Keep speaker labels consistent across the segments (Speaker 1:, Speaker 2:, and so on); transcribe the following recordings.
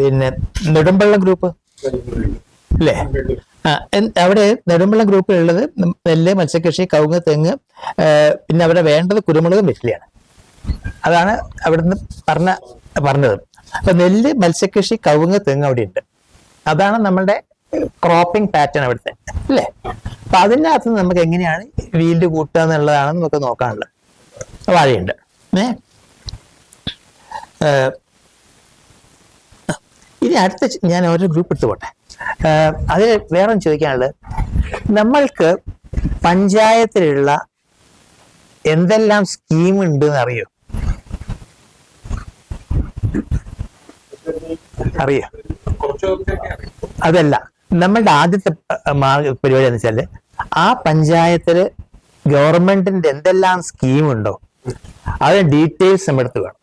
Speaker 1: പിന്നെ നെടുമ്പള്ളം ഗ്രൂപ്പ് അല്ലേ? അവിടെ നെടുമ്പള്ളം ഗ്രൂപ്പിലുള്ളത് നെല്ല്, മത്സ്യകൃഷി, കവുങ്ങ്, തെങ്ങ്, പിന്നെ അവിടെ വേണ്ടത് കുരുമുളകും വെറ്റിലയാണ്. അതാണ് അവിടുന്ന് പറഞ്ഞത്. അപ്പൊ നെല്ല്, മത്സ്യകൃഷി, കവുങ്ങ്, തെങ്ങ് അവിടെ ഉണ്ട്. അതാണ് നമ്മളുടെ ക്രോപ്പിംഗ് പാറ്റേൺ അവിടുത്തെ, അല്ലേ? അപ്പൊ അതിനകത്ത് നമുക്ക് എങ്ങനെയാണ് വീൽഡ് കൂട്ടുക എന്നുള്ളതാണ് നമുക്ക് നോക്കാനുള്ളത്. വാഴയുണ്ട്. ഇനി അടുത്ത ഞാൻ ഓരോ ഗ്രൂപ്പ് എടുത്തു പോട്ടെ. അതിൽ വേറെ ചോദിക്കാനുള്ളത്, നമ്മൾക്ക് പഞ്ചായത്തിലുള്ള എന്തെല്ലാം സ്കീം ഉണ്ട് എന്ന് അറിയോ? അതല്ല, നമ്മളുടെ ആദ്യത്തെ പരിപാടി എന്ന് വെച്ചാല് ആ പഞ്ചായത്തില് ഗവൺമെന്റിന്റെ എന്തെല്ലാം സ്കീം ഉണ്ടോ അത് ഡീറ്റെയിൽസ് നമ്മുടെ അടുത്ത് വേണം.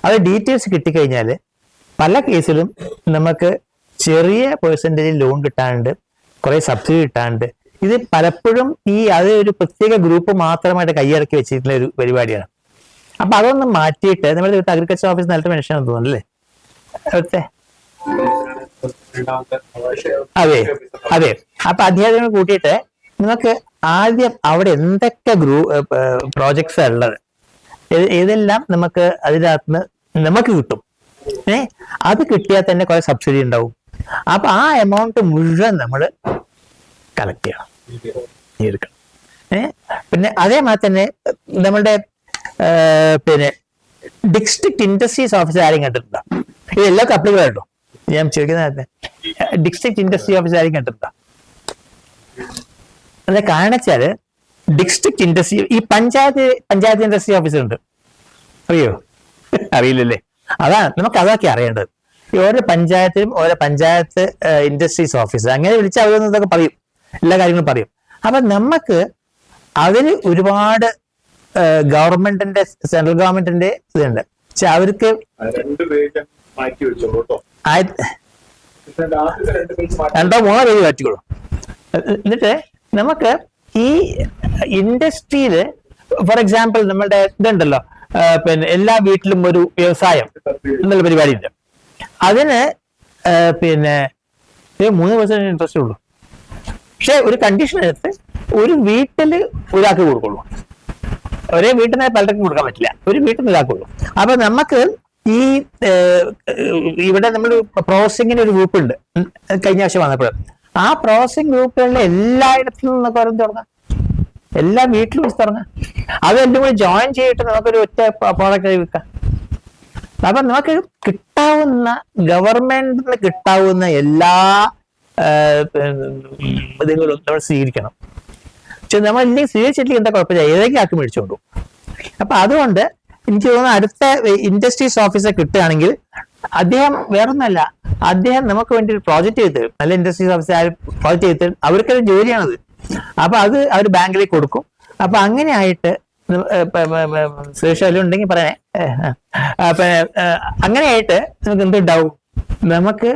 Speaker 1: അത് ഡീറ്റെയിൽസ് കിട്ടിക്കഴിഞ്ഞാല് പല കേസിലും നമുക്ക് ചെറിയ പെർസെൻറ്റേജിൽ ലോൺ കിട്ടാനുണ്ട്, കുറെ സബ്സിഡി കിട്ടാനുണ്ട്. ഇത് പലപ്പോഴും അത് ഒരു പ്രത്യേക ഗ്രൂപ്പ് മാത്രമായിട്ട് കൈയടക്കി വെച്ചിട്ടുള്ള ഒരു പരിപാടിയാണ്. അപ്പൊ അതൊന്ന് മാറ്റിയിട്ട് നമ്മുടെ അഗ്രികൾച്ചർ ഓഫീസ് നല്ല മെൻഷൻ തോന്നുന്നു അല്ലേ? അതെ. അപ്പൊ അധ്യാപകർ കൂട്ടിയിട്ട് നിങ്ങൾക്ക് ആദ്യം അവിടെ എന്തൊക്കെ പ്രോജക്ട്സ് ഉള്ളത്, ഏതെല്ലാം നമുക്ക് അതിനകത്ത് നമുക്ക് കിട്ടും. അത് കിട്ടിയാൽ തന്നെ കുറെ സബ്സിഡി ഉണ്ടാവും. അപ്പൊ ആ എമൗണ്ട് മുഴുവൻ നമ്മൾ കളക്ട് ചെയ്യണം. പിന്നെ അതേമാതിരി തന്നെ നമ്മളുടെ പിന്നെ ഡിസ്ട്രിക്ട് ഇൻഡസ്ട്രീസ് ഓഫീസർ ആരും കണ്ടിട്ടുണ്ടോ? ഇത് എല്ലാവർക്കും അപ്ലിക്കബിൾ ആയിട്ടോ ഞാൻ ചോദിക്കുന്നത്. ഡിസ്ട്രിക്ട് ഇൻഡസ്ട്രി ഓഫീസർ ആരും കണ്ടിട്ടുണ്ടോ? അത് കാരണം വെച്ചാല് ഡിസ്ട്രിക്ട് ഇൻഡസ്ട്രി ഈ പഞ്ചായത്ത് ഇൻഡസ്ട്രി ഓഫീസർ ഉണ്ട്, അറിയോ? അറിയില്ലല്ലേ? അതാണ് നമുക്ക് അതൊക്കെ അറിയേണ്ടത്. ഓരോ പഞ്ചായത്തിലും ഓരോ പഞ്ചായത്ത് ഇൻഡസ്ട്രീസ് ഓഫീസർ അങ്ങനെ വിളിച്ച് അവരൊക്കെ പറയും, എല്ലാ കാര്യങ്ങളും പറയും. അപ്പൊ നമുക്ക് അതിന് ഒരുപാട് ഗവൺമെന്റിന്റെ സെൻട്രൽ ഗവൺമെന്റിന്റെ ഇതുണ്ട്. പക്ഷെ അവർക്ക് രണ്ടോ മൂന്നോ പേര് മാറ്റിക്കോളൂ. എന്നിട്ട് നമുക്ക് ഈ ഇൻഡസ്ട്രിയില് ഫോർ എക്സാമ്പിൾ നമ്മളുടെ ഇതുണ്ടല്ലോ, പിന്നെ എല്ലാ വീട്ടിലും ഒരു വ്യവസായം എന്നുള്ള പരിപാടി ഉണ്ട്. അതിന് പിന്നെ 3% ഇൻട്രസ്റ്റ് ഉള്ളൂ. പക്ഷെ ഒരു കണ്ടീഷൻ എടുത്ത് ഒരു വീട്ടില് ഒരാൾക്ക് കൊടുക്കുള്ളൂ. ഒരേ വീട്ടിൽ നിന്ന് പലർക്കും കൊടുക്കാൻ പറ്റില്ല, ഒരു വീട്ടിൽ നിന്ന് ഒരാൾക്കുള്ളൂ. അപ്പൊ നമുക്ക് ഈ ഇവിടെ നമ്മൾ പ്രോസസിങ്ങിന് ഒരു ഗ്രൂപ്പ് ഉണ്ട്, കഴിഞ്ഞ വർഷം വന്നപ്പോൾ. ആ പ്രോസസിങ് ഗ്രൂപ്പുകളിലെ എല്ലായിടത്തും നിന്നൊക്കെ ഓരോന്ന് തുടങ്ങാം, എല്ലാ വീട്ടിലും വെച്ച് തുടങ്ങാം. അതെല്ലാം കൂടി ജോയിൻ ചെയ്തിട്ട് നമുക്കൊരു ഒറ്റ പ്രോഡക്റ്റ് വിൽക്കാം. അപ്പൊ നമുക്ക് കിട്ടാവുന്ന ഗവൺമെന്റിന് കിട്ടാവുന്ന എല്ലാ ഇതുകളും നമ്മൾ സ്വീകരിക്കണം. പക്ഷെ നമ്മൾ ഇല്ലെങ്കിൽ സ്വീകരിച്ചിട്ടില്ലെങ്കിൽ എന്താ കുഴപ്പമില്ല, ഏതെങ്കിലും ആക്കി മേടിച്ചോണ്ടു. അപ്പൊ അതുകൊണ്ട് എനിക്ക് തോന്നുന്നു അടുത്ത ഇൻഡസ്ട്രീസ് ഓഫീസർ കിട്ടുകയാണെങ്കിൽ അദ്ദേഹം വേറൊന്നല്ല, അദ്ദേഹം നമുക്ക് വേണ്ടി ഒരു പ്രോജക്റ്റ് ചെയ്ത് തരും. നല്ല ഇൻഡസ്ട്രീസ് ഓഫീസർ പ്രോജക്റ്റ് ചെയ്ത് തരും, അവർക്കൊരു ജോലിയാണത്. അപ്പൊ അത് അവർ ബാങ്കിലേക്ക് കൊടുക്കും. അപ്പൊ അങ്ങനെ ആയിട്ട് സുരക്ഷ ഉണ്ടെങ്കിൽ പറയണേ. അപ്പൊ അങ്ങനെയായിട്ട് നമുക്ക് എന്തുണ്ടാവും, നമുക്ക്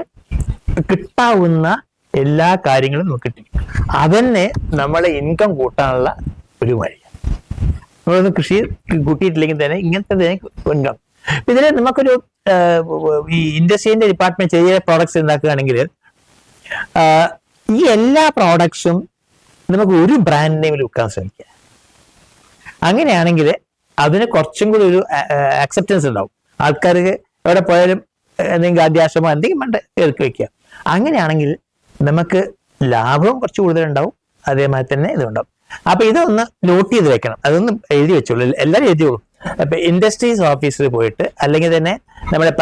Speaker 1: കിട്ടാവുന്ന എല്ലാ കാര്യങ്ങളും നമുക്ക് കിട്ടും. അതന്നെ നമ്മളെ ഇൻകം കൂട്ടാനുള്ള ഒരു വഴിയാണ്. നമ്മളൊന്ന് കൃഷി കൂട്ടിയിട്ടില്ലെങ്കിൽ തന്നെ ഇങ്ങനത്തെ ഇൻകം. ഇതിന് നമുക്കൊരു ഈ ഇൻഡസ്ട്രീന്റെ ഡിപ്പാർട്ട്മെന്റ് ചെറിയ പ്രോഡക്ട്സ് ഉണ്ടാക്കുകയാണെങ്കിൽ ഈ എല്ലാ പ്രോഡക്ട്സും നമുക്ക് ഒരു ബ്രാൻഡ് നെയിമിൽ വിൽക്കാൻ ശ്രമിക്കുക. അങ്ങനെയാണെങ്കിൽ അതിന് കുറച്ചും കൂടി ഒരു അക്സെപ്റ്റൻസ് ഉണ്ടാവും. ആൾക്കാർക്ക് എവിടെ പോയാലും എന്തെങ്കിലും ആദ്യാശ്രമം എന്തെങ്കിലും വേണ്ട ഇറക്കി വെക്കുക. അങ്ങനെയാണെങ്കിൽ നമുക്ക് ലാഭവും കുറച്ച് കൂടുതലുണ്ടാവും, അതേമാതിരി തന്നെ ഇതുണ്ടാവും. അപ്പൊ ഇതൊന്ന് നോട്ട് ചെയ്ത് വെക്കണം, അതൊന്ന് എഴുതി വെച്ചോളൂ, എല്ലാവരും എഴുതിയോളൂ. അപ്പൊ ഇൻഡസ്ട്രീസ് ഓഫീസിൽ പോയിട്ട് അല്ലെങ്കിൽ തന്നെ നമ്മുടെ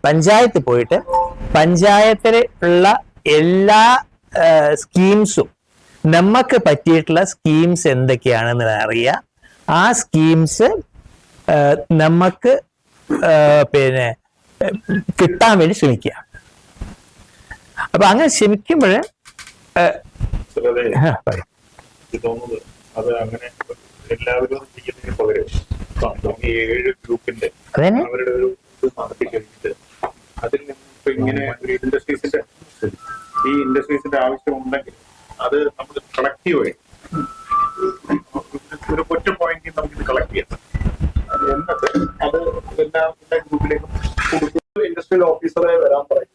Speaker 1: പഞ്ചായത്തിൽ പോയിട്ട് പഞ്ചായത്തിൽ ഉള്ള എല്ലാ സ്കീംസും നമുക്ക് പറ്റിയിട്ടുള്ള സ്കീംസ് എന്തൊക്കെയാണെന്ന് അറിയുക. ആ സ്കീംസ് നമുക്ക് പിന്നെ കിട്ടാൻ വേണ്ടി ശ്രമിക്കുക. അപ്പൊ അങ്ങനെ ശ്രമിക്കുമ്പോൾ
Speaker 2: അത് അങ്ങനെ എല്ലാവരും ചെയ്യുന്നതിന് പകരം 7 ഗ്രൂപ്പിന്റെ അവരുടെ ഒരു ഇത് നടത്തി കഴിഞ്ഞിട്ട് അതിൽ നിന്ന് ഇങ്ങനെ ഒരു ഇൻഡസ്ട്രീസിന്റെ ആവശ്യമുണ്ടെങ്കിൽ അത് നമ്മൾ കളക്റ്റീവായി ഒരു ഒറ്റ പോയിന്റിൽ നമുക്ക് ഇത് കളക്ട് ചെയ്യാം. എന്നിട്ട് അത് എല്ലാ ഗ്രൂപ്പിലേക്കും കൊടുക്കും.
Speaker 3: ഇൻഡസ്ട്രിയൽ ഓഫീസറെ വരാൻ പറയും.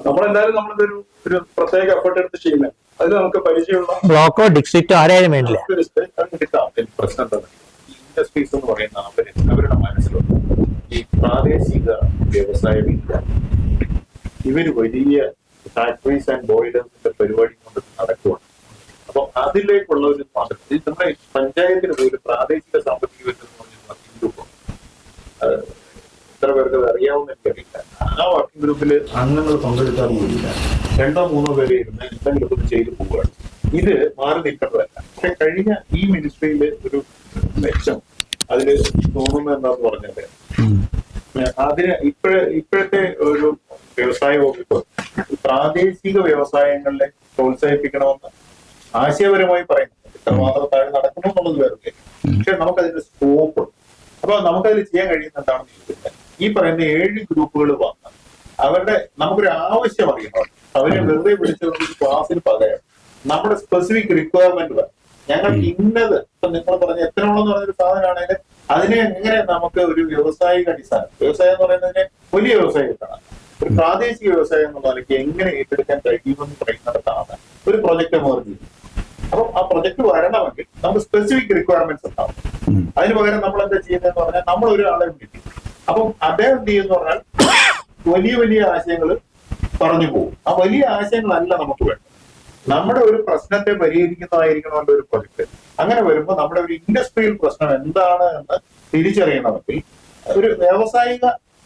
Speaker 3: നമ്മളെന്തായാലും നമ്മളിതൊരു ഒരു പ്രത്യേക എഫേർട്ട് എടുത്ത് ചെയ്യുന്നത്. അതിൽ നമുക്ക് പരിചയമുള്ള
Speaker 1: ബ്ലോക്കോ ഡിസ്ട്രിക്റ്റോ ആരായാലും വേണ്ടില്ല.
Speaker 2: പ്രശ്നം എന്താണ്, ഈ ഇൻഡസ്ട്രീസ് എന്ന് പറയുന്ന അവരുടെ മനസ്സിലുണ്ട് ഈ പ്രാദേശിക വ്യവസായമില്ല. ഇവര് വലിയ ഫാക്ടറീസ് ആൻഡ് ബോയിലേഴ്സിന്റെ പരിപാടി കൊണ്ട് നടക്കുകയാണ്. അപ്പൊ അതിലേക്കുള്ള ഒരു മാറ്റം നമ്മുടെ പഞ്ചായത്തിന് പോലും പ്രാദേശിക സാമ്പത്തിക വികസനം വർക്കിംഗ് ഗ്രൂപ്പ് എത്ര പേർക്ക് അത് അറിയാവുന്ന എനിക്കറിയില്ല. ആ വർക്കിംഗ് ഗ്രൂപ്പിൽ അംഗങ്ങൾ പങ്കെടുക്കാൻ പോലില്ല. 2-3 പേരെ ഇരുന്ന് എന്തെങ്കിലും ഒന്ന് ചെയ്തു പോവുകയാണ്. ഇത് മാറി നിൽക്കേണ്ടതല്ല. പക്ഷെ കഴിഞ്ഞ ഈ മിനിസ്ട്രിയിലെ ഒരു മെച്ചം അതില് തോന്നുന്നത് എന്താന്ന് പറഞ്ഞാല് അതിന് ഇപ്പോഴത്തെ ഒരു വ്യവസായ വകുപ്പ് പ്രാദേശിക വ്യവസായങ്ങളെ പ്രോത്സാഹിപ്പിക്കണമെന്ന് ആശയപരമായി പറയുന്നുണ്ട്. ഇത്രമാത്രം താഴെ നടക്കുന്നു എന്നുള്ളത് വേറെ. പക്ഷെ നമുക്കതിന്റെ സ്കോപ്പ്, അപ്പൊ നമുക്കതിൽ ചെയ്യാൻ കഴിയുന്ന എന്താണെന്ന് ചോദിച്ചാൽ ഈ പറയുന്ന 7 ഗ്രൂപ്പുകൾ വന്ന് അവരുടെ നമുക്കൊരു ആവശ്യം അറിയണം. അവരെ വെറുതെ വിളിച്ചുകൊണ്ട് ക്ലാസ്സിൽ പകരം നമ്മുടെ സ്പെസിഫിക് റിക്വയർമെന്റ് വേണം. ഞങ്ങൾക്ക് ഇന്നത് ഇപ്പൊ നിങ്ങൾ പറഞ്ഞ എത്തനോളം എന്ന് പറഞ്ഞൊരു സാധനമാണെങ്കിൽ അതിനെ എങ്ങനെ നമുക്ക് ഒരു വ്യാവസായിക അടിസ്ഥാനം, വ്യവസായം എന്ന് പറയുന്നതിനെ വലിയ വ്യവസായത്താണ്, ഒരു പ്രാദേശിക വ്യവസായം എന്നുള്ള നിലയ്ക്ക് എങ്ങനെ ഏറ്റെടുക്കാൻ കഴിയുമെന്ന് പറയുന്നിടത്താണ് ഒരു പ്രൊജക്ട് എമർജ് ചെയ്യുന്നത്. അപ്പം ആ പ്രൊജക്ട് വരണമെങ്കിൽ നമുക്ക് സ്പെസിഫിക് റിക്വയർമെന്റ്സ് ഉണ്ടാവും. അതിന് പകരം നമ്മൾ എന്താ ചെയ്യുന്നതെന്ന് പറഞ്ഞാൽ നമ്മൾ ഒരാളെ വിളിക്കും. അപ്പം അദ്ദേഹം എന്ത് ചെയ്യുന്ന പറഞ്ഞാൽ വലിയ വലിയ ആശയങ്ങൾ പറഞ്ഞു പോകും. ആ വലിയ ആശയങ്ങളല്ല നമുക്ക് വേണ്ടത്. നമ്മുടെ ഒരു പ്രശ്നത്തെ പരിഹരിക്കുന്നതായിരിക്കണമല്ലോ ഒരു പ്രൊജക്ട്. അങ്ങനെ വരുമ്പോൾ നമ്മുടെ ഒരു ഇൻഡസ്ട്രിയൽ പ്രശ്നം എന്താണ് എന്ന് തിരിച്ചറിയണമെങ്കിൽ ഒരു വ്യാവസായിക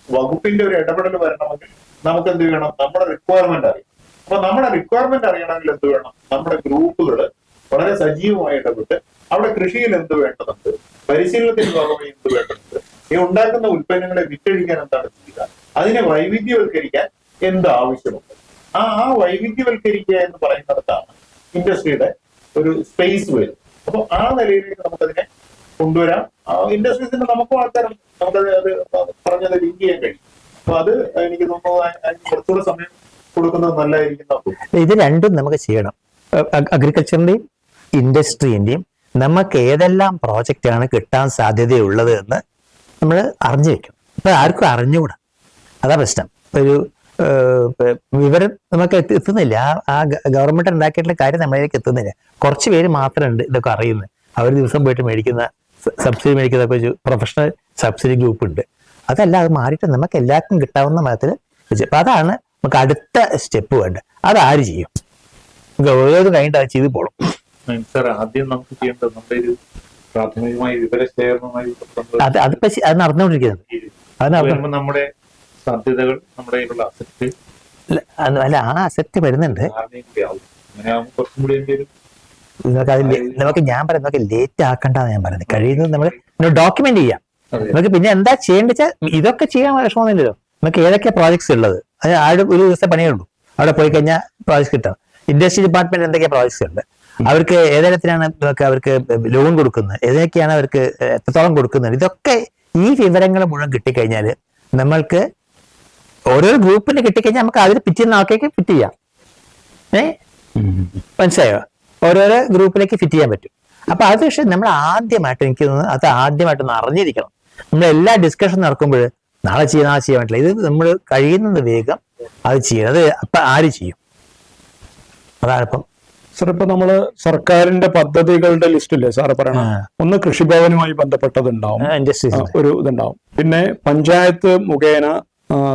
Speaker 2: വകുപ്പിന്റെ ഒരു ഇടപെടൽ വരണമെങ്കിൽ നമുക്ക് എന്ത് വേണം, നമ്മുടെ റിക്വയർമെന്റ് അറിയണം. അപ്പൊ നമ്മുടെ റിക്വയർമെന്റ് അറിയണമെങ്കിൽ എന്ത് വേണം, നമ്മുടെ ഗ്രൂപ്പുകൾ വളരെ സജീവമായി ഇടപെട്ട് അവിടെ കൃഷിയിൽ എന്ത് വേണ്ടതുണ്ട്, പരിശീലനത്തിന് ഭാഗമായി എന്ത് വേണ്ടതുണ്ട്, ഈ ഉണ്ടാക്കുന്ന ഉൽപ്പന്നങ്ങളെ വിറ്റഴിക്കാൻ എന്താണ് ചെയ്യുക, അതിനെ വൈവിധ്യവൽക്കരിക്കാൻ എന്ത് ആവശ്യമുണ്ട്, ആ വൈവിധ്യവൽക്കരിക്കുക എന്ന് പറയുന്നിടത്താണ് ഇൻഡസ്ട്രിയുടെ ഒരു സ്പേസ് വരും. അപ്പൊ ആ നിലയിലേക്ക് നമുക്കതിനെ കൊണ്ടുവരാം. ഇൻഡസ്ട്രീസിന് നമുക്കും ആൾക്കാരും നമുക്കത് അത് പറഞ്ഞത് ലിങ്ക് ചെയ്യാൻ കഴിയും. അപ്പൊ അത് എനിക്ക് തോന്നുന്നു അതിന് കുറച്ചുകൂടെ സമയം കൊടുക്കുന്നത് നല്ലതായിരിക്കും.
Speaker 1: ഇത് രണ്ടും നമുക്ക് ചെയ്യണം. അഗ്രികൾച്ചറിന്റെയും ഇൻഡസ്ട്രീന്റെയും നമുക്ക് ഏതെല്ലാം പ്രോജക്റ്റാണ് കിട്ടാൻ സാധ്യതയുള്ളത് എന്ന് നമ്മൾ അറിഞ്ഞു വെക്കണം. ഇപ്പൊ ആർക്കും അറിഞ്ഞുകൂടാ, അതാ പ്രശ്നം. ഒരു വിവരം നമുക്ക് എത്തുന്നില്ല. ആ ഗവൺമെന്റ് ഉണ്ടാക്കിയിട്ടുള്ള കാര്യം നമ്മളിലേക്ക് എത്തുന്നില്ല. കുറച്ച് പേര് മാത്രമുണ്ട് ഇതൊക്കെ അറിയുന്നത്. അവർ ദിവസം പോയിട്ട് മേടിക്കുന്ന സബ്സിഡി മേടിക്കുന്ന ഒരു പ്രൊഫഷണൽ സബ്സിഡി ഗ്രൂപ്പ് ഉണ്ട്. അതല്ല, അത് മാറിയിട്ട് നമുക്ക് എല്ലാവർക്കും കിട്ടാവുന്ന മതത്തിൽ വെച്ച്. അപ്പൊ അതാണ് നമുക്ക് അടുത്ത സ്റ്റെപ്പ് വേണ്ടത്. അതാര് ചെയ്യും? ഓരോന്നും കഴിഞ്ഞിട്ട് അത് ചെയ്ത് പോകണം.
Speaker 2: സാർ, ആദ്യം നമുക്ക് ചെയ്യേണ്ടത് നമ്മുടെ ഒരു പ്രാഥമികമായി വിവരശേഖരണമായി
Speaker 1: അതിപ്പോ അത് നടന്നുകൊണ്ടിരിക്കുന്നത്.
Speaker 2: നമ്മുടെ സാധ്യതകൾ, നമ്മുടെ കയ്യിലുള്ള അസറ്റ്
Speaker 1: അല്ല, ആ അസറ്റ് വരുന്നുണ്ട്. നമുക്ക് ഞാൻ പറയുന്നത് നമുക്ക് ലേറ്റ് ആക്കണ്ടെന്ന് ഞാൻ പറയുന്നത്. കഴിയുന്നത് നമ്മൾ ഡോക്യുമെന്റ് ചെയ്യാം. നമുക്ക് പിന്നെ എന്താ ചെയ്യേണ്ടത് വെച്ചാൽ ഇതൊക്കെ ചെയ്യാൻ വിഷമമൊന്നുമില്ലല്ലോ. നമുക്ക് ഏതൊക്കെ പ്രോജക്ട്സ് ഉള്ളത്, അത് ആരുടെ ഒരു ദിവസത്തെ പണിയേ ഉള്ളൂ. അവിടെ പോയി കഴിഞ്ഞാൽ പ്രോജക്ട്സ് കിട്ടാം. ഇൻഡസ്ട്രി ഡിപ്പാർട്ട്മെന്റ് എന്തൊക്കെ പ്രോജക്ട്സ് ഉണ്ട്, അവർക്ക് ഏതെല്ലാത്തിനാണ് അവർക്ക് ലോൺ കൊടുക്കുന്നത്, ഏതൊക്കെയാണ് അവർക്ക് എത്രത്തോളം കൊടുക്കുന്നത്, ഇതൊക്കെ ഈ വിവരങ്ങൾ മുഴുവൻ കിട്ടിക്കഴിഞ്ഞാൽ നമ്മൾക്ക് ഓരോ ഗ്രൂപ്പിന് കിട്ടിക്കഴിഞ്ഞാൽ നമുക്ക് അതിൽ പിറ്റുന്ന ആൾക്കേക്ക് ഫിറ്റ് ചെയ്യാം. മനസ്സിലായോ? ഓരോരോ ഗ്രൂപ്പിലേക്ക് ഫിറ്റ് ചെയ്യാൻ പറ്റും. അപ്പൊ അത് പക്ഷെ നമ്മൾ ആദ്യമായിട്ട്, എനിക്ക് തോന്നുന്നത് അത് ആദ്യമായിട്ടൊന്ന് അറിഞ്ഞിരിക്കണം. നമ്മൾ എല്ലാ ഡിസ്കഷൻ നടക്കുമ്പോൾ നാളെ ചെയ്യാൻ പറ്റില്ല. ഇത് നമ്മൾ കഴിയുന്നത് വേഗം അത് ചെയ്യണം. അത് അപ്പൊ ആര് ചെയ്യും? അതാണ് ഇപ്പം
Speaker 3: സാർ, ഇപ്പൊ നമ്മള് സർക്കാരിന്റെ പദ്ധതികളുടെ ലിസ്റ്റില്ലേ സാറ് പറയണം. ഒന്ന് കൃഷിഭവനുമായി ബന്ധപ്പെട്ടതുണ്ടാവും, ഒരു ഇതുണ്ടാവും. പിന്നെ പഞ്ചായത്ത് മുഖേന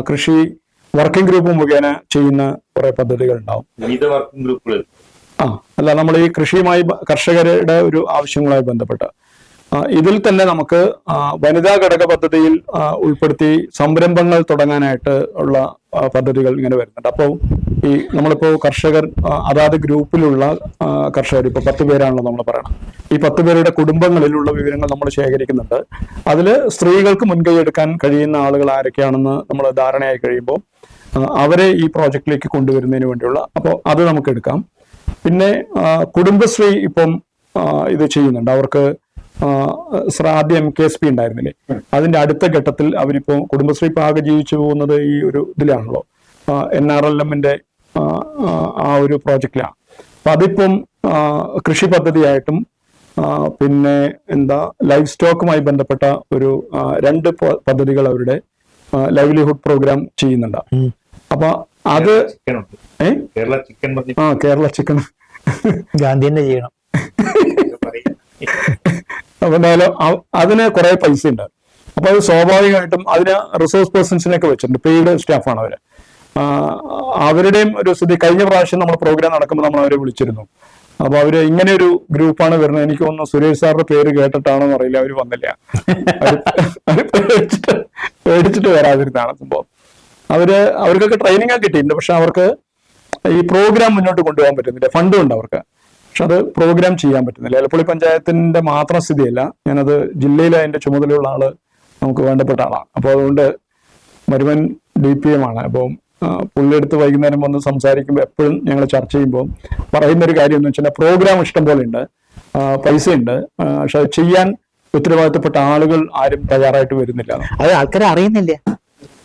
Speaker 3: കൃഷി വർക്കിംഗ് ഗ്രൂപ്പ് മുഖേന ചെയ്യുന്ന കുറെ പദ്ധതികൾ ഉണ്ടാവും. അല്ല, നമ്മൾ ഈ കൃഷിയുമായി കർഷകരുടെ ഒരു ആവശ്യങ്ങളുമായി ബന്ധപ്പെട്ട ഇതിൽ തന്നെ നമുക്ക് വനിതാ ഘടക പദ്ധതിയിൽ ഉൾപ്പെടുത്തി സംരംഭങ്ങൾ തുടങ്ങാനായിട്ട് ഉള്ള പദ്ധതികൾ ഇങ്ങനെ വരുന്നുണ്ട്. അപ്പോൾ ഈ നമ്മളിപ്പോ കർഷകർ അതാത് ഗ്രൂപ്പിലുള്ള കർഷകർ ഇപ്പൊ 10 പേരാണല്ലോ നമ്മൾ പറയണം. ഈ 10 പേരുടെ കുടുംബങ്ങളിലുള്ള വിവരങ്ങൾ നമ്മൾ ശേഖരിക്കുന്നുണ്ട്. അതിൽ സ്ത്രീകൾക്ക് മുൻകൈ എടുക്കാൻ കഴിയുന്ന ആളുകൾ ആരൊക്കെയാണെന്ന് നമ്മൾ ധാരണയായി കഴിയുമ്പോൾ അവരെ ഈ പ്രോജക്റ്റിലേക്ക് കൊണ്ടുവരുന്നതിന് വേണ്ടിയുള്ള, അപ്പോൾ അത് നമുക്ക് എടുക്കാം. പിന്നെ കുടുംബശ്രീ ഇപ്പം ഇത് ചെയ്യുന്നുണ്ട്. അവർക്ക് ആദ്യം MKSP ഉണ്ടായിരുന്നില്ലേ, അതിന്റെ അടുത്ത ഘട്ടത്തിൽ അവരിപ്പോ കുടുംബശ്രീ ഇപ്പൊ ആകെ ജീവിച്ചു പോകുന്നത് ഈ ഒരു ഇതിലാണല്ലോ, NRLM-ന്റെ ആ ഒരു പ്രോജക്റ്റിലാണ്. അപ്പൊ അതിപ്പം കൃഷി പദ്ധതിയായിട്ടും പിന്നെ ലൈഫ് സ്റ്റോക്കുമായി ബന്ധപ്പെട്ട ഒരു 2 പദ്ധതികൾ അവരുടെ ലൈവ്ലിഹുഡ് പ്രോഗ്രാം ചെയ്യുന്നുണ്ട്. അപ്പൊ അത്
Speaker 2: ചിക്കൻ ഉണ്ട്, കേരള ചിക്കൻ
Speaker 3: കേരള ചിക്കൻ
Speaker 1: ഗാന്ധി തന്നെ ചെയ്യണം.
Speaker 3: അപ്പൊ എന്തായാലും അതിന് കുറെ പൈസ ഉണ്ട്. അപ്പൊ അത് സ്വാഭാവികമായിട്ടും അതിന് റിസോഴ്സ് പേഴ്സൺസിനൊക്കെ വെച്ചിട്ടുണ്ട്, പെയ്ഡ് സ്റ്റാഫാണ് അവര്. അവരുടെയും ഒരു സ്ഥിതി കഴിഞ്ഞ പ്രാവശ്യം നമ്മൾ പ്രോഗ്രാം നടക്കുമ്പോൾ നമ്മൾ അവരെ വിളിച്ചിരുന്നു. അപ്പൊ അവര് ഇങ്ങനെ ഒരു ഗ്രൂപ്പാണ് വരുന്നത്, എനിക്ക് തോന്നുന്നു സുരേഷ് സാറിന്റെ പേര് കേട്ടിട്ടാണോ അറിയില്ല, അവര് വന്നില്ല. അവര് പേടിച്ചിട്ട് വരാതിരുന്നാണ് സംഭവം. അവർക്കൊക്കെ ട്രെയിനിങ് ഒക്കെ കിട്ടിയിട്ടുണ്ട്, പക്ഷെ അവർക്ക് ഈ പ്രോഗ്രാം മുന്നോട്ട് കൊണ്ടുപോകാൻ പറ്റുന്നില്ല. ഫണ്ടും ഉണ്ട് അവർക്ക്, പക്ഷെ അത് പ്രോഗ്രാം ചെയ്യാൻ പറ്റുന്നില്ല. എലപ്പുള്ളി പഞ്ചായത്തിന്റെ മാത്രം സ്ഥിതിയല്ല, ഞാനത് ജില്ലയിലെ അതിന്റെ ചുമതലയുള്ള ആള് നമുക്ക് വേണ്ടപ്പെട്ട ആളാണ്. അപ്പോൾ അതുകൊണ്ട് മരുമൻ DPM ആണ്. അപ്പം പുള്ളിയെടുത്ത് വൈകുന്നേരം വന്ന് സംസാരിക്കുമ്പോൾ എപ്പോഴും ഞങ്ങൾ ചർച്ച ചെയ്യുമ്പോൾ പറയുന്ന ഒരു കാര്യം എന്ന് വെച്ചാൽ പ്രോഗ്രാം ഇഷ്ടം പോലെ ഉണ്ട്, പൈസയുണ്ട്, പക്ഷെ അത് ചെയ്യാൻ ഉത്തരവാദിത്തപ്പെട്ട ആളുകൾ ആരും തയ്യാറായിട്ട് വരുന്നില്ല.
Speaker 1: അത് ആൾക്കാരെ അറിയുന്നില്ല.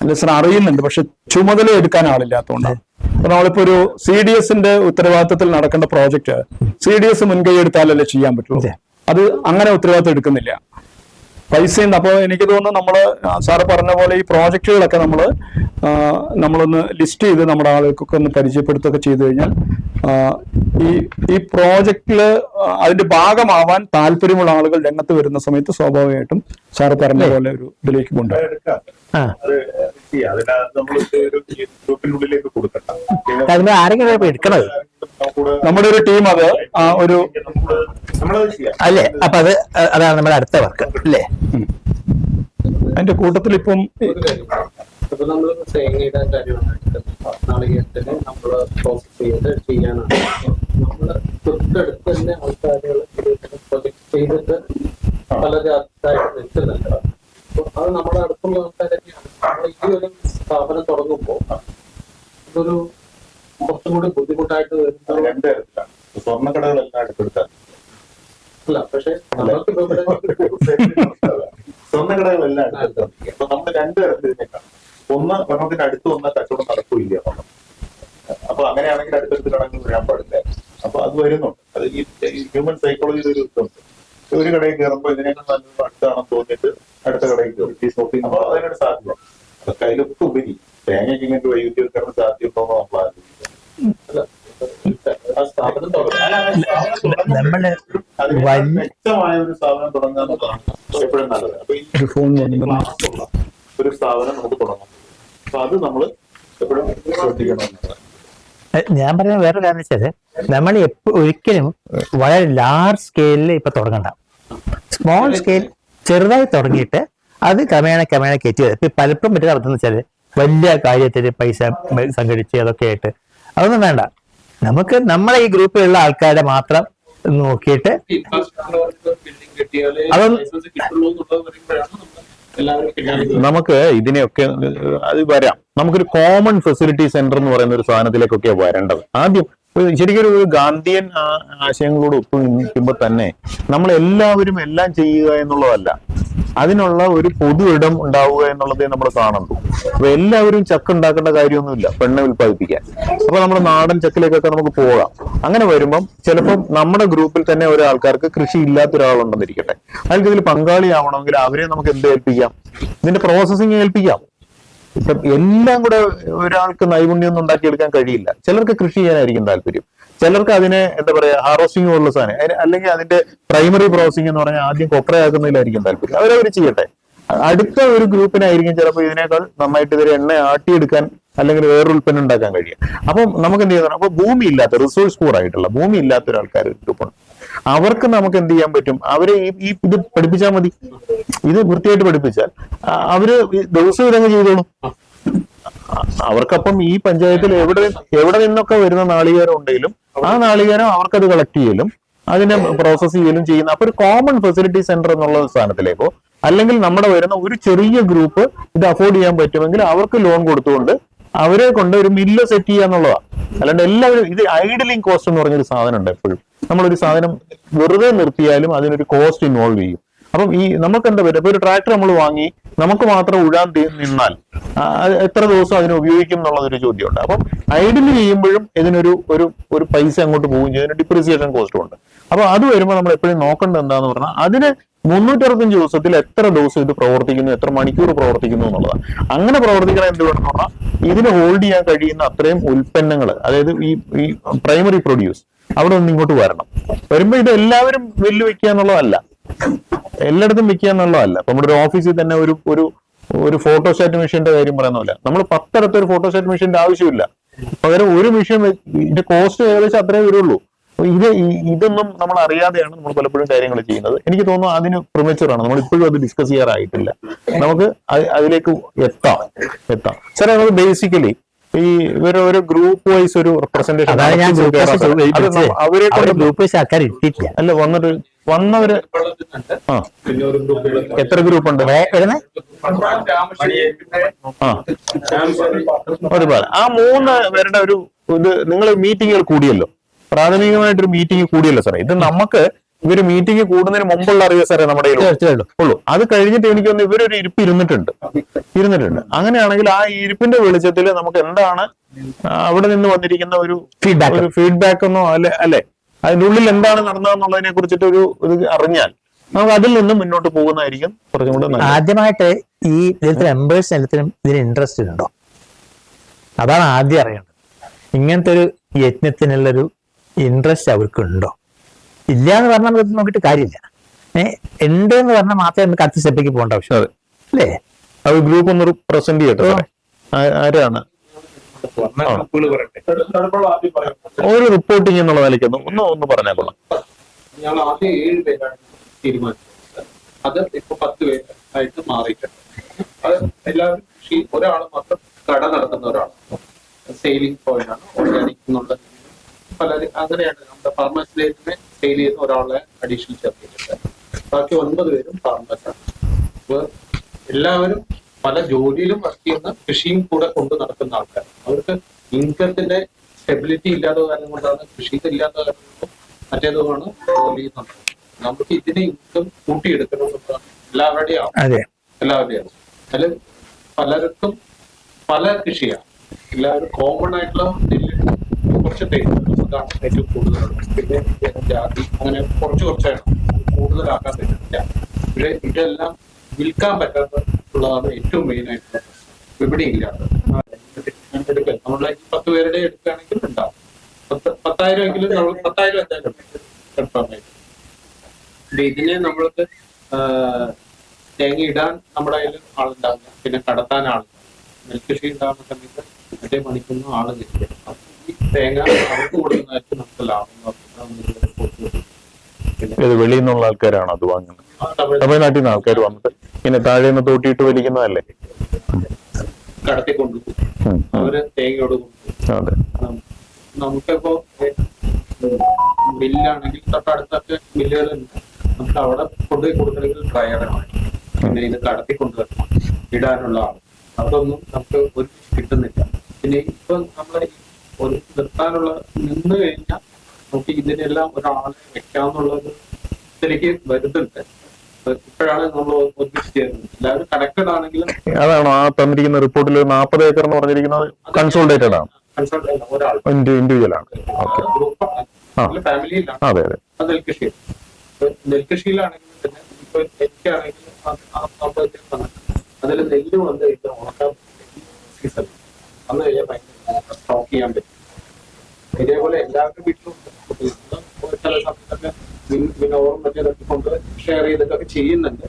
Speaker 3: അല്ല സാർ, അറിയുന്നുണ്ട്, പക്ഷെ ചുമതല എടുക്കാൻ ആളില്ലാത്തതുകൊണ്ടാണ്. അപ്പൊ നമ്മളിപ്പോ ഒരു CDSന്റെ ഉത്തരവാദിത്തത്തിൽ നടക്കേണ്ട പ്രോജക്റ്റ് CDS മുൻകൈ എടുത്താലല്ലേ ചെയ്യാൻ പറ്റുള്ളൂ. അത് അങ്ങനെ ഉത്തരവാദിത്തം എടുക്കുന്നില്ല, പൈസയുണ്ട്. അപ്പോൾ എനിക്ക് തോന്നുന്നു നമ്മള് സാറ് പറഞ്ഞ പോലെ ഈ പ്രോജക്റ്റുകളൊക്കെ നമ്മളൊന്ന് ലിസ്റ്റ് ചെയ്ത് നമ്മുടെ ആളുകൾക്കൊക്കെ ഒന്ന് പരിചയപ്പെടുത്തുകയൊക്കെ ചെയ്തു കഴിഞ്ഞാൽ ഈ പ്രോജക്റ്റില് അതിന്റെ ഭാഗമാവാൻ താല്പര്യമുള്ള ആളുകൾ രംഗത്ത് വരുന്ന സമയത്ത് സ്വാഭാവികമായിട്ടും സാറ് പറഞ്ഞ പോലെ ഒരു ഇതിലേക്ക് കൊണ്ടുപോകും.
Speaker 2: ഗ്രൂപ്പിനുള്ളിലേക്ക് കൊടുക്കണ്ട,
Speaker 1: ആരെങ്കിലും എടുക്കണത്
Speaker 3: നമ്മുടെ ഒരു ടീം അത് ഒരു
Speaker 1: അല്ലേ. അപ്പൊ അതാണ് നമ്മുടെ അടുത്ത വർക്ക് അല്ലേ.
Speaker 3: അതിന്റെ കൂട്ടത്തിൽ ഇപ്പം
Speaker 4: ഇപ്പൊ നമ്മൾ തേങ്ങയുടെ കാര്യമാണ് നാളികേരത്തിന് നമ്മള് പ്രോസസ് ചെയ്ത് ചെയ്യാനാണ്. നമ്മള് തൊട്ടടുത്ത് തന്നെ ആൾക്കാരുകൾ പ്രൊജക്ട് ചെയ്തിട്ട് പലതായിട്ട് നിൽക്കുന്നുണ്ട്. അപ്പൊ അത് നമ്മുടെ അടുത്തുള്ള ആൾക്കാരൊക്കെയാണ്. നമ്മൾ ഈ ഒരു സ്ഥാപനം തുടങ്ങുമ്പോൾ ഇതൊരു കുറച്ചും കൂടി ബുദ്ധിമുട്ടായിട്ട് വരുന്നത്.
Speaker 2: രണ്ട് തരത്തിലാണ്. സ്വർണ്ണക്കടകളെല്ലാം അടുത്തെടുത്താൽ
Speaker 4: അല്ല, പക്ഷെ നമുക്ക്
Speaker 2: സ്വർണ്ണക്കടകളെല്ലാം അടുത്തെടുത്താൽ അപ്പൊ നമ്മൾ രണ്ട് തരത്തിൽ ഇതിനേക്കാണ്. ഒന്ന് ഒരെണ്ണത്തിന്റെ അടുത്ത് വന്നാൽ കച്ചവടം നടക്കില്ല എന്നുള്ളത്. അപ്പൊ അങ്ങനെയാണെങ്കിൽ അടുത്തടുത്ത് കടകൾ വരാൻ പാടില്ല. അപ്പൊ അത് വരുന്നുണ്ട്. അത് ഈ ഹ്യൂമൻ സൈക്കോളജിയുടെ ഒരു ഇതുണ്ട്. ഒരു കടയിൽ കയറുമ്പോൾ ഇതിനേക്കാൾ നല്ലത് അടുത്താണെന്ന് തോന്നിയിട്ട് അടുത്ത കടയിൽ കയറും. അപ്പൊ അതിനൊരു സാധ്യത. അതൊക്കെ അതിലൊക്കെ ഉപരി തേങ്ങയ്ക്ക് ഇങ്ങനത്തെ വൈവിധ്യവൽക്കരണ സാധ്യതയുണ്ടോ എന്ന് നമ്മൾ ആലോചിക്കാം. വ്യക്തമായ ഒരു സ്ഥാപനം തുടങ്ങുക എന്നുള്ളതാണ് എപ്പോഴും നല്ലത്. അപ്പൊ ഈ ഒരു സ്ഥാപനം നമുക്ക് തുടങ്ങാം. അപ്പൊ അത് നമ്മൾ എപ്പോഴും ശ്രദ്ധിക്കണം.
Speaker 1: ഞാൻ പറയുന്ന വേറെ കാര്യം വെച്ചാല് നമ്മൾ ഒരിക്കലും വളരെ ലാർജ് സ്കെയിലിൽ ഇപ്പൊ തുടങ്ങണ്ട. സ്മോൾ സ്കെയിൽ ചെറുതായി തുടങ്ങിയിട്ട് അത് ക്രമേണ കയറ്റി വരും. ഇപ്പൊ പലപ്പോഴും പറ്റുന്ന അർത്ഥം വെച്ചാല് വലിയ കാര്യത്തിന് പൈസ സംഘടിച്ച് അതൊക്കെ ആയിട്ട് അതൊന്നും വേണ്ട. നമുക്ക് നമ്മളെ ഈ ഗ്രൂപ്പിലുള്ള ആൾക്കാരെ മാത്രം നോക്കിയിട്ട്
Speaker 5: നമുക്ക് ഇതിനെയൊക്കെ അത് വരാം. നമുക്കൊരു കോമൺ ഫെസിലിറ്റി സെന്റർ എന്ന് പറയുന്ന ഒരു സാധനത്തിലേക്കൊക്കെ വരേണ്ടത്. ആദ്യം ശരിക്കും ഒരു ഗാന്ധിയൻ ആശയങ്ങളോട് ഒത്തുനിൽക്കുമ്പോൾ തന്നെ നമ്മൾ എല്ലാവരും എല്ലാം ചെയ്യുക എന്നുള്ളതല്ല, അതിനുള്ള ഒരു പൊതു ഇടം ഉണ്ടാവുക എന്നുള്ളതേ നമ്മൾ കാണുന്നു. അപ്പൊ എല്ലാവരും ചക്ക ഉണ്ടാക്കേണ്ട കാര്യമൊന്നുമില്ല പെണ്ണെ ഉൽപ്പാദിപ്പിക്കാൻ. അപ്പൊ നമ്മുടെ നാടൻ ചക്കിലേക്കൊക്കെ നമുക്ക് പോകാം. അങ്ങനെ വരുമ്പം ചിലപ്പം നമ്മുടെ ഗ്രൂപ്പിൽ തന്നെ ഒരാൾക്കാർക്ക് കൃഷി ഇല്ലാത്ത ഒരാളുണ്ടെന്നിരിക്കട്ടെ, അയാൾക്ക് ഇതിൽ പങ്കാളിയാവണമെങ്കിൽ അവരെ നമുക്ക് എന്ത് ഏൽപ്പിക്കാം? ഇതിന്റെ പ്രോസസ്സിങ് ഏൽപ്പിക്കാം. ഇപ്പം എല്ലാം കൂടെ ഒരാൾക്ക് നൈപുണ്യം ഒന്നും ഉണ്ടാക്കിയെടുക്കാൻ കഴിയില്ല. ചിലർക്ക് കൃഷി ചെയ്യാനായിരിക്കും താല്പര്യം, ചിലർക്ക് അതിനെ എന്താ പറയാ ഹാർവസ്റ്റിംഗ് പോലുള്ള സാധനം, അല്ലെങ്കിൽ അതിന്റെ പ്രൈമറി പ്രോസസിംഗ് എന്ന് പറഞ്ഞാൽ ആദ്യം കൊപ്രയാക്കുന്നതിലായിരിക്കും താല്പര്യം. അവരവർ ചെയ്യട്ടെ. അടുത്ത ഒരു ഗ്രൂപ്പിനായിരിക്കും ചിലപ്പോൾ ഇതിനേക്കാൾ നന്നായിട്ട് ഇതിൽ എണ്ണ ആട്ടിയെടുക്കാൻ അല്ലെങ്കിൽ വേറൊരു ഉൽപ്പന്നം ഉണ്ടാക്കാൻ കഴിയും. അപ്പം നമുക്ക് എന്ത് ചെയ്യുന്നത്? അപ്പൊ ഭൂമി ഇല്ലാത്ത, റിസോഴ്സ് പൂർ ആയിട്ടുള്ള, ഭൂമി ഇല്ലാത്ത ഒരാൾക്കാർ ഗ്രൂപ്പുണ്ട്. അവർക്ക് നമുക്ക് എന്ത് ചെയ്യാൻ പറ്റും? അവരെ ഈ ഇത് പഠിപ്പിച്ചാൽ മതി. ഇത് വൃത്തിയായിട്ട് പഠിപ്പിച്ചാൽ അവര് ദിവസവും ഇതങ്ങ് ചെയ്തോളും. അവർക്കപ്പം ഈ പഞ്ചായത്തിൽ എവിടെ നിന്നൊക്കെ വരുന്ന നാളികേരം ഉണ്ടെങ്കിലും ആ നാളികേരം അവർക്കത് കളക്ട് ചെയ്യലും അതിനെ പ്രോസസ് ചെയ്യലും ചെയ്യുന്ന അപ്പൊ ഒരു കോമൺ ഫെസിലിറ്റി സെന്റർ എന്നുള്ള സ്ഥാനത്തിലേക്കോ, അല്ലെങ്കിൽ നമ്മുടെ വരുന്ന ഒരു ചെറിയ ഗ്രൂപ്പ് ഇത് അഫോർഡ് ചെയ്യാൻ പറ്റുമെങ്കിൽ അവർക്ക് ലോൺ കൊടുത്തുകൊണ്ട് അവരെ കൊണ്ട് ഒരു മില്ല് സെറ്റ് ചെയ്യുക എന്നുള്ളതാണ്. അല്ലാണ്ട് എല്ലാവരും ഇത് ഐഡലിംഗ് കോസ്റ്റ് എന്ന് പറഞ്ഞൊരു സാധനം ഉണ്ട്. എപ്പോഴും നമ്മളൊരു സാധനം വെറുതെ നിർത്തിയാലും അതിനൊരു കോസ്റ്റ് ഇൻവോൾവ് ചെയ്യും. അപ്പം ഈ നമുക്ക് എന്താ പറ്റുക? ഇപ്പൊ ഒരു ട്രാക്ടർ നമ്മൾ വാങ്ങി നമുക്ക് മാത്രം ഉഴാൻ നിന്നാൽ എത്ര ദിവസം അതിനെ ഉപയോഗിക്കും എന്നുള്ളതൊരു ചോദ്യമുണ്ട്. അപ്പം ഐഡിൽ ചെയ്യുമ്പോഴും ഇതിനൊരു പൈസ അങ്ങോട്ട് പോകും ചെയ്യും, ഡിപ്രീസിയേഷൻ കോസ്റ്റും ഉണ്ട്. അപ്പൊ അത് വരുമ്പോൾ നമ്മൾ എപ്പോഴും നോക്കേണ്ടത് എന്താന്ന് പറഞ്ഞാൽ അതിനെ 365 ദിവസത്തിൽ എത്ര ദിവസം ഇത് പ്രവർത്തിക്കുന്നു, എത്ര മണിക്കൂർ പ്രവർത്തിക്കുന്നു എന്നുള്ളതാണ്. അങ്ങനെ പ്രവർത്തിക്കണം എന്ത് വേണമെന്ന് പറഞ്ഞാൽ ഇതിന് ഹോൾഡ് ചെയ്യാൻ കഴിയുന്ന അത്രയും ഉൽപ്പന്നങ്ങൾ, അതായത് ഈ പ്രൈമറി പ്രൊഡ്യൂസ് അവിടെ നിന്ന് ഇങ്ങോട്ട് വരണം. വരുമ്പോ ഇത് എല്ലാവരും വെല്ലുവെക്കുക എന്നുള്ളതല്ല, എല്ലായിടത്തും വെക്കുക എന്നുള്ളതല്ല. ഇപ്പൊ നമ്മുടെ ഒരു ഓഫീസിൽ തന്നെ ഒരു ഫോട്ടോസ്റ്റാറ്റ് മെഷീന്റെ കാര്യം പറയുന്ന പോലെ നമ്മൾ 10 ഇടത്ത് ഒരു ഫോട്ടോസ്റ്റാറ്റ് മെഷീന്റെ ആവശ്യമില്ല. പകരം ഒരു മെഷീൻ ഇതിന്റെ കോസ്റ്റ് ഏകദേശം അത്രേ വരുള്ളൂ. ഇതൊന്നും നമ്മൾ അറിയാതെയാണ് നമ്മൾ പലപ്പോഴും കാര്യങ്ങൾ ചെയ്യുന്നത്. എനിക്ക് തോന്നുന്നു അതിന് പ്രിമച്ചുറാണ്, നമ്മൾ ഇപ്പോഴും അത് ഡിസ്കസ് ചെയ്യാറായിട്ടില്ല. നമുക്ക് അതിലേക്ക് എത്താം. സാറേ, നമുക്ക് ബേസിക്കലി ഈ ഒരു ഗ്രൂപ്പ് വൈസ് ഒരു റെപ്രസെന്റേഷൻ അവരെ
Speaker 1: ഗ്രൂപ്പ് വൈസ് ആൾക്കാർ ഇട്ടിട്ടില്ല.
Speaker 5: അല്ല വന്നവര്
Speaker 4: പിന്നെ ഒരു ഗ്രൂപ്പുകൾ
Speaker 5: എത്ര ഗ്രൂപ്പ് ഉണ്ട്? ഒരുപാട്. ആ 3 പേരുടെ ഒരു ഇത് നിങ്ങൾ മീറ്റിങ്ങുകൾ കൂടിയല്ലോ, പ്രാഥമികമായിട്ടൊരു മീറ്റിംഗ് കൂടിയല്ലോ സാറേ. ഇത് നമുക്ക് ഇവര് മീറ്റിംഗ് കൂടുന്നതിന് മുമ്പുള്ള അറിയാം സാറേ നമ്മുടെ ഉള്ളൂ. അത് കഴിഞ്ഞിട്ട് എനിക്ക് തോന്നുന്നു ഇവരൊരു ഇരിപ്പ് ഇരുന്നിട്ടുണ്ട്. അങ്ങനെയാണെങ്കിൽ ആ ഇരിപ്പിന്റെ വെളിച്ചത്തിൽ നമുക്ക് എന്താണ് അവിടെ നിന്ന് വന്നിരിക്കുന്ന ഒരു ഫീഡ്ബാക്ക് എന്നോ അല്ലെ അതിന്റെ ഉള്ളിൽ എന്താണ് നടന്നതെന്നുള്ളതിനെ കുറിച്ചിട്ട് ഒരു അറിഞ്ഞാൽ നമുക്ക് അതിൽ നിന്ന് മുന്നോട്ട് പോകുന്നതായിരിക്കും കുറച്ചും കൂടെ നല്ലത്.
Speaker 1: ആദ്യമായിട്ട് ഈ ഇതിലത്തെ മെമ്പേഴ്സ് എല്ലാത്തിനും ഇതിന് ഇൻട്രസ്റ്റ് ഉണ്ടോ, അതാണ് ആദ്യം അറിയേണ്ടത്. ഇങ്ങനത്തെ ഒരു യജ്ഞത്തിനുള്ളൊരു ഇൻട്രസ്റ്റ് അവർക്കുണ്ടോ? ഇല്ല എന്ന് പറഞ്ഞാൽ നമുക്ക് നോക്കിയിട്ട് കാര്യമില്ല. ഉണ്ട് എന്ന് പറഞ്ഞാൽ മാത്രമേ നമുക്ക് അടുത്ത സ്റ്റെപ്പിലേക്ക് പോകേണ്ട ആവശ്യം അല്ലേ?
Speaker 5: അത് ഗ്രൂപ്പ് ഒന്ന് പ്രസന്റ് ചെയ്യട്ടെ. ആരാണ് ഒരു റിപ്പോർട്ടിങ് എന്നുള്ള നിലയ്ക്ക് ഒന്ന് പറഞ്ഞാൽ കൊള്ളാം.
Speaker 4: ഞങ്ങൾ ആദ്യം 7 പേരാണ് തീരുമാനിച്ചത്. അത് ഇപ്പൊ 10 പേരായിട്ട് മാറിയിട്ടുണ്ട്. അത് എല്ലാവരും ഒരാൾ മാത്രം കട നടത്തുന്ന ഒരാളാണ്, സെയിലിംഗ് പോയിന്റ് ആണ്, ഓർഗാനിക് എന്നുള്ള പലരും അങ്ങനെയാണ്. നമ്മുടെ ഫാർമേഴ്സിലേക്ക് സെയിൽ ചെയ്യുന്ന ഒരാളെ അഡീഷണൽ ചേർത്തിട്ടുണ്ട്. ബാക്കി 9 പേരും ഫാർമേഴ്സാണ്. അപ്പൊ എല്ലാവരും പല ജോലിയിലും വർക്ക് ചെയ്യുന്ന, കൃഷിയും കൂടെ കൊണ്ട് നടക്കുന്ന ആൾക്കാർ. അവർക്ക് ഇൻകത്തിന്റെ സ്റ്റെബിലിറ്റി ഇല്ലാത്ത കാര്യം കൊണ്ടാണ്, കൃഷി ഇല്ലാത്ത കാര്യം കൊണ്ടും മറ്റേതുമാണ് ജോലി ചെയ്യുന്നത്. നമുക്ക് ഇതിനെ ഇൻകം കൂട്ടിയെടുക്കണമെന്നുള്ളതാണ് എല്ലാവരുടെയും അതിൽ പലർക്കും പല കൃഷിയാണ്. എല്ലാവരും കോമൺ ആയിട്ടുള്ള കുറച്ച് അതാണ് ഏറ്റവും കൂടുതലാണ്. പിന്നെ ജാതി അങ്ങനെ കുറച്ചാണ് കൂടുതലാക്കാൻ പറ്റില്ല. പക്ഷെ ഇതെല്ലാം വിൽക്കാൻ പറ്റാത്തുള്ളതാണ് ഏറ്റവും മെയിൻ ആയിട്ടുള്ള വിപണി ഇല്ലാത്തത്. നമ്മളെ 10 പേരുടെ എടുക്കുകയാണെങ്കിൽ ഉണ്ടാവും. 10,000 എങ്കിലും നമ്മൾ 10,000 എന്തായാലും കൺഫേം ആയിട്ട്. ഇതിനെ നമ്മൾക്ക് തേങ്ങ ഇടാൻ നമ്മുടെ കയ്യിൽ ആളുണ്ടാവില്ല, പിന്നെ കടത്താൻ ആളുണ്ടാവും. നെൽകൃഷി ഉണ്ടാകുന്ന സമയത്ത് മറ്റേ പണിക്കൊന്നും ആള് കിട്ടില്ല. ഈ തേങ്ങ അവർക്ക് കൊടുക്കുന്നതായിട്ട് നമുക്ക് ലാഭം.
Speaker 5: വെളിയിൽ നിന്നുള്ള ആൾക്കാരാണ് അത് വാങ്ങുന്നത്. തമിഴ്നാട്ടിൽ നിന്ന് ആൾക്കാർ വന്നിട്ട് ഇങ്ങനെ താഴെ നിന്ന് തോട്ടിയിട്ട് വലിക്കുന്നതല്ലേ,
Speaker 4: കടത്തിക്കൊണ്ടുപോകും. അവര് തേങ്ങയോട് കൊണ്ടുപോകും. നമുക്കിപ്പോ മില്ലാണെങ്കിൽ തൊട്ടടുത്തൊക്കെ മില്ലുകളുണ്ട്. നമുക്ക് അവിടെ കൊണ്ടുപോയി കൊടുക്കണമെങ്കിൽ ഡ്രൈവറാണ്, പിന്നെ ഇത് കടത്തി കൊണ്ടുവരണം, ഇടാനുള്ള ആള്. അതൊന്നും നമുക്ക് ഒരു കിട്ടുന്നില്ല. പിന്നെ ഇപ്പൊ നമ്മളെ ഒരു നിർത്താനുള്ള നിന്ന് കഴിഞ്ഞാൽ നമുക്ക് ഇതിനെല്ലാം ഒരാളെ വെക്കാന്നുള്ളത് ഇതിലേക്ക് വരുന്നുണ്ട്. ഇപ്പോഴാണ് നമ്മൾ ഒന്നിച്ച് ചേരുന്നത്. എല്ലാവരും കണക്റ്റഡ് ആണെങ്കിലും.
Speaker 5: അതാണോ ആ തന്നിരിക്കുന്ന റിപ്പോർട്ടിൽ 40 ഏക്കർ എന്ന് പറഞ്ഞിരിക്കുന്നത് കൺസോൾട്ടേറ്റഡ് ആണ്,
Speaker 4: ഒരാൾ
Speaker 5: ഇൻഡിവിജ്വൽ ആണ്,
Speaker 4: ഫാമിലിയിലാണ്.
Speaker 5: അതെ അതെ.
Speaker 4: അത് നെൽകൃഷിയിലാണെങ്കിലും തന്നെ ഇപ്പൊ എനിക്കാണെങ്കിലും അതിൽ നെല്ല് വന്ന് കഴിഞ്ഞാൽ ഉണക്കാൻ സീസൺ വന്നു കഴിഞ്ഞാൽ ഭയങ്കര സ്റ്റോക്ക് ചെയ്യാൻ പറ്റും. ഇതേപോലെ എല്ലാവരുടെ വീട്ടിലും ചില സമയത്തൊക്കെ വിനോദം മറ്റേതൊക്കെ കൊണ്ട് ഷെയർ ചെയ്തിട്ടൊക്കെ ചെയ്യുന്നുണ്ട്.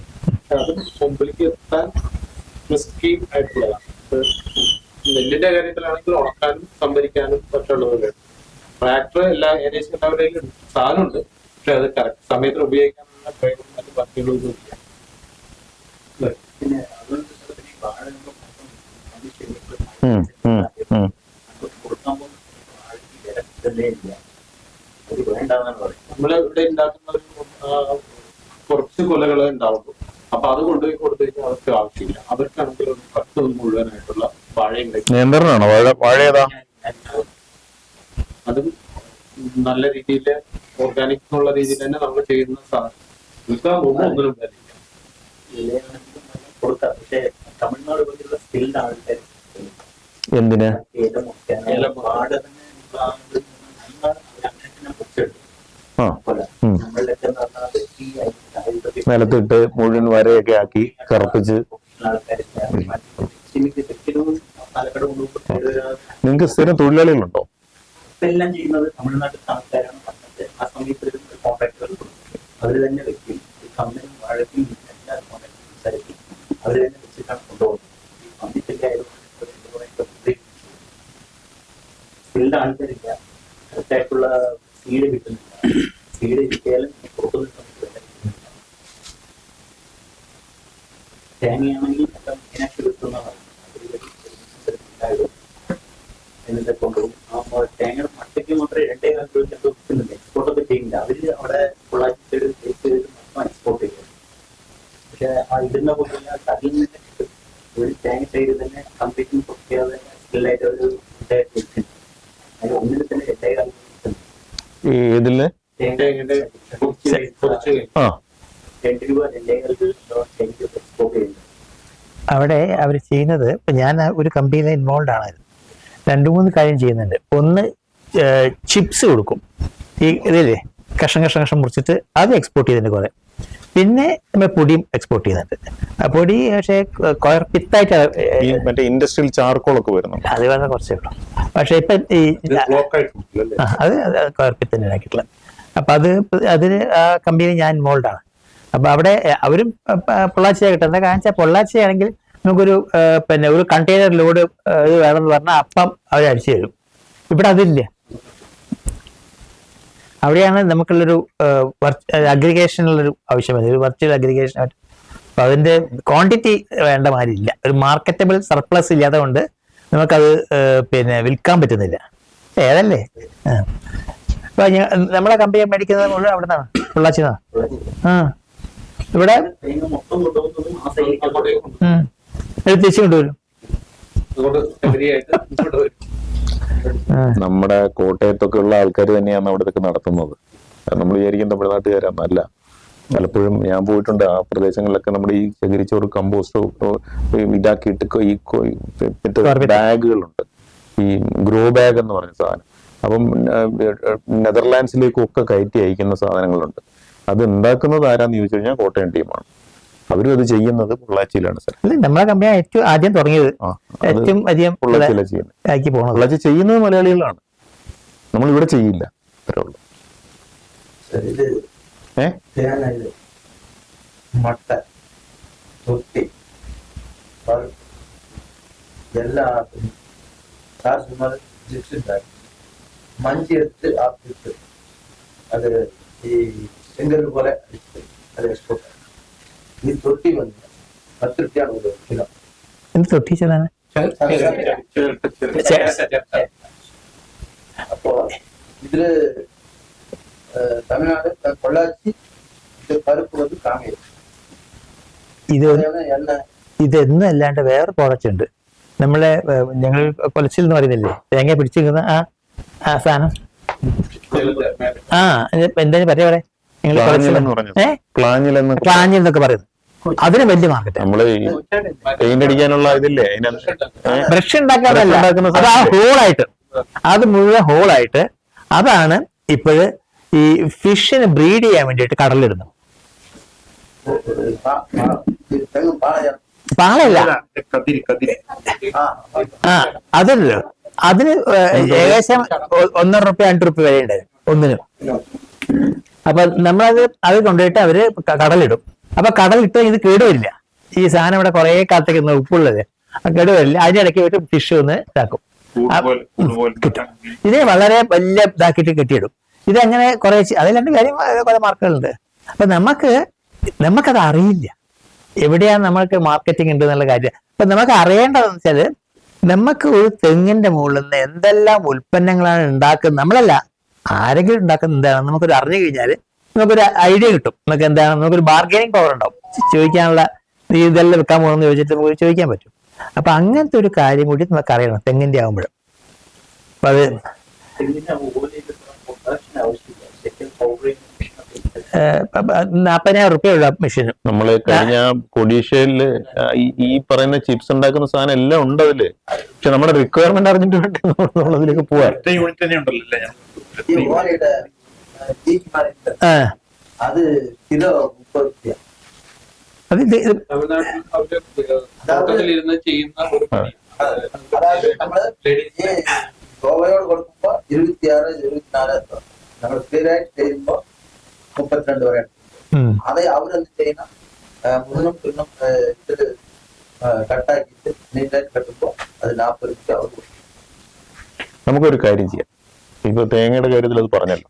Speaker 4: അത് മുമ്പിലേക്ക് എത്താൻ റിസ്കി ആയിട്ടുള്ളതാണ്. നെല്ലിന്റെ കാര്യത്തിലാണെങ്കിൽ ഉണക്കാനും സംഭരിക്കാനും പറ്റുള്ളവരുണ്ട്. ട്രാക്ടർ ഏകദേശം എല്ലാവരുടെയും സാധനമുണ്ട്. പക്ഷെ അത് കറക്റ്റ് സമയത്തിന് ഉപയോഗിക്കാനുള്ള ഡ്രൈവറും മറ്റു വർക്കുകളൊന്നും ഇല്ല. നമ്മളിവിടെ ഉണ്ടാക്കുന്ന കുറച്ച് കൊലകളെ ഉണ്ടാവുള്ളൂ. അപ്പൊ അത് കൊണ്ടുപോയി കൊടുത്തു കഴിഞ്ഞാൽ അവർക്ക് ആവശ്യമില്ല. അവർക്കാണെങ്കിൽ ഒരു 10 മുഴുവനായിട്ടുള്ള വാഴയും
Speaker 5: നിയന്ത്രണമാണോ വാഴ ഏതാ?
Speaker 4: അതും നല്ല രീതിയിൽ ഓർഗാനിക് എന്നുള്ള രീതിയിൽ തന്നെ നമ്മൾ ചെയ്യുന്ന സാധനം വിൽക്കാൻ പോകുമ്പോൾ ഒന്നിനും കാര്യമില്ല.
Speaker 6: പക്ഷേ തമിഴ്നാട് പോലുള്ള സ്കിൽഡ് ആൾക്കാർ
Speaker 5: എന്തിന്
Speaker 6: നമ്മളിലൊക്കെ
Speaker 5: നിലത്തിട്ട് മുഴുവൻ വരയൊക്കെ ആക്കി കറുപ്പിച്ച്.
Speaker 6: പാലക്കാട് കൊണ്ടുപോകുമ്പോൾ
Speaker 5: നിങ്ങൾക്ക് സ്ഥിരം തൊഴിലാളികളുണ്ടോ?
Speaker 6: എല്ലാം ചെയ്യുന്നത് തമിഴ്നാട്ടിൽ ആൾക്കാരാണ് പറഞ്ഞത്. ആ സമയത്ത് കോൺട്രാക്ടുകൾ അവർ തന്നെ വെക്കും. കമ്പനി വാഴയ്ക്കും എല്ലാ കോൺട്രാക്ടും സംസാരിക്കും. അവർ തന്നെ വെച്ചിട്ടാണ് കൊണ്ടുപോകുന്നത്. ഈ കമ്മിറ്റിന്റെ സ്കിൽഡ് ആൾക്കാരില്ല, കറക്റ്റായിട്ടുള്ള സീഡ് കിട്ടുന്നില്ല. സീഡ് കിട്ടിയാലും കൊടുക്കുന്ന സമയത്ത് തേങ്ങയാണെങ്കിൽ മെയിനായിട്ട് കിട്ടുന്നതാണ്. എന്നിട്ട് കൊണ്ടുപോകും. ആ തേങ്ങയുടെ മട്ടയ്ക്ക് മാത്രമേ 2.5 രൂപ കിട്ടുന്നുണ്ട്. എക്സ്പോർട്ടൊക്കെ ചെയ്യുന്നില്ല. അവര് അവിടെ പൊള്ളാച്ചി സൈഡ് എക്സ്പോർട്ട് ചെയ്യുന്നത്. പക്ഷെ ആ ഇടുന്ന പോലെ അതിൽ നിന്ന് കിട്ടും. ഒരു തേങ്ങ സൈഡ് തന്നെ കംപ്ലീറ്റ് പൊട്ടിയാതെ തന്നെ സ്കില്ലായിട്ട് ഒരു വെച്ചിട്ടുണ്ട്. അതിൽ ഒന്നിന് തന്നെ 2.5 കിട്ടുന്നു.
Speaker 5: ഇതില്
Speaker 4: തേങ്ങയുടെ കുറച്ച്
Speaker 5: ആ
Speaker 6: 2 രൂപ 2.5 രൂപ തേങ്ങ എക്സ്പോർട്ട് ചെയ്യുന്നത്.
Speaker 1: അവിടെ അവർ ചെയ്യുന്നത്, ഇപ്പൊ ഞാൻ ഒരു കമ്പനിയിൽ ഇൻവോൾവ് ആണ്. 2-3 കാര്യം ചെയ്യുന്നുണ്ട്. ഒന്ന്, ചിപ്സ് കൊടുക്കും. ഈ ഇതില്ലേ കഷ്ണം മുറിച്ചിട്ട് അത് എക്സ്പോർട്ട് ചെയ്തിട്ടുണ്ട് കുറെ. പിന്നെ നമ്മൾ പൊടിയും എക്സ്പോർട്ട് ചെയ്യുന്നുണ്ട്. ആ പൊടി പക്ഷേ പിത്തായിട്ട്
Speaker 5: ഈ മറ്റേ ഇൻഡസ്ട്രിയൽ ചാർക്കോൾ ഒക്കെ വരുന്നുണ്ട്.
Speaker 1: അത് വളരെ കുറച്ചേ ഉള്ളൂ. പക്ഷെ ഇപ്പൊ ഈ അത് കൊയർപ്പിത്ത് തന്നെ ആക്കിയിട്ടുള്ളത്. അപ്പൊ അതിന് ആ കമ്പനിയിൽ ഞാൻ ഇൻവോൾവ് ആണ്. അപ്പൊ അവിടെ അവരും പൊള്ളാച്ചിയാണ് കിട്ടുന്നത്. കാരണം വെച്ചാൽ പൊള്ളാച്ചിയാണെങ്കിൽ നമുക്കൊരു പിന്നെ ഒരു കണ്ടെയ്നർ ലോഡ് ഇത് വേണമെന്ന് പറഞ്ഞാൽ അപ്പം അവർ അടിച്ചു തരും. ഇവിടെ അതില്ല. അവിടെയാണ് നമുക്കുള്ളൊരു അഗ്രിഗേഷനുള്ളൊരു ആവശ്യം വരുന്നത്, ഒരു വെർച്വൽ അഗ്രിഗേഷൻ. അപ്പൊ അതിന്റെ ക്വാണ്ടിറ്റി വേണ്ട മാതിരി ഇല്ല. ഒരു മാർക്കറ്റബിൾ സർപ്ലസ് ഇല്ലാതെ കൊണ്ട് നമുക്കത് പിന്നെ വിൽക്കാൻ പറ്റുന്നില്ല. ഏതല്ലേ അപ്പൊ നമ്മളെ കമ്പനി മേടിക്കുന്നത് മുഴുവൻ അവിടെ നിന്നാണ്, പൊള്ളാച്ചിന്നാണ്. ഇവിടെ
Speaker 6: തേങ്ങ മൊത്തം കൊണ്ടുപോകുന്നതും ആ സൈഡിലേക്ക്
Speaker 1: തിരിച്ചു കൊണ്ടുവരും.
Speaker 5: നമ്മുടെ കോട്ടയത്തൊക്കെ ഉള്ള ആൾക്കാർ തന്നെയാണ് അവിടെ ഇതൊക്കെ നടത്തുന്നത്. നമ്മൾ വിചാരിക്കും തമിഴ്നാട്ടുകാരാന്നല്ല. പലപ്പോഴും ഞാൻ പോയിട്ടുണ്ട് ആ പ്രദേശങ്ങളിലൊക്കെ. നമ്മുടെ ഈ ശേഖരിച്ചോറ് കമ്പോസ്റ്റോ ഇതാക്കിയിട്ട് ഈ ബാഗുകളുണ്ട്, ഈ ഗ്രോ ബാഗ് എന്ന് പറഞ്ഞ സാധനം. അപ്പം നെതർലാൻഡ്സിലേക്കും ഒക്കെ കയറ്റി അയക്കുന്ന സാധനങ്ങളുണ്ട്. അത് ഉണ്ടാക്കുന്നത് ആരാന്ന് ചോദിച്ചു കഴിഞ്ഞാൽ കോട്ടയം ടീമാണ്. അവരും അത് ചെയ്യുന്നത് പൊള്ളാച്ചിയിലാണ് സാർ.
Speaker 1: നമ്മളെ കമ്പനി ഏറ്റവും ആദ്യം തുടങ്ങിയത് ഏറ്റവും അധികം
Speaker 5: പൊള്ളാച്ചിയിലാണ് ചെയ്യുന്നത്. പൊള്ളാച്ചി ചെയ്യുന്നത് മലയാളികളാണ്, നമ്മൾ ഇവിടെ ചെയ്യില്ല. അത്രേ ഉള്ളൂ.
Speaker 6: മട്ട തൊട്ടി എല്ലാത്തിനും സാർ சொன்னது ജിപ്സ് ഉണ്ടാക്കി മഞ്ചി എടുത്ത് ആപ്പിട്ട് അത് ഈ ചെങ്കൽ പോലെ അടിച്ച് അത് എക്സ്പോർട്ട്. ഈ തൊട്ടി വന്ന് 10 രൂപയാണ് ഒരു കിലോ.
Speaker 1: എന്ത് തൊട്ടിച്ചതാണ്?
Speaker 6: അപ്പോ ഇതില് തമിഴ്നാട് പൊള്ളാച്ചി പരുപ്പ് വന്ന് കാമേരി
Speaker 1: ഇതൊന്നും അല്ലാണ്ട് വേറെ പ്രോഡക്റ്റ് ഉണ്ട്. നമ്മളെ ഞങ്ങൾ കൊലച്ചിൽ എന്ന് പറയുന്നില്ലേ, തേങ്ങ പിടിച്ചിരിക്കുന്ന ആ സാധനം. എന്താ പറയാ
Speaker 5: പ്ലാഞ്ഞിൽ
Speaker 1: എന്നൊക്കെ പറയുന്നത്. അതിന് വലിയ മാർക്കറ്റ്.
Speaker 5: നമ്മള് പെയിന്റ് അടിക്കാനുള്ള ഇതില്ലേ,
Speaker 1: ബ്രഷ് ഉണ്ടാക്കാനല്ല, അത് ആ ഹോളായിട്ട്, അത് മുഴുവൻ ഹോളായിട്ട് അതാണ് ഇപ്പോഴ് ഈ ഫിഷിന് ബ്രീഡ് ചെയ്യാൻ വേണ്ടിയിട്ട് കടലിടുന്നത്. പാളയല്ല, അതല്ലോ. അതിന് ഏകദേശം 1.5 രൂപ 2 രൂപ വരെ ഉണ്ടായിരുന്നു ഒന്നിനും. അപ്പൊ അത് കൊണ്ടുപോയിട്ട് അവര് കടലിടും. അപ്പൊ കടലിട്ട് ഇത് കേടുവരില്ല. ഈ സാധനം ഇവിടെ കുറെ കാലത്തേക്ക് ഉപ്പുള്ളത് കേടുവരില്ല. അതിനിടയ്ക്ക് ഒരു ഫിഷ് ഒന്ന് ഇതാക്കും, കിട്ടും. ഇതിനെ വളരെ വലിയ ഇതാക്കിയിട്ട് കെട്ടിയിടും. ഇതങ്ങനെ കുറെ അതിൽ കാര്യം കുറെ മാർക്കുകളുണ്ട്. അപ്പൊ നമുക്കത് അറിയില്ല എവിടെയാണ് നമ്മൾക്ക് മാർക്കറ്റിംഗ് ഉണ്ട് എന്നുള്ള കാര്യം. അപ്പൊ നമുക്ക് അറിയേണ്ടതെന്ന് വെച്ചാല്, നമുക്ക് ഒരു തെങ്ങിന്റെ മുകളിൽ നിന്ന് എന്തെല്ലാം ഉൽപ്പന്നങ്ങളാണ് ഉണ്ടാക്കുന്നത്, നമ്മളല്ല ആരെങ്കിലും ഉണ്ടാക്കുന്നത് എന്താണെന്ന് നമുക്കൊരു അറിഞ്ഞു കഴിഞ്ഞാൽ നമുക്കൊരു ഐഡിയ കിട്ടും. നമുക്ക് എന്താണ്, നമുക്കൊരു ബാർഗൈനിങ് പവർ ഉണ്ടാവും. ചോദിക്കാനുള്ള ഇതെല്ലാം വെക്കാൻ പോകണമെന്ന് ചോദിച്ചിട്ട് നമുക്ക് ചോദിക്കാൻ പറ്റും. അപ്പൊ അങ്ങനത്തെ ഒരു കാര്യം കൂടി നമുക്ക് അറിയണം തെങ്ങിന്റെ ആകുമ്പോഴും. അപ്പൊ അത് 40,000 രൂപയുള്ള മെഷീന്.
Speaker 5: നമ്മള് കഴിഞ്ഞ കൊടീഷയില് ഈ പറയുന്ന ചിപ്സ് ഉണ്ടാക്കുന്ന സാധനം എല്ലാം ഉണ്ട് അതില്. പക്ഷെ നമ്മുടെ റിക്വയർമെന്റ് അറിഞ്ഞിട്ട് വേണ്ടി നമ്മളതിലേക്ക് പോവാൻ.
Speaker 6: അത് കിലോ 30 രൂപ.
Speaker 1: അത്
Speaker 4: തമിഴ്നാട്ടിൽ അവര് തോട്ടത്തിലിരുന്ന് ചെയ്യുന്ന ഒരു പണിയാണ്.
Speaker 6: അതായത് നമ്മള് ഈ ഗോവയോട് കൊടുക്കുമ്പോ 26, 24 നമ്മൾ ക്ലിയർ ആയിട്ട് ചെയ്യുമ്പോ 32 വരെ. അത് അവരെന്ത് ചെയ്യണം, മുന്നും പിന്നും ഇതില് കട്ടാക്കിയിട്ട് നീറ്റായിട്ട് കെട്ടുമ്പോ അത് 40 രൂപ അവർ കൊടുക്കും.
Speaker 5: നമുക്കൊരു കാര്യം ചെയ്യാം. ഇപ്പൊ തേങ്ങയുടെ കാര്യത്തിൽ അത് പറഞ്ഞല്ലോ,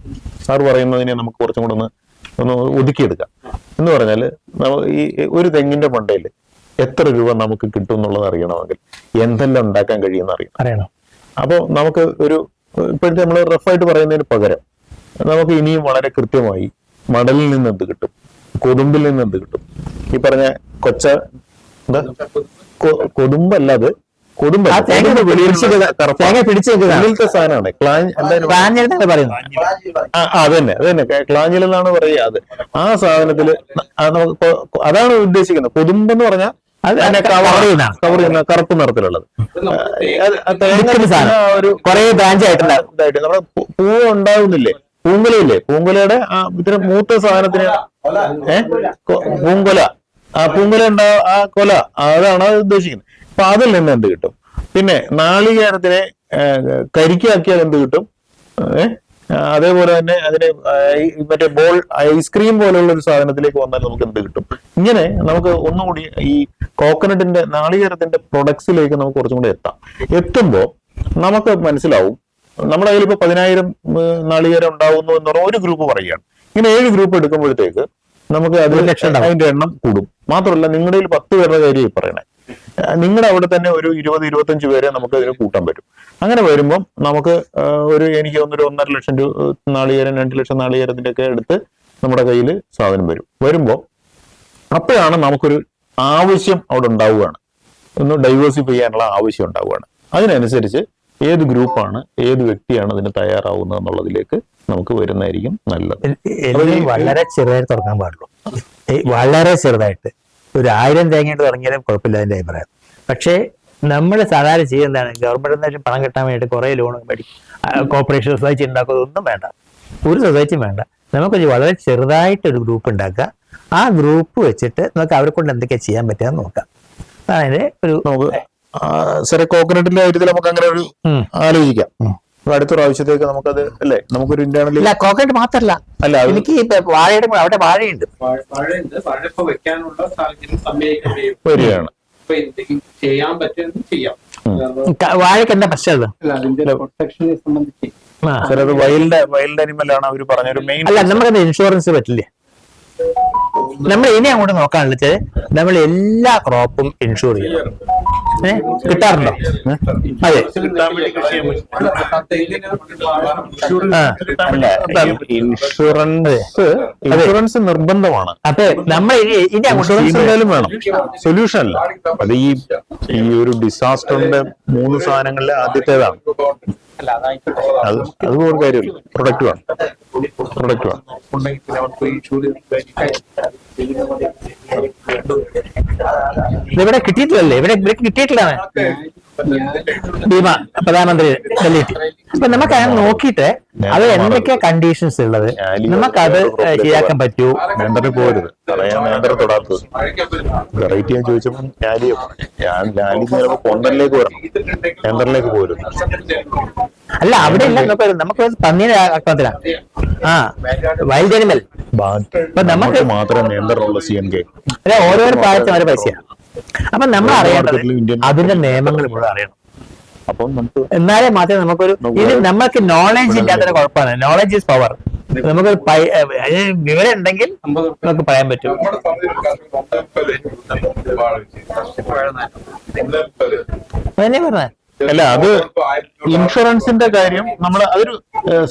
Speaker 5: സാർ പറയുന്നതിനെ നമുക്ക് കുറച്ചും കൂടെ ഒന്ന് ഒതുക്കിയെടുക്കാം. എന്ന് പറഞ്ഞാല് ഈ ഒരു തെങ്ങിന്റെ മണ്ടയിൽ എത്ര രൂപ നമുക്ക് കിട്ടും എന്നുള്ളത് അറിയണമെങ്കിൽ എന്തെല്ലാം ഉണ്ടാക്കാൻ കഴിയുമെന്ന് അറിയണം. അപ്പോൾ നമുക്ക് ഇപ്പോഴത്തെ നമ്മൾ റഫായിട്ട് പറയുന്നതിന് പകരം നമുക്ക് ഇനിയും വളരെ കൃത്യമായി മടലിൽ നിന്ന് എന്ത് കിട്ടും, കൊതുമ്പിൽ നിന്ന് എന്ത് കിട്ടും, ഈ പറഞ്ഞ കൊതുമ്പല്ലാതെ വെളിയിലത്തെ സാധനമാണ് അതന്നെ ക്ലാഞ്ഞിലെന്നാണ് പറയുക. അത് ആ സാധനത്തില് നമുക്ക് അതാണ് ഉദ്ദേശിക്കുന്നത്. കൊതുമ്പെന്ന് പറഞ്ഞാൽ കവർ ചെയ്യുന്ന കറുപ്പ് നിറത്തിലുള്ളത് ഒരു കുറെ ബ്രാഞ്ചായിട്ട് നമ്മുടെ പൂവ് ഉണ്ടാവുന്നില്ലേ, പൂങ്കുലയില്ലേ, പൂങ്കുലയുടെ ഇത്ര മൂത്ത സാധനത്തിന് പൂങ്കുല, പൂങ്കുല ഉണ്ടാവും, ആ കൊല, അതാണ് ഉദ്ദേശിക്കുന്നത്. അപ്പൊ അതിൽ നിന്ന് എന്ത് കിട്ടും? പിന്നെ നാളികേരത്തിനെ കരിക്കാക്കിയാൽ എന്ത് കിട്ടും? അതേപോലെ തന്നെ അതിനെ മറ്റേ ഐസ്ക്രീം പോലെയുള്ള ഒരു സാധനത്തിലേക്ക് വന്നാൽ നമുക്ക് എന്ത് കിട്ടും? ഇങ്ങനെ നമുക്ക് ഒന്നുകൂടി ഈ കോക്കനട്ടിന്റെ നാളികേരത്തിന്റെ പ്രൊഡക്ട്സിലേക്ക് നമുക്ക് കുറച്ചും കൂടി എത്തുമ്പോ നമുക്ക് മനസ്സിലാവും. നമ്മുടെ കയ്യിൽ ഇപ്പൊ 10,000 നാളികേരം ഉണ്ടാവുന്നു എന്ന് പറഞ്ഞാൽ ഒരു ഗ്രൂപ്പ് പറയുകയാണ്. ഇങ്ങനെ 7 ഗ്രൂപ്പ് എടുക്കുമ്പോഴത്തേക്ക് നമുക്ക് അതിന്റെ എണ്ണം കൂടും. മാത്രമല്ല നിങ്ങളുടെ കയ്യിൽ 10 പേരുടെ കാര്യം പറയണേ, നിങ്ങളുടെ അവിടെ തന്നെ ഒരു 20-25 പേരെ നമുക്ക് അതിന് കൂട്ടാൻ പറ്റും. അങ്ങനെ വരുമ്പം നമുക്ക് എനിക്ക് തോന്നുന്നൊരു 1.5 ലക്ഷം നാളികേരം 2 ലക്ഷം നാളികേരത്തിന്റെ ഒക്കെ എടുത്ത് നമ്മുടെ കയ്യിൽ സാധനം വരുമ്പോ അപ്പോഴാണ് നമുക്കൊരു ആവശ്യം അവിടെ ഉണ്ടാവുകയാണ്, ഒന്ന് ഡൈവേഴ്സിഫൈ ചെയ്യാനുള്ള ആവശ്യം ഉണ്ടാവുകയാണ്. അതിനനുസരിച്ച് ഏത് ഗ്രൂപ്പാണ്, ഏത് വ്യക്തിയാണ് അതിന് തയ്യാറാവുന്നത് എന്നുള്ളതിലേക്ക് നമുക്ക് വരുന്നതായിരിക്കും നല്ലത്.
Speaker 1: വളരെ ചെറുതായിട്ട് തുറക്കാൻ പാടുള്ളൂ, വളരെ ചെറുതായിട്ട്. ഒരു 1000 തേങ്ങയിട്ട് തുടങ്ങിയാലും കുഴപ്പമില്ല അതിന്റെ അഭിപ്രായം. പക്ഷേ നമ്മൾ സാധാരണ ചെയ്യുന്നതാണ്, ഗവൺമെന്റ് പണം കിട്ടാൻ വേണ്ടിയിട്ട് കുറെ ലോൺ മേടിക്കും, കോർപ്പറേഷൻ സൊസൈറ്റി ഉണ്ടാക്കുന്നതൊന്നും വേണ്ട, ഒരു സൊസൈറ്റിയും വേണ്ട. നമുക്കൊരു വളരെ ചെറുതായിട്ടൊരു ഗ്രൂപ്പ് ഉണ്ടാക്കുക. ആ ഗ്രൂപ്പ് വെച്ചിട്ട് നമുക്ക് അവരെ കൊണ്ട് എന്തൊക്കെയാ ചെയ്യാൻ പറ്റുക നോക്കാം. അതായത്
Speaker 5: കോക്കനട്ടിന്റെ കാര്യത്തിൽ നമുക്ക് അങ്ങനെ ഒരു ആലോചിക്കാം. അടുത്ത പ്രാവശ്യത്തേക്ക് നമുക്കത് അല്ലേ, നമുക്കൊരു ഇന്റേണലി
Speaker 1: കോക്കനട്ട് മാത്രല്ല, അല്ല എനിക്ക് വാഴയുടെ അവിടെ വാഴയുണ്ട്,
Speaker 4: വാഴ വെക്കാനുള്ള സാഹചര്യം
Speaker 5: വരികയാണ്.
Speaker 4: ചെയ്യാൻ പറ്റുമെന്ന് ചെയ്യാം.
Speaker 1: വാഴയ്ക്ക് എന്താ പ്രശ്നം?
Speaker 4: അതിന്റെ പ്രൊട്ടക്ഷനെ സംബന്ധിച്ച്
Speaker 5: അത് വൈൽഡ് അനിമൽ ആണ് അവർ പറഞ്ഞൊരു മെയിൻ.
Speaker 1: അല്ല, നമുക്കത് ഇൻഷുറൻസ് പറ്റില്ലേ? നമ്മൾ ഇനി അങ്ങോട്ട് നോക്കാനുള്ള വെച്ചാൽ നമ്മൾ എല്ലാ ക്രോപ്പും ഇൻഷുർ ചെയ്യണം. കിട്ടാറുണ്ടോ? അതെ,
Speaker 5: ഇൻഷുറൻസ് നിർബന്ധമാണ്.
Speaker 1: അതെ, നമ്മൾ ഇനി
Speaker 5: ഇൻഷുറൻസ് എന്തായാലും വേണം, സൊല്യൂഷൻ അല്ല. അത് ഈ ഒരു ഡിസാസ്റ്ററിന്റെ 3 സാധനങ്ങളിലെ ആദ്യത്തേതാണ്. അത് ഒരു കാര്യമില്ല, പ്രൊഡക്റ്റ് വേണം.
Speaker 1: ഇവിടെ കിട്ടിയിട്ടില്ലല്ലേ? ഇവിടെ കിട്ടിയിട്ടില്ലാണ് ഭീമ പ്രധാനമന്ത്രി ഡൽഹിയിൽ. അപ്പൊ നമുക്ക് അത് നോക്കിയിട്ട് അത് എന്തൊക്കെയാ കണ്ടീഷൻസ് ഉള്ളത് നമുക്കത് ശരിയാക്കാൻ പറ്റൂ.
Speaker 5: മെമ്പറിൽ പോരുത്, മെമ്പറെ തൊടാത്തത് വെറൈറ്റി ഞാൻ ചോദിച്ചപ്പോൾ ലാലി ചിലപ്പോ കൊണ്ടറിലേക്ക് വരണം, മെമ്പറിലേക്ക് പോരുത്.
Speaker 1: അല്ല, അവിടെ ഇല്ല, നമുക്ക് പന്നീനെ ആക്രമണത്തിലാണ്. വൈൽഡ് അനിമൽ
Speaker 5: നമുക്ക് മാത്രമേ മെമ്പറിനുള്ള CNK.
Speaker 1: ഓരോരോ പ്രായത്തും അവരെ പൈസയാണ്. അപ്പൊ നമ്മൾ അറിയേണ്ടത് അതിന്റെ നിയമങ്ങൾ മുഴുവൻ അറിയണം.
Speaker 5: അപ്പം നമുക്ക്
Speaker 1: എന്നാലേ മാത്രമേ നമുക്ക് നോളജ് ഇല്ലാത്ത കുഴപ്പമാണ്. Knowledge is power. നമുക്ക് വിവരം ഉണ്ടെങ്കിൽ നമുക്ക് പറയാൻ പറ്റും. അതന്നെ പറഞ്ഞ
Speaker 5: അല്ല, അത് ഇൻഷുറൻസിന്റെ കാര്യം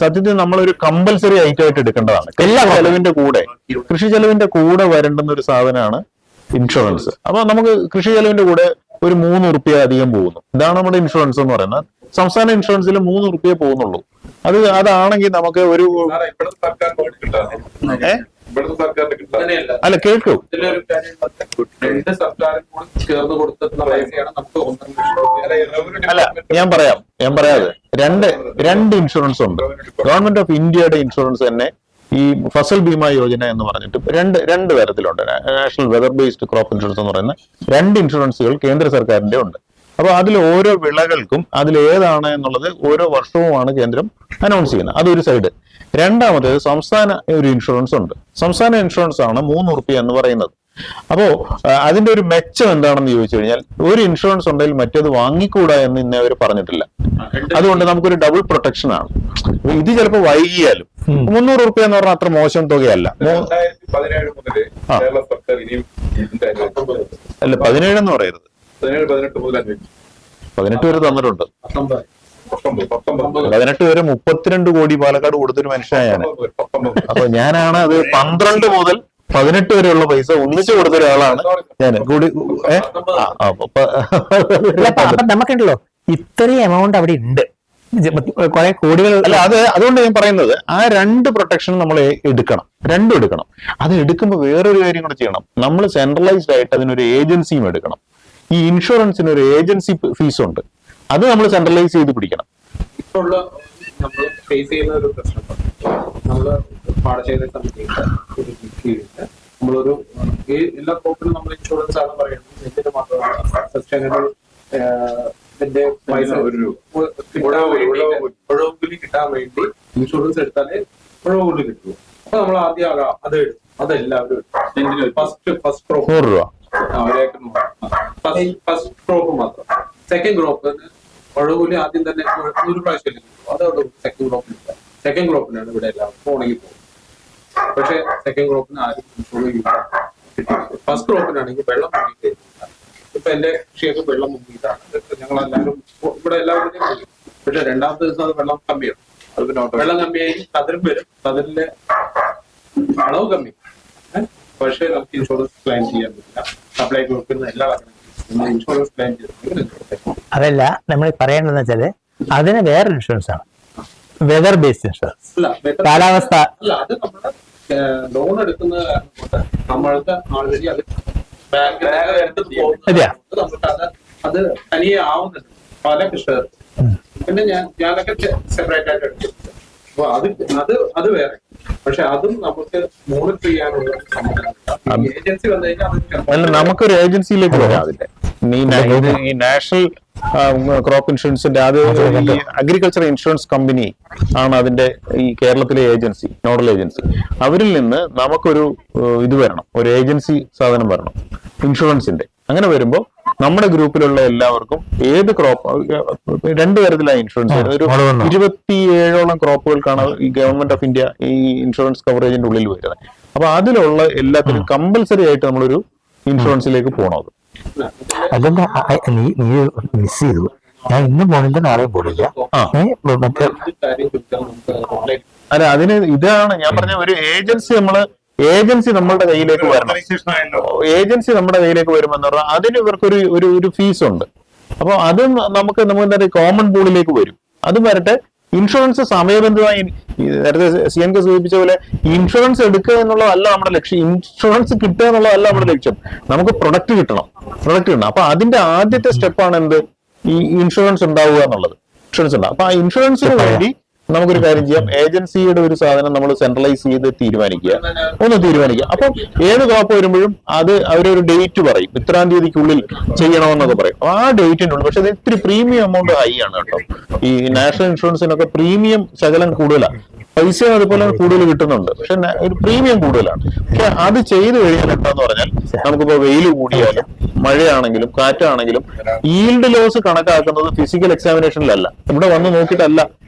Speaker 5: സത്യത്തിൽ നമ്മളൊരു കമ്പൽസറി ഐറ്റമായിട്ട് എടുക്കേണ്ടതാണ്. എല്ലാ ചെലവിന്റെ കൂടെ, കൃഷി ചെലവിന്റെ കൂടെ വരേണ്ടുന്ന ഒരു സാധനമാണ് ഇൻഷുറൻസ്. അപ്പൊ നമുക്ക് കൃഷി ചെലവിന്റെ കൂടെ ഒരു 3 റുപ്യ അധികം പോകുന്നു. ഇതാണ് നമ്മുടെ ഇൻഷുറൻസ് എന്ന് പറയുന്നത്. സംസ്ഥാന ഇൻഷുറൻസിൽ 3 റുപ്യ പോകുന്നുള്ളൂ. അതാണെങ്കിൽ നമുക്ക് ഒരു അല്ല കേൾക്കൂ, അല്ല ഞാൻ പറയാതെ രണ്ട് ഇൻഷുറൻസ് ഉണ്ട്. ഗവൺമെന്റ് ഓഫ് ഇന്ത്യയുടെ ഇൻഷുറൻസ് തന്നെ ഈ ഫസൽ ബീമ യോജന എന്ന് പറഞ്ഞിട്ട് രണ്ട് തരത്തിലുണ്ട്. National weather based crop insurance എന്ന് പറയുന്ന 2 ഇൻഷുറൻസുകൾ കേന്ദ്ര സർക്കാരിന്റെ ഉണ്ട്. അപ്പൊ അതിൽ ഓരോ വിളകൾക്കും അതിൽ ഏതാണ് എന്നുള്ളത് ഓരോ വർഷവുമാണ് കേന്ദ്രം അനൗൺസ് ചെയ്യുന്നത്. അതൊരു സൈഡ്. രണ്ടാമത്തേത് സംസ്ഥാന ഒരു ഇൻഷുറൻസ് ഉണ്ട്. സംസ്ഥാന ഇൻഷുറൻസ് ആണ് 3 റുപ്യ എന്ന് പറയുന്നത്. അപ്പോ അതിന്റെ ഒരു മെച്ചം എന്താണെന്ന് ചോദിച്ചു കഴിഞ്ഞാൽ, ഒരു ഇൻഷുറൻസ് ഉണ്ടെങ്കിൽ മറ്റേത് വാങ്ങിക്കൂടാ എന്ന് ഇന്നേ അവർ പറഞ്ഞിട്ടില്ല. അതുകൊണ്ട് നമുക്കൊരു ഡബിൾ പ്രൊട്ടക്ഷൻ ആണ്. ഇത് ചിലപ്പോൾ വൈകിയാലും 300 റുപ്യ എന്ന് പറഞ്ഞാൽ അത്ര മോശം തുകയല്ല.
Speaker 2: 2017 മുതൽ കേരള സർക്കാർ ഇനിയും
Speaker 5: അല്ല 17 എന്ന് പറയരുത്,
Speaker 2: 18 മുതൽ
Speaker 5: 18 വരെ തന്നിട്ടുണ്ട്.
Speaker 2: 19
Speaker 5: 18 വരെ 32 കോടി പാലക്കാട് കൊടുത്തൊരു മനുഷ്യനാണ്. അപ്പൊ ഞാനാണ് അത് 12 മുതൽ 18 വരെയുള്ള പൈസ ഒന്നിച്ചു കൊടുത്ത ഒരാളാണ് ഞാൻ. കൂടി
Speaker 1: അപ്പൊ നമുക്കുണ്ടല്ലോ ഇത്രയും എമൗണ്ട് അവിടെ ഉണ്ട്, കുറെ കോടികൾ.
Speaker 5: അല്ല, അതുകൊണ്ട് ഞാൻ പറയുന്നത് ആ 2 പ്രൊട്ടക്ഷൻ നമ്മൾ എടുക്കണം, രണ്ടും എടുക്കണം. അത് എടുക്കുമ്പോൾ വേറൊരു കാര്യം കൂടെ ചെയ്യണം. നമ്മൾ സെൻട്രലൈസ്ഡ് ആയിട്ട് അതിനൊരു ഏജൻസിയും എടുക്കണം. ഈ ഇൻഷുറൻസിന് ഒരു ഏജൻസി ഫീസ് ഉണ്ട്, അത് നമ്മൾ സെൻട്രലൈസ് ചെയ്ത് പിടിക്കണം.
Speaker 4: ഇപ്പൊ ഉള്ള നമ്മൾ ഫേസ് ചെയ്യുന്ന ഒരു പ്രശ്നം, നമ്മള് പാടശേഖര സമിതിയുടെ ഒരു കീഴില് നമ്മളൊരു എല്ലാ ക്രോപ്പിനും നമ്മൾ ഇൻഷുറൻസ് ആണ് പറയുന്നത്. ഇതിന് മാത്രമാണ് സസ്റ്റൈനബിൾ ഇതിന്റെ പൈസ ഉഴവുകൂലി കിട്ടാൻ വേണ്ടി ഇൻഷുറൻസ് എടുത്താലേ ഉഴവുകൂലി കിട്ടുള്ളൂ. അപ്പൊ നമ്മൾ ആദ്യം അതെല്ലാവരും ഫസ്റ്റ് ക്രോപ്പ്
Speaker 5: 100 രൂപ
Speaker 4: ഫസ്റ്റ് ക്രോപ്പ് മാത്രം. സെക്കൻഡ് ക്രോപ്പിന് ഉഴവുകൂലി ആദ്യം തന്നെ 100 പ്രാവശ്യം കിട്ടും. അതോട് സെക്കൻഡ് ക്രോപ്പിനാണ് ഇവിടെ എല്ലാവർക്കും ഉണങ്ങി പോകും. പക്ഷെ സെക്കൻഡ് ക്രോപ്പിന് ആരും ഇൻഷുർ കിട്ടില്ല. ഫസ്റ്റ് ക്രോപ്പിനാണെങ്കിൽ വെള്ളം മുങ്ങി. ഇപ്പൊ എന്റെ കൃഷിയൊക്കെ വെള്ളം മുങ്ങിയതാണ്. ഞങ്ങൾ എല്ലാവരും ഇവിടെ എല്ലാവരും മുങ്ങി. പക്ഷെ രണ്ടാമത്തെ ദിവസം അത് വെള്ളം കമ്മിയാണ്. വെള്ളം കമ്മിയായി കതിരും വരും. കതിരിന്റെ അളവ് കമ്മി. പക്ഷെ നമുക്ക് ഇൻഷുറൻസ് ക്ലെയിം ചെയ്യാൻ പറ്റില്ല. സപ്ലൈ കൊടുക്കുന്ന എല്ലാ ഇൻഷുറൻസ് ക്ലെയിം ചെയ്തിട്ടുണ്ടെങ്കിൽ
Speaker 1: അതല്ല നമ്മൾ പറയേണ്ടതെന്ന് വെച്ചാല് അതിന് വേറെ ഇൻഷുറൻസ് ആണ്, വെതർ ബേസ്ഡ് ഇൻഷുറൻസ്. കാലാവസ്ഥ
Speaker 4: അല്ല, അത് നമ്മള് ലോൺ എടുക്കുന്ന നമ്മൾക്ക് ആൾറെഡി അത് ബാങ്കിന് എടുത്ത് പോകുന്നത് നമുക്ക് അത് തനിയെ ആവുന്നുണ്ട് പല കൃഷികർ. പിന്നെ ഞാനൊക്കെ സെപ്പറേറ്റ് ആയിട്ട് എടുത്തിട്ടുണ്ട്. അപ്പൊ അത് വേറെ. പക്ഷെ അതും നമുക്ക് മോണിറ്റർ ചെയ്യാനുള്ള ഏജൻസി വന്നു കഴിഞ്ഞാൽ
Speaker 5: അല്ല, നമുക്കൊരു ഏജൻസിയിലേക്ക് വരാം. അതിന്റെ ഈ നാഷണൽ ക്രോപ്പ് ഇൻഷുറൻസിന്റെ അത് ഈ അഗ്രികൾച്ചർ ഇൻഷുറൻസ് കമ്പനി ആണ് അതിന്റെ ഈ കേരളത്തിലെ ഏജൻസി, നോഡൽ ഏജൻസി. അവരിൽ നിന്ന് നമുക്കൊരു ഇത് വരണം, ഒരു ഏജൻസി സാധനം വരണം ഇൻഷുറൻസിന്റെ. അങ്ങനെ വരുമ്പോൾ നമ്മുടെ ഗ്രൂപ്പിലുള്ള എല്ലാവർക്കും ഏത് ക്രോപ്പ് 2 തരത്തിലാണ് ഇൻഷുറൻസ്. ഒരു 27ഓളം ക്രോപ്പുകൾക്കാണ് ഈ ഗവൺമെന്റ് ഓഫ് ഇന്ത്യ ഈ ഇൻഷുറൻസ് കവറേജിന്റെ ഉള്ളിൽ വരുന്നത്. അപ്പൊ അതിലുള്ള എല്ലാത്തിനും കമ്പൽസറി ആയിട്ട് നമ്മളൊരു ഇൻഷുറൻസിലേക്ക് പോകണം.
Speaker 1: അല്ലെന്താ നീ മിസ് ചെയ്തു. ഞാൻ ഇന്നും പോണില്ല, നാളെയും പോണില്ല.
Speaker 5: അല്ല, അതിന് ഇതാണ് ഞാൻ പറഞ്ഞ ഒരു ഏജൻസി നമ്മളുടെ കയ്യിലേക്ക് വരണം. ഏജൻസി നമ്മുടെ കയ്യിലേക്ക് വരുമെന്ന് പറഞ്ഞാൽ അതിന് ഇവർക്കൊരു ഒരു ഫീസ് ഉണ്ട്. അപ്പൊ അത് നമുക്ക് എന്താ കോമൺ പൂളിലേക്ക് വരും. അത് വരട്ടെ. ഇൻഷുറൻസ് സമയബന്ധിതമായി നേരത്തെ CN സൂചിപ്പിച്ച പോലെ ഇൻഷുറൻസ് എടുക്കുക എന്നുള്ളതല്ല നമ്മുടെ ലക്ഷ്യം. ഇൻഷുറൻസ് കിട്ടുക എന്നുള്ളതല്ല നമ്മുടെ ലക്ഷ്യം. നമുക്ക് പ്രൊഡക്റ്റ് കിട്ടണം. അപ്പൊ അതിന്റെ ആദ്യത്തെ സ്റ്റെപ്പാണ് എന്ത്, ഈ ഇൻഷുറൻസ് ഉണ്ടാവുക എന്നുള്ളത്. ഇൻഷുറൻസ് ഉണ്ടാവും. അപ്പൊ ആ ഇൻഷുറൻസിന് വേണ്ടി നമുക്കൊരു കാര്യം ചെയ്യാം. ഏജൻസിയുടെ ഒരു സാധനം നമ്മൾ സെൻട്രലൈസ് ചെയ്ത് തീരുമാനിക്കുക. അപ്പൊ ഏത് ക്രോപ്പ് വരുമ്പോഴും അവരൊരു ഡേറ്റ് പറയും, ഇത്രാം തീയതിക്കുള്ളിൽ ചെയ്യണമെന്നൊക്കെ പറയും. ആ ഡേറ്റിനുള്ളിൽ. പക്ഷെ അത് ഇത്തിരി പ്രീമിയം എമൗണ്ട് ഹൈ ആണ് കേട്ടോ. ഈ നാഷണൽ ഇൻഷുറൻസിനൊക്കെ പ്രീമിയം ശകലം കൂടുതലാണ്. പൈസ അതുപോലെ കൂടുതൽ കിട്ടുന്നുണ്ട്, പക്ഷെ ഒരു പ്രീമിയം കൂടുതലാണ്. പക്ഷെ അത് ചെയ്തു കഴിഞ്ഞാൽ എന്താന്ന് പറഞ്ഞാൽ നമുക്കിപ്പോ വെയിൽ കൂടിയാലും മഴയാണെങ്കിലും കാറ്റാണെങ്കിലും ഈൽഡ് ലോസ് കണക്കാക്കുന്നത് ഫിസിക്കൽ എക്സാമിനേഷനിലല്ല, ഇവിടെ വന്ന് നോക്കിയിട്ടല്ല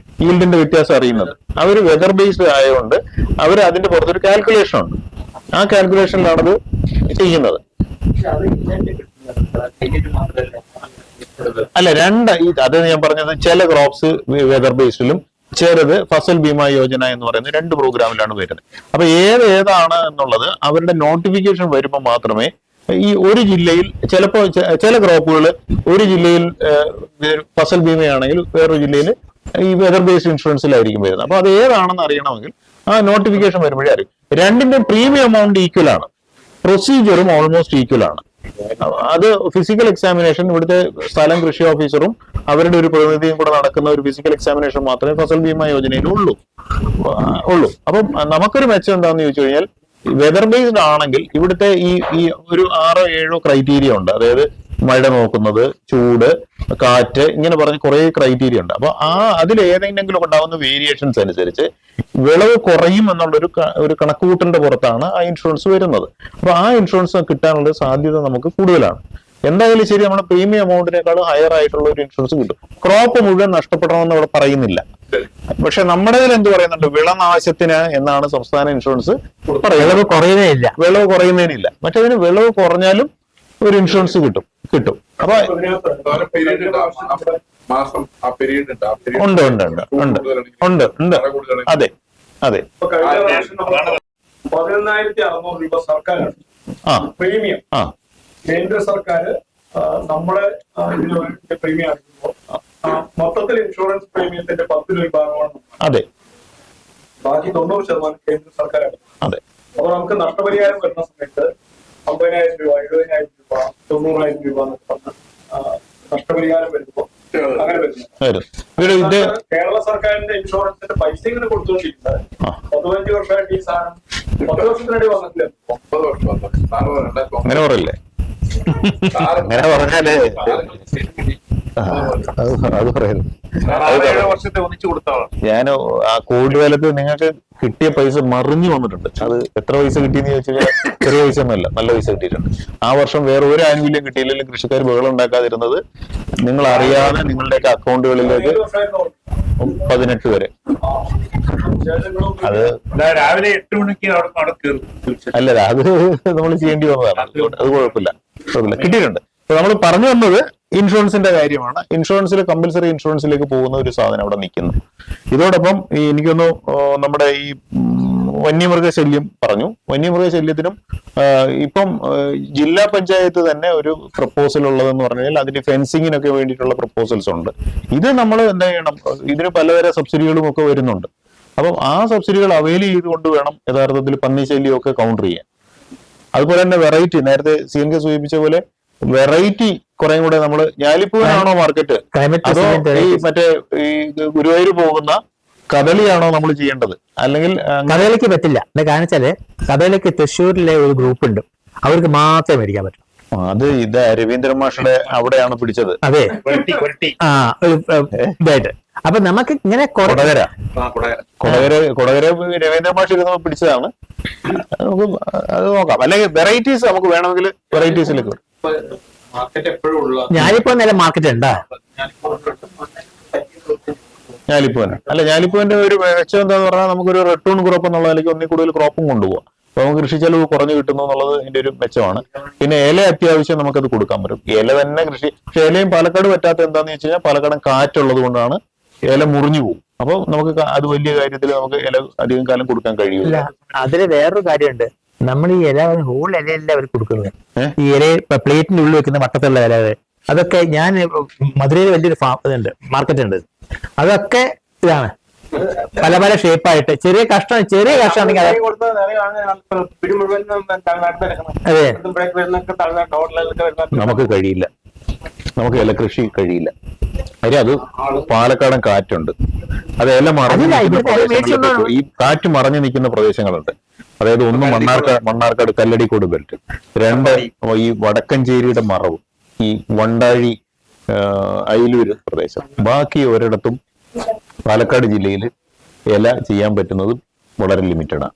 Speaker 5: ഈൽഡിന്റെ വ്യത്യാസം അറിയുന്നത്. അവർ വെതർ ബേസ്ഡ് ആയതുകൊണ്ട് അവർ അതിന്റെ പുറത്തൊരു കാൽക്കുലേഷൻ ഉണ്ട്. ആ കാൽക്കുലേഷനിലാണത് ചെയ്യുന്നത്. അല്ല, അത് ഞാൻ പറഞ്ഞത് ചില ക്രോപ്സ് വെതർ ബേസ്ഡിലും ചിലത് ഫസൽ ബീമ യോജന എന്ന് പറയുന്ന 2 പ്രോഗ്രാമിലാണ് വരുന്നത്. അപ്പൊ ഏതാണ് എന്നുള്ളത് അവരുടെ നോട്ടിഫിക്കേഷൻ വരുമ്പോൾ മാത്രമേ ഈ ഒരു ജില്ലയിൽ ചിലപ്പോൾ ചില ക്രോപ്പുകൾ ഒരു ജില്ലയിൽ ഫസൽ ബീമയാണെങ്കിൽ വേറൊരു ജില്ലയിൽ ഈ വെതർ ബേസ്ഡ് ഇൻഷുറൻസിലായിരിക്കും വരുന്നത്. അപ്പൊ അത് ഏതാണെന്ന് അറിയണമെങ്കിൽ ആ നോട്ടിഫിക്കേഷൻ വരുമ്പോഴേ അറിയും. രണ്ടിന്റെയും പ്രീമിയം എമൗണ്ട് ഈക്വൽ ആണ്, പ്രൊസീജിയറും ഓൾമോസ്റ്റ് ഈക്വൽ ആണ്. അത് ഫിസിക്കൽ എക്സാമിനേഷൻ ഇവിടുത്തെ സ്ഥലം കൃഷി ഓഫീസറും അവരുടെ ഒരു പ്രതിനിധിയും കൂടെ നടക്കുന്ന ഒരു ഫിസിക്കൽ എക്സാമിനേഷൻ മാത്രമേ ഫസൽ ബീമ യോജനയിൽ ഉള്ളൂ. അപ്പം നമുക്കൊരു മെച്ചം എന്താണെന്ന് ചോദിച്ചു കഴിഞ്ഞാൽ വെതർ ബേസ്ഡ് ആണെങ്കിൽ ഇവിടുത്തെ ഈ ഒരു 6-7 ക്രൈറ്റീരിയ ഉണ്ട്. അതായത് മഴ നോക്കുന്നത്, ചൂട്, കാറ്റ്, ഇങ്ങനെ പറഞ്ഞ് കുറെ ക്രൈറ്റീരിയ ഉണ്ട്. അപ്പൊ അതിൽ ഏതെങ്കിലും ഉണ്ടാകുന്ന വേരിയേഷൻസ് അനുസരിച്ച് വിളവ് കുറയും എന്നുള്ളൊരു ഒരു കണക്കുകൂട്ടലിന്റെ പുറത്താണ് ആ ഇൻഷുറൻസ് വരുന്നത്. അപ്പൊ ആ ഇൻഷുറൻസ് കിട്ടാനുള്ള സാധ്യത നമുക്ക് കൂടുതലാണ്. എന്തായാലും ശരി, നമ്മുടെ പ്രീമിയം എമൗണ്ടിനേക്കാളും ഹയർ ആയിട്ടുള്ള ഒരു ഇൻഷുറൻസ് കിട്ടും. ക്രോപ്പ് മുഴുവൻ നഷ്ടപ്പെടണമെന്ന് അവിടെ പറയുന്നില്ല. പക്ഷെ നമ്മുടെ എന്ത് പറയുന്നുണ്ട്, വിളനാശത്തിന് എന്നാണ് സംസ്ഥാന ഇൻഷുറൻസ്
Speaker 1: വിളവ് കുറയുന്നേയില്ല.
Speaker 5: വിളവ് കുറയുന്നതിനില്ല. മറ്റേതിന് വിളവ് കുറഞ്ഞാലും ഒരു ഇൻഷുറൻസ് കിട്ടും. അപ്പൊ
Speaker 2: മാസം ആ പീരീഡ്
Speaker 5: ഉണ്ട് ഉണ്ട് ഉണ്ട് ഉണ്ട് ഉണ്ട് ഉണ്ട് അതെ അതെ.
Speaker 7: 11,600 രൂപ സർക്കാരാണ് പ്രീമിയം. കേന്ദ്ര സർക്കാർ നമ്മളെ ഇതിന് പ്രീമിയം അടയ്ക്കുമ്പോൾ മൊത്തത്തിൽ ഇൻഷുറൻസ് പ്രീമിയത്തിന്റെ 10 ഭാഗമാണ്.
Speaker 5: അതെ,
Speaker 7: ബാക്കി 90% കേന്ദ്ര സർക്കാർ അടയ്ക്കും.
Speaker 5: അതെ.
Speaker 7: അപ്പൊ നമുക്ക് നഷ്ടപരിഹാരം വരുന്ന സമയത്ത് 50,000 രൂപ, 70,000 രൂപ, 90,000 രൂപ എന്നൊക്കെ പറഞ്ഞ നഷ്ടപരിഹാരം വരുമ്പോൾ അങ്ങനെ വരുന്നു. കേരള സർക്കാരിന്റെ ഇൻഷുറൻസിന്റെ പൈസ ഇങ്ങനെ കൊടുത്തുകൊണ്ടിരിക്കുന്നത് 15 വർഷമായിട്ട് ഈ സാധനം 10 വർഷത്തിനിടെ വന്നിട്ടില്ല.
Speaker 2: 9 വർഷം
Speaker 5: അങ്ങനെ പറയില്ലേ? അങ്ങനെ പറഞ്ഞാലേ അത് പറയുന്നു.
Speaker 2: വർഷത്തെ ഒന്നിച്ചു കൊടുത്താണ്
Speaker 5: ഞാൻ ആ കോവിഡ് കാലത്ത് നിങ്ങൾക്ക് കിട്ടിയ പൈസ മറിഞ്ഞു വന്നിട്ടുണ്ട്. അത് എത്ര പൈസ കിട്ടിയെന്ന് ചോദിച്ചു കഴിഞ്ഞാൽ ചെറിയ പൈസ ഒന്നുമല്ല, നല്ല പൈസ കിട്ടിയിട്ടുണ്ട്. ആ വർഷം വേറെ ഒരു ആനുകൂല്യം കിട്ടിയില്ലെങ്കിൽ കൃഷിക്കാർ ബഹളം ഉണ്ടാക്കാതിരുന്നത് നിങ്ങൾ അറിയാതെ നിങ്ങളുടെയൊക്കെ അക്കൗണ്ടുകളിലേക്ക് 18 വരെ. അത്
Speaker 2: രാവിലെ 8 മണിക്ക് അവിടെ കയറും.
Speaker 5: അല്ലല്ല, അത് നമ്മൾ ചെയ്യേണ്ടി വന്നതാണ്. അത് കുഴപ്പമില്ല, കിട്ടിയിട്ടുണ്ട്. നമ്മൾ പറഞ്ഞു വന്നത് ഇൻഷുറൻസിന്റെ കാര്യമാണ്. ഇൻഷുറൻസിൽ കമ്പൽസറി ഇൻഷുറൻസിലേക്ക് പോകുന്ന ഒരു സാധനം അവിടെ നിൽക്കുന്നു. ഇതോടൊപ്പം എനിക്കൊന്ന് നമ്മുടെ ഈ വന്യമൃഗശല്യം പറഞ്ഞു. വന്യമൃഗശല്യത്തിനും ഇപ്പം ജില്ലാ പഞ്ചായത്ത് തന്നെ ഒരു പ്രപ്പോസൽ ഉള്ളതെന്ന് പറഞ്ഞാൽ അതിന്റെ ഫെൻസിങ്ങിനൊക്കെ വേണ്ടിയിട്ടുള്ള പ്രപ്പോസൽസ് ഉണ്ട്. ഇത് നമ്മൾ എന്താ ചെയ്യണം, ഇതിന് പലതരം സബ്സിഡികളും ഒക്കെ വരുന്നുണ്ട്. അപ്പം ആ സബ്സിഡികൾ അവൈൽ ചെയ്തുകൊണ്ട് വേണം യഥാർത്ഥത്തിൽ പന്നിശല്യമൊക്കെ കൗണ്ടർ ചെയ്യാൻ. അതുപോലെ തന്നെ വെറൈറ്റി, നേരത്തെ CNK സൂചിപ്പിച്ച പോലെ വെറൈറ്റി കുറേം കൂടെ നമ്മൾ ഞാലിപ്പൂവനാണോ മാർക്കറ്റ്, അതോ ഈ മറ്റേ ഈ ഗുരുവായൂർ പോകുന്ന കദളിയാണോ നമ്മൾ ചെയ്യേണ്ടത്? അല്ലെങ്കിൽ
Speaker 1: കഥകളിക്ക് പറ്റില്ല. എന്താ കാണിച്ചാല് കഥകളിക്ക് തൃശ്ശൂരിലെ ഒരു ഗ്രൂപ്പ് ഉണ്ട്, അവർക്ക് മാത്രമേ മേടിക്കാൻ പറ്റൂ.
Speaker 5: അത് ഇത് രവീന്ദ്രൻ മാഷയുടെ അവിടെയാണ് പിടിച്ചത്.
Speaker 1: അതെ, ഇതായിട്ട്. അപ്പൊ നമുക്ക് ഇങ്ങനെ കൊടകര
Speaker 5: രവീന്ദ്രൻ മാഷ് ഇരുന്ന് പിടിച്ചതാണ്. നമുക്ക് അത് നോക്കാം. അല്ലെങ്കിൽ വെറൈറ്റീസ് നമുക്ക് വേണമെങ്കിൽ വെറൈറ്റീസിലേക്ക് വരും.
Speaker 4: മാർക്കറ്റ് എപ്പോഴും ഉള്ള
Speaker 1: ഞാനിപ്പോ നല്ല മാർക്കറ്റ് ഉണ്ടാ
Speaker 5: ഞാലിപ്പൂവന് അല്ല, ഞാലിപ്പൂവിന്റെ ഒരു മെച്ചം എന്താന്ന് പറഞ്ഞാൽ നമുക്കൊരു റിട്ടേൺ ക്രോപ്പ് എന്നുള്ള നിലയ്ക്ക് ഒന്നിൽ കൂടുതൽ ക്രോപ്പും കൊണ്ടുപോകാം. അപ്പൊ നമുക്ക് കൃഷി ചെലവ് കുറഞ്ഞു കിട്ടുന്നു എന്നുള്ളത് ഇതിന്റെ ഒരു മെച്ചമാണ്. പിന്നെ ഇല അത്യാവശ്യം നമുക്കത് കൊടുക്കാൻ പറ്റും. ഇല തന്നെ കൃഷി, പക്ഷെ ഇലയും പാലക്കാട് പറ്റാത്ത എന്താന്ന് വെച്ച് കഴിഞ്ഞാൽ പാലക്കാട് കാറ്റുള്ളത് കൊണ്ടാണ് ഇല മുറിഞ്ഞു പോകും. അപ്പൊ നമുക്ക് അത് വലിയ കാര്യത്തിൽ നമുക്ക് ഇല അധികം കാലം കൊടുക്കാൻ കഴിയില്ല.
Speaker 1: അതില് വേറൊരു കാര്യമുണ്ട്, നമ്മൾ ഈ ഇല ഹോൾ ഇലയല്ല അവർ കൊടുക്കുന്നത്. ഈ ഇല പ്ലേറ്റിന്റെ ഉള്ളിൽ വെക്കുന്ന വട്ടത്തുള്ള ഇല, അതൊക്കെ ഞാൻ മധുരയിൽ വലിയൊരു ഇതുണ്ട്, മാർക്കറ്റ് ഉണ്ട്. അതൊക്കെ ഇതാണ് പല പല ഷേപ്പായിട്ട് ചെറിയ കഷ്ടാണെങ്കിൽ അതെ
Speaker 5: നമുക്ക് കഴിയില്ല, നമുക്ക് ഇല കൃഷി കഴിയില്ല. കാര്യം അത് പാലക്കാടൻ കാറ്റുണ്ട്, അത് ഇല മറഞ്ഞു ഈ കാറ്റ് മറഞ്ഞു നിൽക്കുന്ന പ്രദേശങ്ങളുണ്ട്. അതായത് ഒന്ന് മണ്ണാർക്കാട് കല്ലടിക്കോട് ബെൽറ്റ്, 2 ഈ വടക്കഞ്ചേരിയുടെ മറവ്, ഈ വണ്ടാഴി അയിലൂര് പ്രദേശം. ബാക്കി ഒരിടത്തും പാലക്കാട് ജില്ലയിൽ ഇല ചെയ്യാൻ പറ്റുന്നത് വളരെ ലിമിറ്റഡ് ആണ്.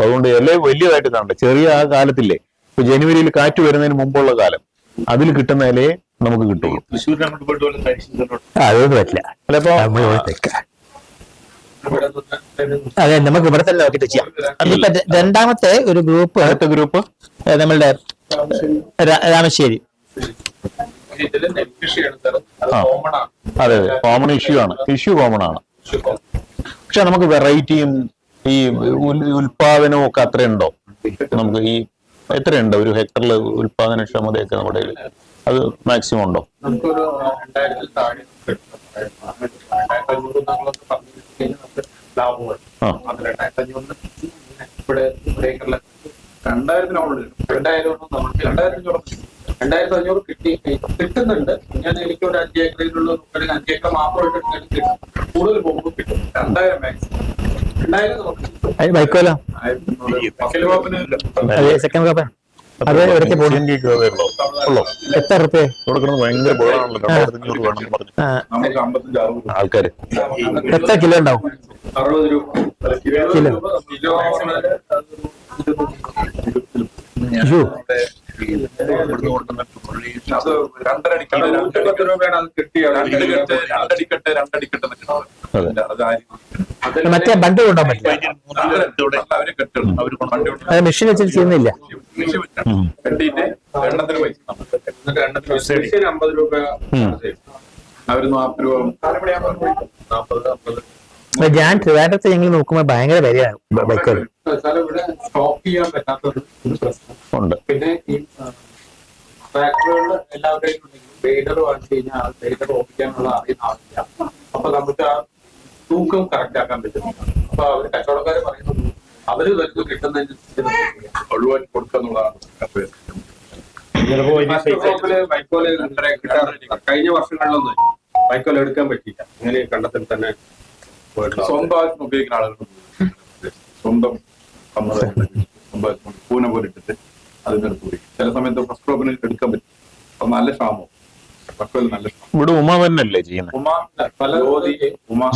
Speaker 5: അതുകൊണ്ട് ഇല വലിയതായിട്ട് കാണണ്ട. ചെറിയ ആ കാലത്തില്ലേ, ഇപ്പൊ ജനുവരിയിൽ കാറ്റ് വരുന്നതിന് മുമ്പുള്ള കാലം, അതിൽ കിട്ടുന്ന ഇലയെ നമുക്ക് കിട്ടുള്ളൂ.
Speaker 1: അതൊന്നും പറ്റില്ല. അതെ, നമുക്ക് ഇവിടെ തന്നെ നോക്കിട്ട് ചെയ്യാം. അതിപ്പോ രണ്ടാമത്തെ ഒരു ഗ്രൂപ്പ്, അടുത്ത ഗ്രൂപ്പ് നമ്മളുടെ രാമശ്ശേരി.
Speaker 5: അതെ, കോമൺ ഇഷ്യൂ ആണ്. കോമൺ ആണ്. പക്ഷെ നമുക്ക് വെറൈറ്റിയും ഈ ഉൽപാദനവും ഒക്കെ അത്രയുണ്ടോ? നമുക്ക് ഈ എത്രയുണ്ട് ഒരു ഹെക്ടറിൽ ഉൽപാദനക്ഷമതയൊക്കെ നമ്മുടെ അത് മാക്സിമം ഉണ്ടോ?
Speaker 4: നമുക്കൊരു 2000 താഴെ ലാഭമാണ്. 2005 ഇവിടെ ഏക്കറിലെ 2000 നമുക്ക് 2500 കിട്ടുന്നുണ്ട്. ഞാൻ എനിക്ക് ഒരു 5 ഏക്കറിലുള്ള 5 ഏക്കർ മാത്രമായിട്ട് കിട്ടും. കൂടുതൽ പോകുമ്പോൾ കിട്ടും 2000 മാക്സിമം. 2000 നമുക്ക് കിട്ടും.
Speaker 1: വൈക്കോലോ
Speaker 4: 1500
Speaker 1: അതെ സെക്കൻഡ് ക്രോപ്പ് അത് എവിടേക്ക് പോകും? എത്ര റുപ്യ
Speaker 5: കൊടുക്കുന്നത് ഭയങ്കര ബോറാണല്ലോ. 2500 വേണമെന്ന് പറഞ്ഞു
Speaker 2: നമുക്ക് 55-60
Speaker 5: ആൾക്കാര്.
Speaker 1: എത്ര കിലോ ഉണ്ടാവും?
Speaker 4: 60 രൂപ
Speaker 1: കിലോ. അയ്യോ.
Speaker 2: അത് 2.5 രൂപയാണ് അത് കിട്ടിയത്. 2
Speaker 5: അതെ.
Speaker 1: മറ്റേ ബണ്ട് കൊണ്ടുപോകാൻ പറ്റില്ല.
Speaker 2: അവര് കെട്ടും. അവര് വണ്ടി
Speaker 1: അത് മെഷീൻ വെച്ചിട്ട് ചെയ്യുന്നില്ല.
Speaker 2: കെട്ടിയിട്ട് എണ്ണത്തിന് പൈസ നമുക്ക്. എന്നിട്ട് എണ്ണത്തിന് പൈസ 50 രൂപ. അവര് 40 രൂപ 40-50.
Speaker 1: ഞാൻ ട്രിവാൻഡ്രത്ത് ഞങ്ങൾ നോക്കുമ്പോൾ ഭയങ്കര വിലയാണ് വൈക്കോൽ.
Speaker 4: ഇവിടെ സ്റ്റോക്ക് ചെയ്യാൻ പറ്റാത്തൊരു പ്രശ്നം
Speaker 5: ഉണ്ട്.
Speaker 4: പിന്നെ ഈ ട്രാക്ടറുകൾ എല്ലാവരുടെയും ഉണ്ടെങ്കിൽ ബേഡർ വാങ്ങിച്ചു കഴിഞ്ഞാൽ ആ ബേഡർ ഓടിക്കാനുള്ള അറിയുന്ന ആളില്ല. അപ്പൊ നമുക്ക് ആ തൂക്കം കറക്റ്റ് ആക്കാൻ പറ്റുന്നില്ല. അപ്പൊ അവര് കച്ചവടക്കാര് പറയുന്നത് അവര് വരുന്നത് കിട്ടുന്നതിനനുസരിച്ച്
Speaker 2: ഒഴിവാക്കി കൊടുക്കാന്നുള്ളതാണ്.
Speaker 4: വൈക്കോല് കഴിഞ്ഞ വർഷങ്ങളിലൊന്നും വൈക്കോൽ എടുക്കാൻ പറ്റിയില്ല. അങ്ങനെ കണ്ടത്തിൽ തന്നെ
Speaker 2: സ്വന്തം ആവശ്യം ഉപയോഗിക്കുന്ന ആളുകൾ സ്വന്തം സ്വന്തം പൂന പോലെ ഇട്ടിട്ട് അതിനടുത്ത് പോയി ചില സമയത്ത് ഫസ്റ്റ് ക്രോപ്പിന് എടുക്കാൻ പറ്റും. അപ്പൊ നല്ല ക്ഷാമം. വൈക്കോൽ നല്ല ക്ഷാമം.
Speaker 5: ഇവിടെ ഉമ തന്നെയല്ലേ ചെയ്യുന്നത്?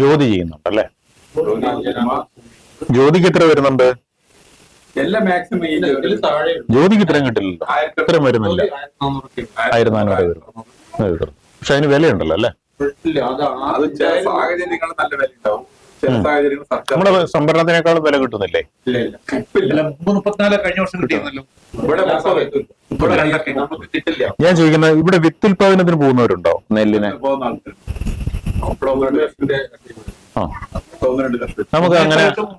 Speaker 5: ജ്യോതി ചെയ്യുന്നുണ്ടല്ലേ? ജ്യോതിക്ക് എത്ര വരുന്നുണ്ട്?
Speaker 2: എല്ലാം മാക്സിമം
Speaker 4: താഴെ
Speaker 5: ജ്യോതിക്ക് ഇത്രയും കിട്ടില്ലല്ലോ. ഇത്രയും വരുന്നില്ല. 1400 വരും. പക്ഷെ അതിന് വിലയുണ്ടല്ലോ അല്ലേ?
Speaker 4: ഇല്ല. അതാണ്
Speaker 2: അത് ചില സാഹചര്യങ്ങൾ നല്ല വില ഉണ്ടാവും. ചില സാഹചര്യങ്ങൾ
Speaker 5: നമ്മുടെ സംഭരണത്തിനേക്കാളും വില കിട്ടുന്നില്ലേ?
Speaker 4: ഇല്ല ഇല്ല
Speaker 2: 34 കഴിഞ്ഞ വർഷം കിട്ടിയിരുന്നല്ലോ. ഇവിടെ നമുക്ക് കിട്ടില്ല.
Speaker 5: ഞാൻ ചോദിക്കുന്നത് ഇവിടെ വിത്തുൽപാദനത്തിന് പോകുന്നവരുണ്ടോ നെല്ലിനെ?
Speaker 2: പോകുന്ന ആൾക്കാർ
Speaker 5: ആ,
Speaker 2: 12 ലക്ഷം.
Speaker 5: നമുക്ക്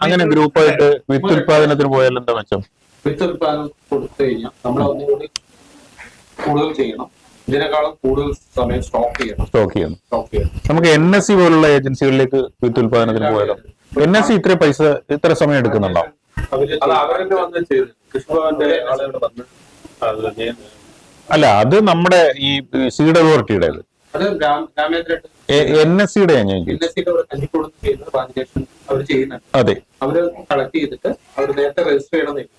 Speaker 5: അങ്ങനെ ഗ്രൂപ്പായിട്ട് വിത്തുൽപാദനത്തിന് പോയാൽ എന്താ മെച്ചം?
Speaker 4: വിത്ത് ഉൽപ്പാദനം കൊടുത്തു കഴിഞ്ഞാൽ നമ്മൾ ഒന്നുകൂടി കൂടുതൽ ചെയ്യണം. ഇതിനേക്കാളും കൂടുതൽ സമയം സ്റ്റോക്ക് ചെയ്യണം.
Speaker 5: നമുക്ക് NSC പോലുള്ള ഏജൻസികളിലേക്ക് വിത്തുൽപാദനത്തിന് പോയാലോ? NSC ഇത്ര സമയം എടുക്കുന്നുണ്ടോ?
Speaker 4: അത് അവരൊക്കെ വന്ന് ചെയ്ത് കൃഷിഭവന്റെ ആളുകൾ വന്ന്
Speaker 5: അല്ല, അത് നമ്മുടെ ഈ സീഡ് അതോറിറ്റിയുടേത്.
Speaker 4: അത് ഗ്രാമേന്ദ്രട്ട്
Speaker 5: NSCയുടെ ഞാൻ
Speaker 4: കഞ്ഞിക്കൂടും ചെയ്യുന്നത് വാലിഡേഷൻ അവർ ചെയ്യുന്നുണ്ട്.
Speaker 5: അതെ,
Speaker 4: അവര് കളക്ട് ചെയ്തിട്ട് അവർ നേരത്തെ രജിസ്റ്റർ ചെയ്യണമെന്നില്ല.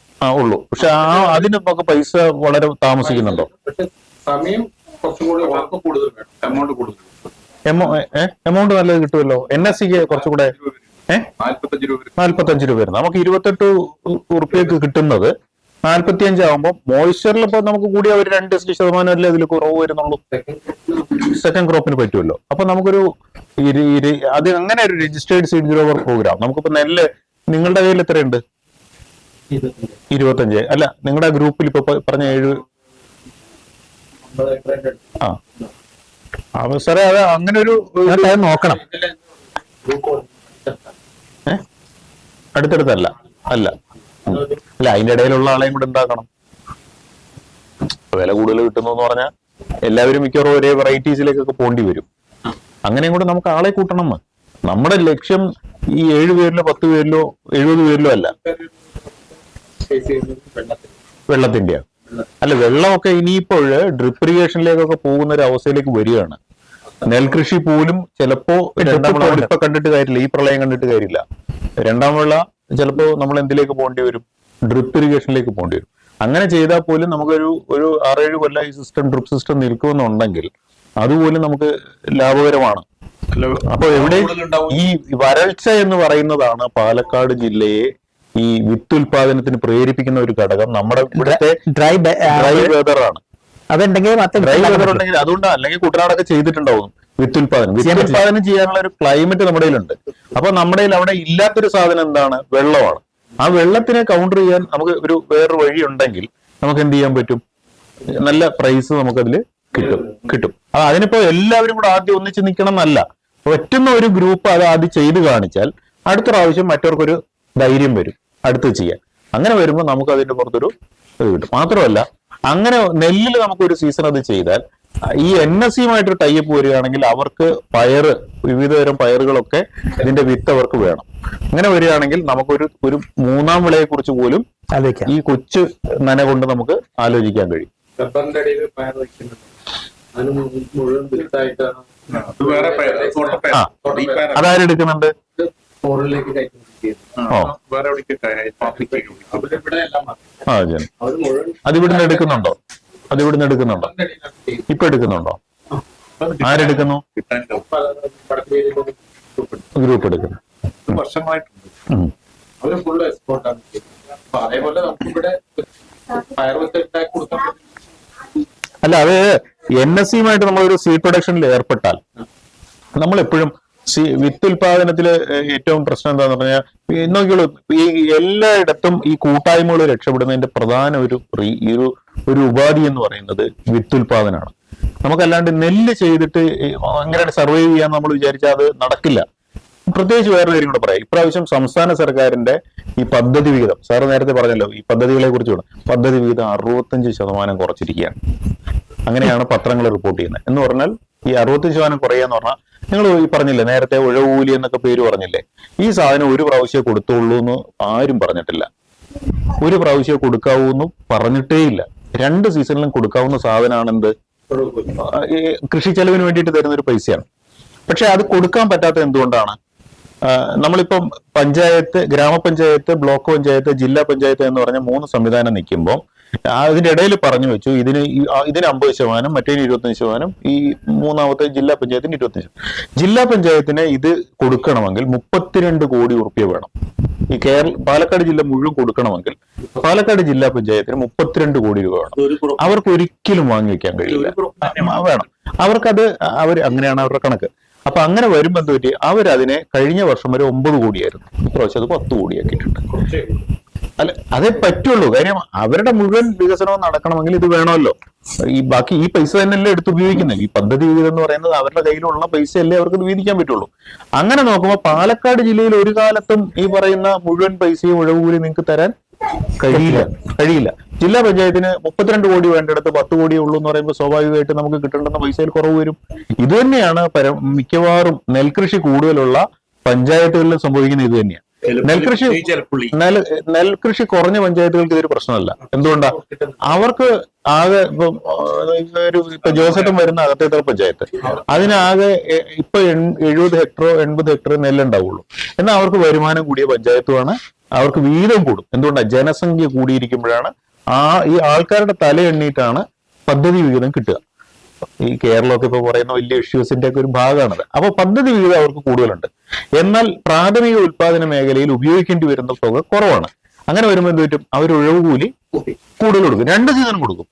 Speaker 5: ഉള്ളൂ. പക്ഷെ അതിന് നമുക്ക് പൈസ വളരെ താമസിക്കുന്നുണ്ടോ?
Speaker 4: പക്ഷെ സമയം കുറച്ചും കൂടി വർക്ക് കൂടുതൽ വേണം.
Speaker 2: എമൗണ്ട് കൂടുതൽ.
Speaker 5: എമൗണ്ട് നല്ലത് കിട്ടുമല്ലോ. NSCക്ക് കുറച്ചുകൂടെ 45 രൂപ വരുന്നത്. നമുക്ക് 28 ഉറുപ്പ്യക്ക് കിട്ടുന്നത് 45 ആകുമ്പോൾ മോയ്സ്ചറിൽ ഇപ്പൊ നമുക്ക് കൂടി ഒരു 2% അല്ലേ അതിൽ കുറവ് വരുന്നുള്ളൂ. സെക്കൻഡ് ക്രോപ്പിന് പറ്റുമല്ലോ. അപ്പൊ നമുക്കൊരു അത് അങ്ങനെ ഒരു രജിസ്റ്റേർഡ് സീഡ് ഗ്രോവർ പ്രോഗ്രാം നമുക്കിപ്പോ നെല്ല് നിങ്ങളുടെ കയ്യിൽ എത്രയുണ്ട്? 25. അല്ല, നിങ്ങളുടെ ഗ്രൂപ്പിൽ ഇപ്പൊ പറഞ്ഞ 7. സാറേ അത് അങ്ങനെ ഒരു നോക്കണം. അടുത്തടുത്തല്ല അല്ല അതിന്റെ ഇടയിലുള്ള ആളെയും കൂടെ ഉണ്ടാക്കണം. വില കൂടുതൽ കിട്ടുന്നു എന്ന് പറഞ്ഞാൽ എല്ലാവരും മിക്കവാറും ഒരേ വെറൈറ്റീസിലേക്കൊക്കെ പോണ്ടി വരും. അങ്ങനെയും കൂടെ നമുക്ക് ആളെ കൂട്ടണം. നമ്മുടെ ലക്ഷ്യം ഈ 7 പേരിലോ 10 പേരിലോ 70 പേരിലോ അല്ല, വെള്ളത്തിന്റെയോ അല്ല. വെള്ളമൊക്കെ ഇനിയിപ്പോൾ ഡ്രിപ്പ് ഇറിഗേഷനിലേക്കൊക്കെ പോകുന്ന ഒരു അവസ്ഥയിലേക്ക് വരികയാണ്. നെൽകൃഷി പോലും ചിലപ്പോ രണ്ടാം വിള ഇപ്പൊ കണ്ടിട്ട് കാര്യമില്ല, ഈ പ്രളയം കണ്ടിട്ട് കാര്യമില്ല. രണ്ടാം വിള ചിലപ്പോ നമ്മൾ എന്തിലേക്ക് പോകേണ്ടി വരും? ഡ്രിപ്പ് ഇറിഗേഷനിലേക്ക് പോകേണ്ടി വരും. അങ്ങനെ ചെയ്താൽ പോലും നമുക്കൊരു 6-7 കൊല്ലം ഈ ഡ്രിപ്പ് സിസ്റ്റം നിൽക്കുമെന്നുണ്ടെങ്കിൽ അതുപോലും നമുക്ക് ലാഭകരമാണ്. അപ്പൊ എവിടെ ഈ വരൾച്ച എന്ന് പറയുന്നതാണ് പാലക്കാട് ജില്ലയെ ഈ വിത്തുൽപാദനത്തിന് പ്രേരിപ്പിക്കുന്ന ഒരു ഘടകം. നമ്മുടെ ഇവിടുത്തെ ഡ്രൈ വെതറാണ്.
Speaker 1: അതുണ്ടെങ്കിൽ
Speaker 5: ഡ്രൈ വെതർ ഉണ്ടെങ്കിൽ അതുകൊണ്ടാണ്. അല്ലെങ്കിൽ കുട്ടനാടൊക്കെ ചെയ്തിട്ടുണ്ടാവും വിത്തുൽപാദനം ചെയ്യാനുള്ള ഒരു ക്ലൈമറ്റ് നമ്മുടെ കയ്യിലുണ്ട്. അപ്പൊ നമ്മുടെ കയ്യിൽ അവിടെ ഇല്ലാത്തൊരു സാധനം എന്താണ്? വെള്ളമാണ്. ആ വെള്ളത്തിനെ കൗണ്ടർ ചെയ്യാൻ നമുക്ക് വേറൊരു വഴി ഉണ്ടെങ്കിൽ നമുക്ക് എന്ത് ചെയ്യാൻ പറ്റും? നല്ല പ്രൈസ് നമുക്കതിൽ കിട്ടും. അതിനിപ്പോ എല്ലാവരും കൂടെ ആദ്യം ഒന്നിച്ച് നിൽക്കണം എന്നല്ല. പറ്റുന്ന ഒരു ഗ്രൂപ്പ് അത് ആദ്യം ചെയ്ത് കാണിച്ചാൽ അടുത്ത പ്രാവശ്യം മറ്റവർക്കൊരു ധൈര്യം വരും അടുത്ത് ചെയ്യാൻ. അങ്ങനെ വരുമ്പോൾ നമുക്ക് അതിന്റെ പുറത്തൊരു ഇത് കിട്ടും. മാത്രമല്ല, അങ്ങനെ നെല്ലിൽ നമുക്കൊരു സീസൺ അത് ചെയ്താൽ ഈ NSEയുമായിട്ട് ടൈപ്പ് വരികയാണെങ്കിൽ അവർക്ക് പയറ്, വിവിധതരം പയറുകളൊക്കെ ഇതിന്റെ വിത്ത് അവർക്ക് വേണം. അങ്ങനെ വരികയാണെങ്കിൽ നമുക്കൊരു ഒരു മൂന്നാം വിളയെ കുറിച്ച് പോലും
Speaker 1: ആലോചിക്കാം.
Speaker 5: ഈ കൊച്ചു നന കൊണ്ട് നമുക്ക് ആലോചിക്കാൻ കഴിയും.
Speaker 4: റബ്ബറിന്റെ അടിയിൽ പയർ വയ്ക്കുന്നുണ്ട്, അതിന് മുഴുവൻ വിത്തായിട്ടാണ്
Speaker 2: അത് വേറെ പയർ, തോട്ടപ്പയർ.
Speaker 5: ആ.
Speaker 2: ഈ പയർ
Speaker 5: അതാരെടുക്കുന്നുണ്ട്?
Speaker 4: ഫോറിലേക്ക് കയറ്റി
Speaker 5: ഓ.
Speaker 2: വേറെ എവിടേക്ക്
Speaker 4: ഇവിടെ എല്ലാം മാറി.
Speaker 5: ആ ജൻ
Speaker 4: അവർ മുഴുവൻ
Speaker 5: അത് ഇവിടുന്ന് എടുക്കുന്നുണ്ടോ? അത് ഇവിടുന്ന് എടുക്കുന്നുണ്ടോ?
Speaker 4: റബ്ബറിന്റെ അടിയിലാണ് ചെയ്യുന്നത്.
Speaker 5: ഇപ്പൊ എടുക്കുന്നുണ്ടോ? ആരെടുക്കുന്നു?
Speaker 2: കിട്ടാനില്ല.
Speaker 4: വടക്ക് ഏരിയയിലൊക്കെ
Speaker 5: ഗ്രൂപ്പ് എടുക്കുന്നു.
Speaker 2: വർഷമായിട്ടുണ്ട്.
Speaker 5: ഉം.
Speaker 4: അവര് ഫുള്ള് എക്സ്പോർട്ടാണ് ചെയ്യുന്നത്. അപ്പൊ അതേപോലെ നമുക്കിവിടെ പയർ വിത്ത് ഉണ്ടാക്കി കൊടുക്കാൻ പറ്റും.
Speaker 5: അല്ല, അത് NSEയുമായിട്ട് നമ്മളൊരു സീഡ് പ്രൊഡക്ഷനിൽ ഏർപ്പെട്ടാൽ നമ്മളെപ്പോഴും വിത്ത് ഉൽപാദനത്തില് ഏറ്റവും പ്രശ്നം എന്താന്ന് പറഞ്ഞാൽ, നോക്കിയോളൂ, ഈ എല്ലായിടത്തും ഈ കൂട്ടായ്മകൾ രക്ഷപ്പെടുന്നതിന്റെ പ്രധാന ഒരു ഉപാധി എന്ന് പറയുന്നത് വിത്ത് ഉൽപാദനമാണ്. നമുക്കല്ലാണ്ട് നെല്ല് ചെയ്തിട്ട് ഭയങ്കരമായിട്ട് സർവൈവ് ചെയ്യാൻ നമ്മൾ വിചാരിച്ചാൽ അത് നടക്കില്ല. പ്രത്യേകിച്ച് വേറൊരു കാര്യം കൂടെ പറയാം. ഇപ്രാവശ്യം സംസ്ഥാന സർക്കാരിന്റെ ഈ പദ്ധതി വിഹിതം, സാറ് നേരത്തെ പറഞ്ഞല്ലോ ഈ പദ്ധതികളെ കുറിച്ച്, പദ്ധതി വിഹിതം 65% കുറച്ചിരിക്കുകയാണ്. അങ്ങനെയാണ് പത്രങ്ങൾ റിപ്പോർട്ട് ചെയ്യുന്നത്. എന്ന് പറഞ്ഞാൽ ഈ 65% കുറയാന്ന് പറഞ്ഞാൽ, നിങ്ങൾ ഈ പറഞ്ഞില്ലേ നേരത്തെ ഉഴവൂലി എന്നൊക്കെ പേര് പറഞ്ഞില്ലേ, ഈ സാധനം ഒരു പ്രാവശ്യം കൊടുത്തുള്ളൂ എന്ന് ആരും പറഞ്ഞിട്ടില്ല. ഒരു പ്രാവശ്യം കൊടുക്കാവൂ എന്ന് പറഞ്ഞിട്ടേ ഇല്ല. 2 സീസണിലും കൊടുക്കാവുന്ന സാധനമാണെന്ത്, കൃഷി ചെലവിന് വേണ്ടിയിട്ട് തരുന്ന ഒരു പൈസയാണ്. പക്ഷെ അത് കൊടുക്കാൻ പറ്റാത്ത എന്തുകൊണ്ടാണ്? നമ്മളിപ്പം പഞ്ചായത്ത്, ഗ്രാമപഞ്ചായത്ത്, ബ്ലോക്ക് പഞ്ചായത്ത്, ജില്ലാ പഞ്ചായത്ത് എന്ന് പറഞ്ഞ 3 സംവിധാനം നിൽക്കുമ്പോൾ അതിന്റെ ഇടയിൽ പറഞ്ഞു വെച്ചു ഇതിന് 50%, മറ്റേതിന് 25%, ഈ മൂന്നാമത്തെ ജില്ലാ പഞ്ചായത്തിന് 25%. ജില്ലാ പഞ്ചായത്തിന് ഇത് കൊടുക്കണമെങ്കിൽ 32 കോടി റുപ്യ വേണം. ഈ പാലക്കാട് ജില്ല മുഴുവൻ കൊടുക്കണമെങ്കിൽ പാലക്കാട് ജില്ലാ പഞ്ചായത്തിന് 32 കോടി രൂപ വേണം. അവർക്ക് ഒരിക്കലും വാങ്ങി വെക്കാൻ കഴിയില്ല, വേണം അവർക്കത്. അങ്ങനെയാണ് അവരുടെ കണക്ക്. അപ്പൊ അങ്ങനെ വരുമ്പോൾ എന്ത് പറ്റി, അവരതിനെ കഴിഞ്ഞ വർഷം വരെ 9 കോടിയായിരുന്നു, ഇപ്രാവശ്യം അത് 10 കോടിയാക്കിയിട്ടുണ്ട്. അല്ല, അതേ പറ്റുള്ളൂ. കാര്യം അവരുടെ മുഴുവൻ വികസനവും നടക്കണമെങ്കിൽ ഇത് വേണമല്ലോ. ബാക്കി ഈ പൈസ തന്നെയല്ലേ എടുത്ത് ഉപയോഗിക്കുന്നത്. ഈ പദ്ധതി വിഹിതം എന്ന് പറയുന്നത് അവരുടെ കയ്യിലുള്ള പൈസയല്ലേ അവർക്ക് വീതിക്കാൻ പറ്റുള്ളൂ. അങ്ങനെ നോക്കുമ്പോൾ പാലക്കാട് ജില്ലയിൽ ഒരു കാലത്തും ഈ പറയുന്ന മുഴുവൻ പൈസയും ഉഴവുകൂലി നിങ്ങൾക്ക് തരാൻ കഴിയില്ല. ജില്ലാ പഞ്ചായത്തിന് 32 കോടി വേണ്ടിടത്ത് 10 കോടിയേ ഉള്ളൂ എന്ന് പറയുമ്പോൾ സ്വാഭാവികമായിട്ട് നമുക്ക് കിട്ടേണ്ടുന്ന പൈസയിൽ കുറവ് വരും. ഇത് തന്നെയാണ് മിക്കവാറും നെൽകൃഷി കൂടുതലുള്ള പഞ്ചായത്തുകളിൽ സംഭവിക്കുന്ന. ഇത് തന്നെയാണ് നെൽകൃഷി കുറഞ്ഞ പഞ്ചായത്തുകൾക്ക് ഇതൊരു പ്രശ്നമല്ല. എന്തുകൊണ്ടാ? അവർക്ക് ആകെ ഇപ്പൊ ജോസേട്ടൻ വരുന്ന അകത്തേത്തറ പഞ്ചായത്ത്, അതിനാകെ ഇപ്പൊ 70 ഹെക്ടറോ 80 ഹെക്ടർ നെല്ലുണ്ടാവുള്ളൂ. എന്നാൽ അവർക്ക് വരുമാനം കൂടിയ പഞ്ചായത്തുമാണ്. അവർക്ക് വീതം കൂടും. എന്തുകൊണ്ടാണ്? ജനസംഖ്യ കൂടിയിരിക്കുമ്പോഴാണ് ഈ ആൾക്കാരുടെ തല എണ്ണീട്ടാണ് പദ്ധതി വിഹിതം കിട്ടുക. ഈ കേരളമൊക്കെ ഇപ്പൊ പറയുന്ന വലിയ ഇഷ്യൂസിന്റെ ഒക്കെ ഒരു ഭാഗമാണത്. അപ്പൊ പദ്ധതി വിഹിതം അവർക്ക് കൂടുതലുണ്ട്. എന്നാൽ പ്രാഥമിക ഉൽപാദന മേഖലയിൽ ഉപയോഗിക്കേണ്ടി വരുന്ന തുക കുറവാണ്. അങ്ങനെ വരുമ്പോൾ എന്ത് പറ്റും? അവർ ഉഴവുകൂലി കൂടുതൽ കൊടുക്കും. 2 സീസൺ കൊടുക്കും.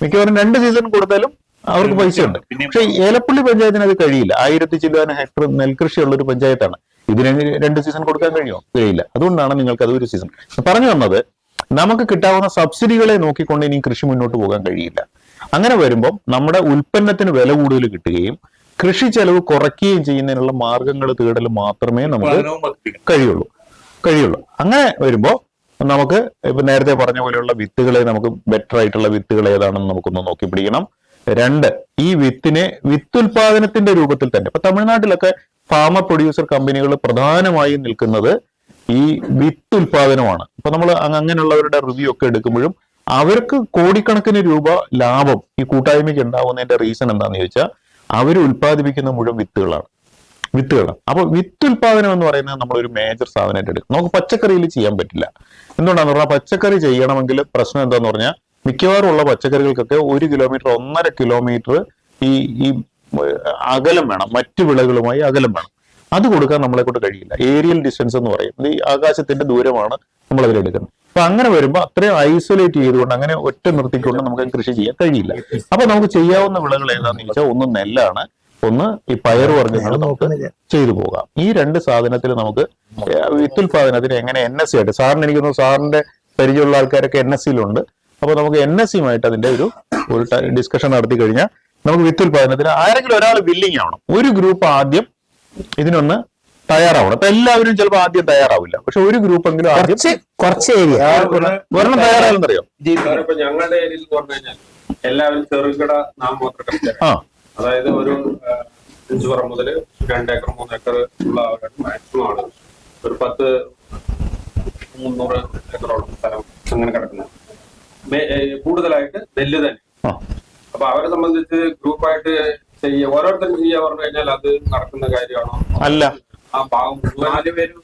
Speaker 5: മിക്കവാറും 2 സീസൺ കൊടുത്താലും അവർക്ക് പൈസ ഉണ്ട്. പക്ഷെ ഏലപ്പള്ളി പഞ്ചായത്തിന് അത് കഴിയില്ല. 1000 ചില്ലാനം ഹെക്ടർ നെൽകൃഷിയുള്ള ഒരു പഞ്ചായത്താണ്. ഇതിന് 2 സീസൺ കൊടുക്കാൻ കഴിയുമോ? കഴിയില്ല. അതുകൊണ്ടാണ് നിങ്ങൾക്ക് അത് ഒരു സീസൺ. പറഞ്ഞു വന്നത്, നമുക്ക് കിട്ടാവുന്ന സബ്സിഡികളെ നോക്കിക്കൊണ്ട് ഇനി കൃഷി മുന്നോട്ട് പോകാൻ കഴിയില്ല. അങ്ങനെ വരുമ്പോൾ നമ്മുടെ ഉൽപ്പന്നത്തിന് വില കൂടുതൽ കിട്ടുകയും കൃഷി ചെലവ് കുറയ്ക്കുകയും ചെയ്യുന്നതിനുള്ള മാർഗങ്ങൾ തേടൽ മാത്രമേ നമുക്ക് കഴിയുള്ളൂ. അങ്ങനെ വരുമ്പോൾ നമുക്ക് ഇപ്പൊ നേരത്തെ പറഞ്ഞ പോലെയുള്ള വിത്തുകളെ, നമുക്ക് ബെറ്റർ ആയിട്ടുള്ള വിത്തുകൾ ഏതാണെന്ന് നമുക്കൊന്ന് നോക്കി പിടിക്കണം. 2, ഈ വിത്തുൽപാദനത്തിന്റെ രൂപത്തിൽ തന്നെ ഇപ്പൊ തമിഴ്നാട്ടിലൊക്കെ ഫാമർ പ്രൊഡ്യൂസർ കമ്പനികൾ പ്രധാനമായും നിൽക്കുന്നത് ഈ വിത്തുൽപാദനമാണ്. ഇപ്പൊ നമ്മൾ അങ്ങനെയുള്ളവരുടെ റിവ്യൂ ഒക്കെ എടുക്കുമ്പോഴും അവർക്ക് കോടിക്കണക്കിന് രൂപ ലാഭം ഈ കൂട്ടായ്മയ്ക്ക് ഉണ്ടാവുന്നതിന്റെ റീസൺ എന്താണെന്ന് ചോദിച്ചാൽ അവർ ഉൽപ്പാദിപ്പിക്കുന്ന മുഴുവൻ വിത്തുകളാണ്. അപ്പൊ വിത്തുൽപാദനം എന്ന് പറയുന്നത് നമ്മളൊരു മേജർ സാധനമായിട്ട് എടുക്കും. നമുക്ക് പച്ചക്കറിയിൽ ചെയ്യാൻ പറ്റില്ല. എന്തുകൊണ്ടാന്ന് പറഞ്ഞാൽ പച്ചക്കറി ചെയ്യണമെങ്കിൽ പ്രശ്നം എന്താന്ന് പറഞ്ഞാൽ മിക്കവാറും ഉള്ള പച്ചക്കറികൾക്കൊക്കെ 1 കിലോമീറ്റർ 1.5 കിലോമീറ്റർ ഈ അകലം വേണം, മറ്റു വിളകളുമായി അകലം വേണം. അത് കൊടുക്കാൻ നമ്മളെ കൊണ്ട് കഴിയില്ല. ഏരിയൽ ഡിസ്റ്റൻസ് എന്ന് പറയും. ഈ ആകാശത്തിന്റെ ദൂരമാണ് നമ്മൾ അതിലെടുക്കുന്നത്. അപ്പൊ അങ്ങനെ വരുമ്പോൾ അത്രയും ഐസൊലേറ്റ് ചെയ്തുകൊണ്ട്, അങ്ങനെ ഒറ്റ നിർത്തിക്കൊണ്ട് നമുക്ക് കൃഷി ചെയ്യാൻ കഴിയില്ല. അപ്പൊ നമുക്ക് ചെയ്യാവുന്ന വിളകൾ ഏതാന്ന് ചോദിച്ചാൽ ഒന്ന് നെല്ലാണ്, ഒന്ന് ഈ പയറുവർഗ്ഗങ്ങൾ നമുക്ക് ചെയ്തു പോകാം. ഈ 2 സാധനത്തിൽ നമുക്ക് വിത്തുൽപാദനത്തിന് എങ്ങനെ NSE ആയിട്ട്, സാറിന് എനിക്ക് തോന്നുന്നു സാറിന്റെ പരിചയമുള്ള ആൾക്കാരൊക്കെ NSEയിലുണ്ട്. അപ്പൊ നമുക്ക് NSEയുമായിട്ട് അതിന്റെ ഒരു ഡിസ്കഷൻ നടത്തി കഴിഞ്ഞാൽ നമുക്ക് വിത്തുൽപാദനത്തിന് ആരെങ്കിലും ഒരാൾ വില്ലിങ് ആവണം. ഒരു ഗ്രൂപ്പ് ആദ്യം ഇതിനൊന്ന് തയ്യാറാവണം. അപ്പൊ എല്ലാവരും ചിലപ്പോൾ ആദ്യം തയ്യാറാവില്ല. പക്ഷെ ഒരു ഗ്രൂപ്പെങ്കിലും ആദ്യം
Speaker 1: കുറച്ച് ഏരിയ
Speaker 5: ഒരെണ്ണം തയ്യാറായെന്നറിയോ?
Speaker 4: ഇപ്പൊ ഞങ്ങളുടെ ഏരിയയിൽ എന്ന് പറഞ്ഞു കഴിഞ്ഞാൽ എല്ലാവരും ചെറുകിട നാമമാത്ര കർഷകർ.
Speaker 5: ആ
Speaker 4: അതായത് ഒരു 5 പറ മുതൽ 2 ഏക്കർ 3 ഏക്കർ ഉള്ള മാക്സിമം ആളുകൾ ഒരു 10-300 ഏക്കറോളം സ്ഥലം അങ്ങനെ കിടക്കുന്നത്. കൂടുതലായിട്ട് നെല്ല് തന്നെ. അപ്പൊ അവരെ സംബന്ധിച്ച് ഗ്രൂപ്പായിട്ട് ഓരോരുത്തരും ചെയ്യാൻ പറഞ്ഞു കഴിഞ്ഞാൽ അത് നടക്കുന്ന കാര്യമാണോ?
Speaker 5: അല്ല,
Speaker 4: ആ ഭാഗം 4 പേരും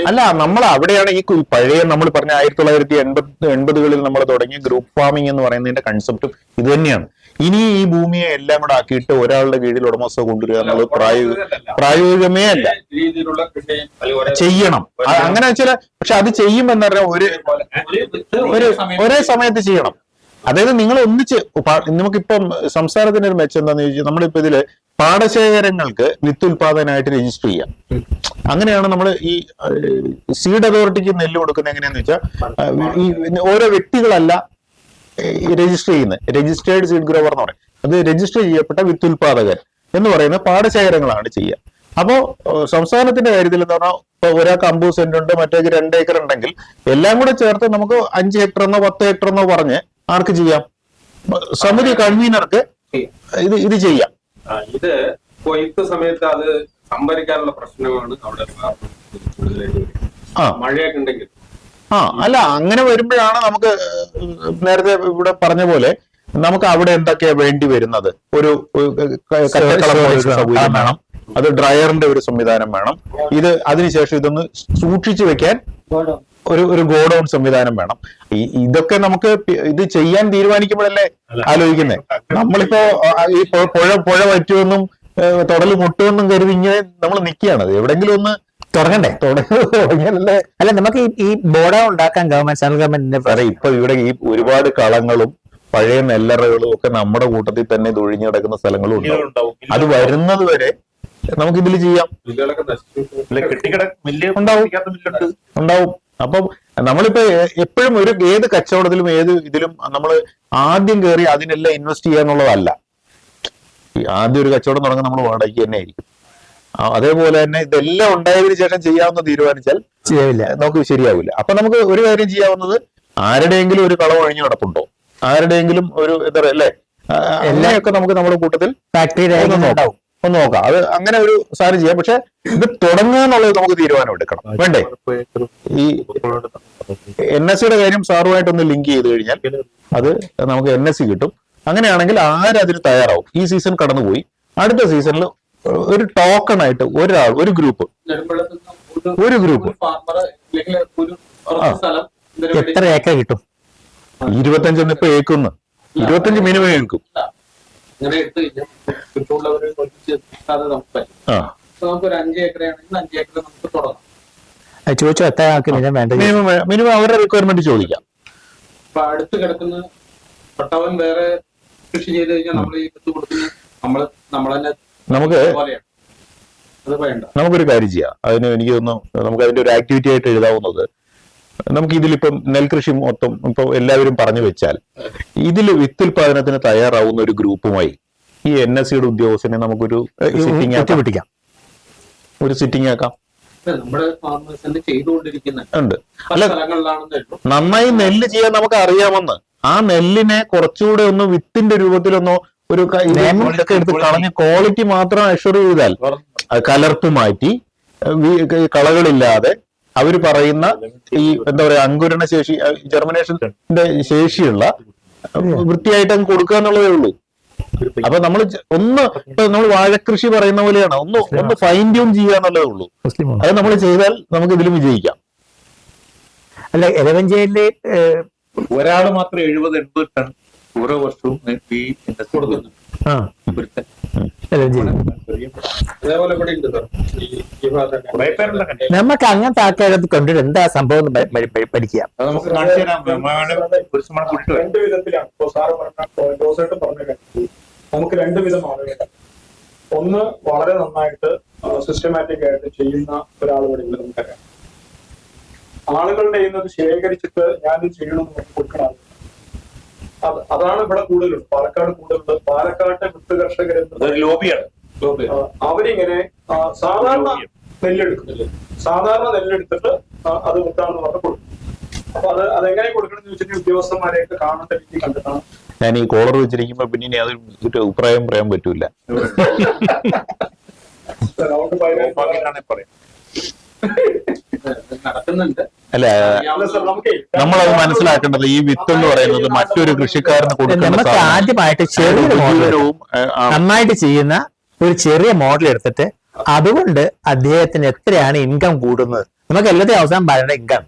Speaker 5: അല്ല, നമ്മൾ അവിടെയാണ് ഈ പഴയ നമ്മൾ പറഞ്ഞ 1980-കളിൽ നമ്മൾ തുടങ്ങിയ ഗ്രൂപ്പ് ഫാമിംഗ് എന്ന് പറയുന്നതിന്റെ കൺസെപ്റ്റും ഇത് തന്നെയാണ്. ഇനി ഈ ഭൂമിയെ എല്ലാം കൂടെ ആക്കിയിട്ട് ഒരാളുടെ കീഴിൽ ഉടമസ്ഥ കൊണ്ടുവരിക എന്നുള്ളത് പ്രായോഗികമേ അല്ല.
Speaker 4: രീതിയിലുള്ള കൃഷി
Speaker 5: ചെയ്യണം അങ്ങനെ വെച്ചാൽ, പക്ഷെ അത് ചെയ്യുമെന്ന് പറഞ്ഞാൽ ഒരേ സമയത്ത് ചെയ്യണം. അതായത് നിങ്ങൾ ഒന്നിച്ച് നമുക്കിപ്പം സംസ്ഥാനത്തിന്റെ ഒരു മെച്ചം എന്താണെന്ന് ചോദിച്ചാൽ, നമ്മളിപ്പോ ഇതില് പാടശേഖരങ്ങൾക്ക് വിത്തുൽപാദനമായിട്ട് രജിസ്റ്റർ ചെയ്യാം. അങ്ങനെയാണ് നമ്മൾ ഈ സീഡ് അതോറിറ്റിക്ക് നെല്ല് കൊടുക്കുന്നത്. എങ്ങനെയാന്ന് വെച്ചാൽ ഈ ഓരോ വ്യക്തികളല്ല രജിസ്റ്റർ ചെയ്യുന്നത്, രജിസ്റ്റേർഡ് സീഡ് ഗ്രോവർ എന്ന് പറയും. അത് രജിസ്റ്റർ ചെയ്യപ്പെട്ട വിത്തുൽപാദകർ എന്ന് പറയുന്ന പാടശേഖരങ്ങളാണ് ചെയ്യുക. അപ്പോ സംസ്ഥാനത്തിന്റെ കാര്യത്തിൽ എന്ന് പറഞ്ഞാൽ ഇപ്പൊ ഒരാൾക്ക് 50 സെന്റ് ഉണ്ട്, മറ്റേക്ക് 2 ഏക്കർ ഉണ്ടെങ്കിൽ എല്ലാം കൂടെ ചേർത്ത് നമുക്ക് 5 ഹെക്ടർ എന്നോ 10 ഹെക്ടർ എന്നോ പറഞ്ഞ് ആർക്ക് ചെയ്യാം? സമിതി കൺവീനർക്ക് ഇത് ചെയ്യാം.
Speaker 4: ഇത് കൊയ്ത്ത് സമയത്ത് അത് സംഭരിക്കാനുള്ള പ്രശ്നമാണ് അവിടെ മഴയൊക്കെ ഉണ്ടെങ്കിൽ.
Speaker 5: അല്ല, അങ്ങനെ വരുമ്പോഴാണ് നമുക്ക് നേരത്തെ ഇവിടെ പറഞ്ഞ പോലെ നമുക്ക് അവിടെ എന്തൊക്കെയാ വേണ്ടി വരുന്നത്. ഒരു സൗകര്യം വേണം, അത് ഡ്രയറിന്റെ ഒരു സംവിധാനം വേണം. അതിനുശേഷം ഇതൊന്ന് സൂക്ഷിച്ചു വെക്കാൻ ഒരു ഗോഡൌൺ സംവിധാനം വേണം. ഇതൊക്കെ നമുക്ക് ഇത് ചെയ്യാൻ തീരുമാനിക്കുമ്പോഴല്ലേ ആലോചിക്കുന്നത്. നമ്മളിപ്പോ ഈ പുഴ വറ്റുമെന്നും തൊടല് മുട്ടുമെന്നും കരുതി ഇങ്ങനെ നമ്മൾ നിൽക്കുകയാണ്. എവിടെങ്കിലും ഒന്ന് തുടങ്ങിയാലല്ലേ.
Speaker 1: അല്ല, നമുക്ക് ഈ ബോർഡ് ഉണ്ടാക്കാൻ സെൻട്രൽ ഗവൺമെന്റിന്റെ
Speaker 5: ഇപ്പൊ ഇവിടെ ഈ ഒരുപാട് കളങ്ങളും പഴയ നെല്ലറകളും ഒക്കെ നമ്മുടെ കൂട്ടത്തിൽ തന്നെ തൊഴിഞ്ഞു കിടക്കുന്ന സ്ഥലങ്ങളും ഉണ്ടാവും. അത് വരുന്നത് വരെ നമുക്ക് ഇതിൽ ചെയ്യാം. ഉണ്ടാവും. അപ്പം നമ്മളിപ്പോ എപ്പോഴും ഏത് കച്ചവടത്തിലും ഏത് ഇതിലും നമ്മൾ ആദ്യം കയറി അതിനെല്ലാം ഇൻവെസ്റ്റ് ചെയ്യാന്നുള്ളതല്ല. ആദ്യം ഒരു കച്ചവടം തുടങ്ങാൻ നമ്മൾ വാടകയ്ക്ക് തന്നെ ആയിരിക്കും. അതേപോലെ തന്നെ ഇതെല്ലാം ഉണ്ടായതിനു ശേഷം ചെയ്യാവുന്ന തീരുമാനിച്ചാൽ നമുക്ക് ശരിയാവില്ല. അപ്പൊ നമുക്ക് ഒരു കാര്യം ചെയ്യാവുന്നത്, ആരുടെയെങ്കിലും ഒരു കളം ഒഴിഞ്ഞു കിടപ്പുണ്ടോ, ആരുടെയെങ്കിലും ഒരു എന്താ പറയാ അല്ലെ, എല്ലാമൊക്കെ നമുക്ക് നമ്മുടെ കൂട്ടത്തിൽ ഫാക്ടറി ഒന്ന് നോക്കാം. അത് അങ്ങനെ ഒരു സാധനം ചെയ്യാം. പക്ഷെ ഇത് തുടങ്ങുക എന്നുള്ളത് നമുക്ക് തീരുമാനം എടുക്കണം, വേണ്ടേ? ഈ NSC കാര്യം സാറുമായിട്ടൊന്ന് ലിങ്ക് ചെയ്ത് കഴിഞ്ഞാൽ അത് നമുക്ക് NSC കിട്ടും. അങ്ങനെയാണെങ്കിൽ ആരതിന് തയ്യാറാവും. ഈ സീസൺ കടന്നുപോയി, അടുത്ത സീസണിൽ ഒരു ടോക്കൺ ആയിട്ട് ഒരു ഗ്രൂപ്പ്
Speaker 1: എത്ര ഏക്കർ കിട്ടും?
Speaker 5: 25 ഇപ്പൊ ഏക്കുന്നു, 25 മിനിമം ഏക്കും.
Speaker 1: ചോദിച്ചോ എത്ര ആൾക്ക് മിനിമം വേണ്ട?
Speaker 5: മിനിമം അവരുടെ റിക്വയർമെന്റ് ചോദിക്കാം.
Speaker 4: അടുത്ത് കിടക്കുന്ന പട്ടവൻ വേറെ കൃഷി ചെയ്ത് കഴിഞ്ഞാൽ നമ്മൾ ഈ വിത്ത് കൊടുക്കുന്ന നമ്മൾ തന്നെ
Speaker 5: നമുക്കൊരു കാര്യം ചെയ്യാം. അതിന് എനിക്ക് തോന്നുന്നു നമുക്ക് അതിന്റെ ഒരു ആക്ടിവിറ്റി ആയിട്ട് എഴുതാവുന്നത്, നമുക്ക് ഇതിലിപ്പം നെൽകൃഷി മൊത്തം ഇപ്പൊ എല്ലാവരും പറഞ്ഞു വെച്ചാൽ ഇതിൽ വിത്തുൽപാദനത്തിന് തയ്യാറാവുന്ന ഒരു ഗ്രൂപ്പുമായി ഈ NSC ഉദ്യോഗസ്ഥനെ നമുക്കൊരു സിറ്റിംഗ് ആക്കാം. ഒരു സിറ്റിംഗ് ആക്കാം. ഉണ്ട്. അല്ല, നന്നായി നെല്ല് ചെയ്യാൻ നമുക്ക് അറിയാമെന്ന്. ആ നെല്ലിനെ കുറച്ചുകൂടെ ഒന്ന് വിത്തിന്റെ രൂപത്തിലൊന്നോ ഒരു ഇതൊക്കെ എടുത്ത് കളഞ്ഞ് ക്വാളിറ്റി മാത്രം അഷ്വർ ചെയ്താൽ, കലർപ്പ് മാറ്റി കളകളില്ലാതെ അവര് പറയുന്ന ഈ എന്താ പറയാ അങ്കുരണ ശേഷി, ജെർമിനേഷന്റെ ശേഷിയുള്ള വൃത്തിയായിട്ട് അങ്ങ് കൊടുക്കുക എന്നുള്ളതേ ഉള്ളൂ. അപ്പൊ നമ്മൾ നമ്മൾ വാഴക്കൃഷി പറയുന്ന പോലെയാണ്, ഒന്ന് ഫൈൻ ട്യൂൺ ചെയ്യുക എന്നുള്ളതേ ഉള്ളൂ. അത് നമ്മൾ ചെയ്താൽ നമുക്ക് ഇതിലും വിജയിക്കാം.
Speaker 1: അല്ല, എലവഞ്ചേരിയില്
Speaker 2: ഒരാള് മാത്രം 70-80 ടൺ ഓരോ വർഷവും
Speaker 1: നമുക്ക് അങ്ങനത്തെ ആൾക്കാരെ കൊണ്ടിട്ട് എന്താ സംഭവം പഠിക്കാം.
Speaker 2: നമുക്ക് കാണിച്ചു തരാം.
Speaker 7: 2 വിധത്തിലാണ്. ഇപ്പൊ സാറ് പറഞ്ഞ നമുക്ക് 2 വിധം ആളുകൾ. ഒന്ന്, വളരെ നന്നായിട്ട് സിസ്റ്റമാറ്റിക് ആയിട്ട് ചെയ്യുന്ന ഒരാൾ കൂടി നമുക്കറിയാം. ആളുകളുടെ ചെയ്യുന്നത് ശേഖരിച്ചിട്ട് ഞാനിത് ചെയ്യണമെന്ന് നമുക്ക് കൊടുക്കണ ആളുകൾ. അതാണ് ഇവിടെ കൂടുതലുണ്ട്, പാലക്കാട് കൂടുതലുണ്ട്. പാലക്കാട്ടെ വിത്ത് കർഷകരെന്ന്
Speaker 2: ലോബിയാണ്.
Speaker 7: അവരിങ്ങനെ സാധാരണ നെല്ലെടുക്കുന്നില്ല, സാധാരണ നെല്ലെടുത്തിട്ട് അത് വിത്താണെന്ന് പറഞ്ഞ് കൊടുക്കും. അപ്പൊ അതെങ്ങനെ കൊടുക്കണം എന്ന് വെച്ചിട്ടുണ്ടെങ്കിൽ ഉദ്യോഗസ്ഥന്മാരെയൊക്കെ കാണേണ്ട രീതി കണ്ടെത്തണം.
Speaker 5: ഞാൻ ഈ കോളർ വെച്ചിരിക്കുമ്പോ പിന്നെ ഇനി അത് ഒരു അഭിപ്രായം പറയാൻ പറ്റൂല.
Speaker 7: റൗണ്ട് 5
Speaker 2: പറയാം.
Speaker 4: നടക്കുന്നുണ്ട്.
Speaker 5: അല്ല, നമ്മളത് മനസ്സിലാക്കേണ്ടത് ഈ വിത്ത് എന്ന് പറയുന്നത് മറ്റൊരു കൃഷിക്കാരന് കൊടുക്കുന്ന
Speaker 1: നമുക്ക് ആദ്യമായിട്ട് ചെറിയൊരു മോഡൽ, നന്നായിട്ട് ചെയ്യുന്ന ഒരു ചെറിയ മോഡൽ എടുത്തിട്ട് അതുകൊണ്ട് അദ്ദേഹത്തിന് എത്രയാണ് ഇൻകം കൂടുന്നത്, നമുക്ക് എല്ലാത്തിനും അവസാനം പറയേണ്ട ഇൻകം.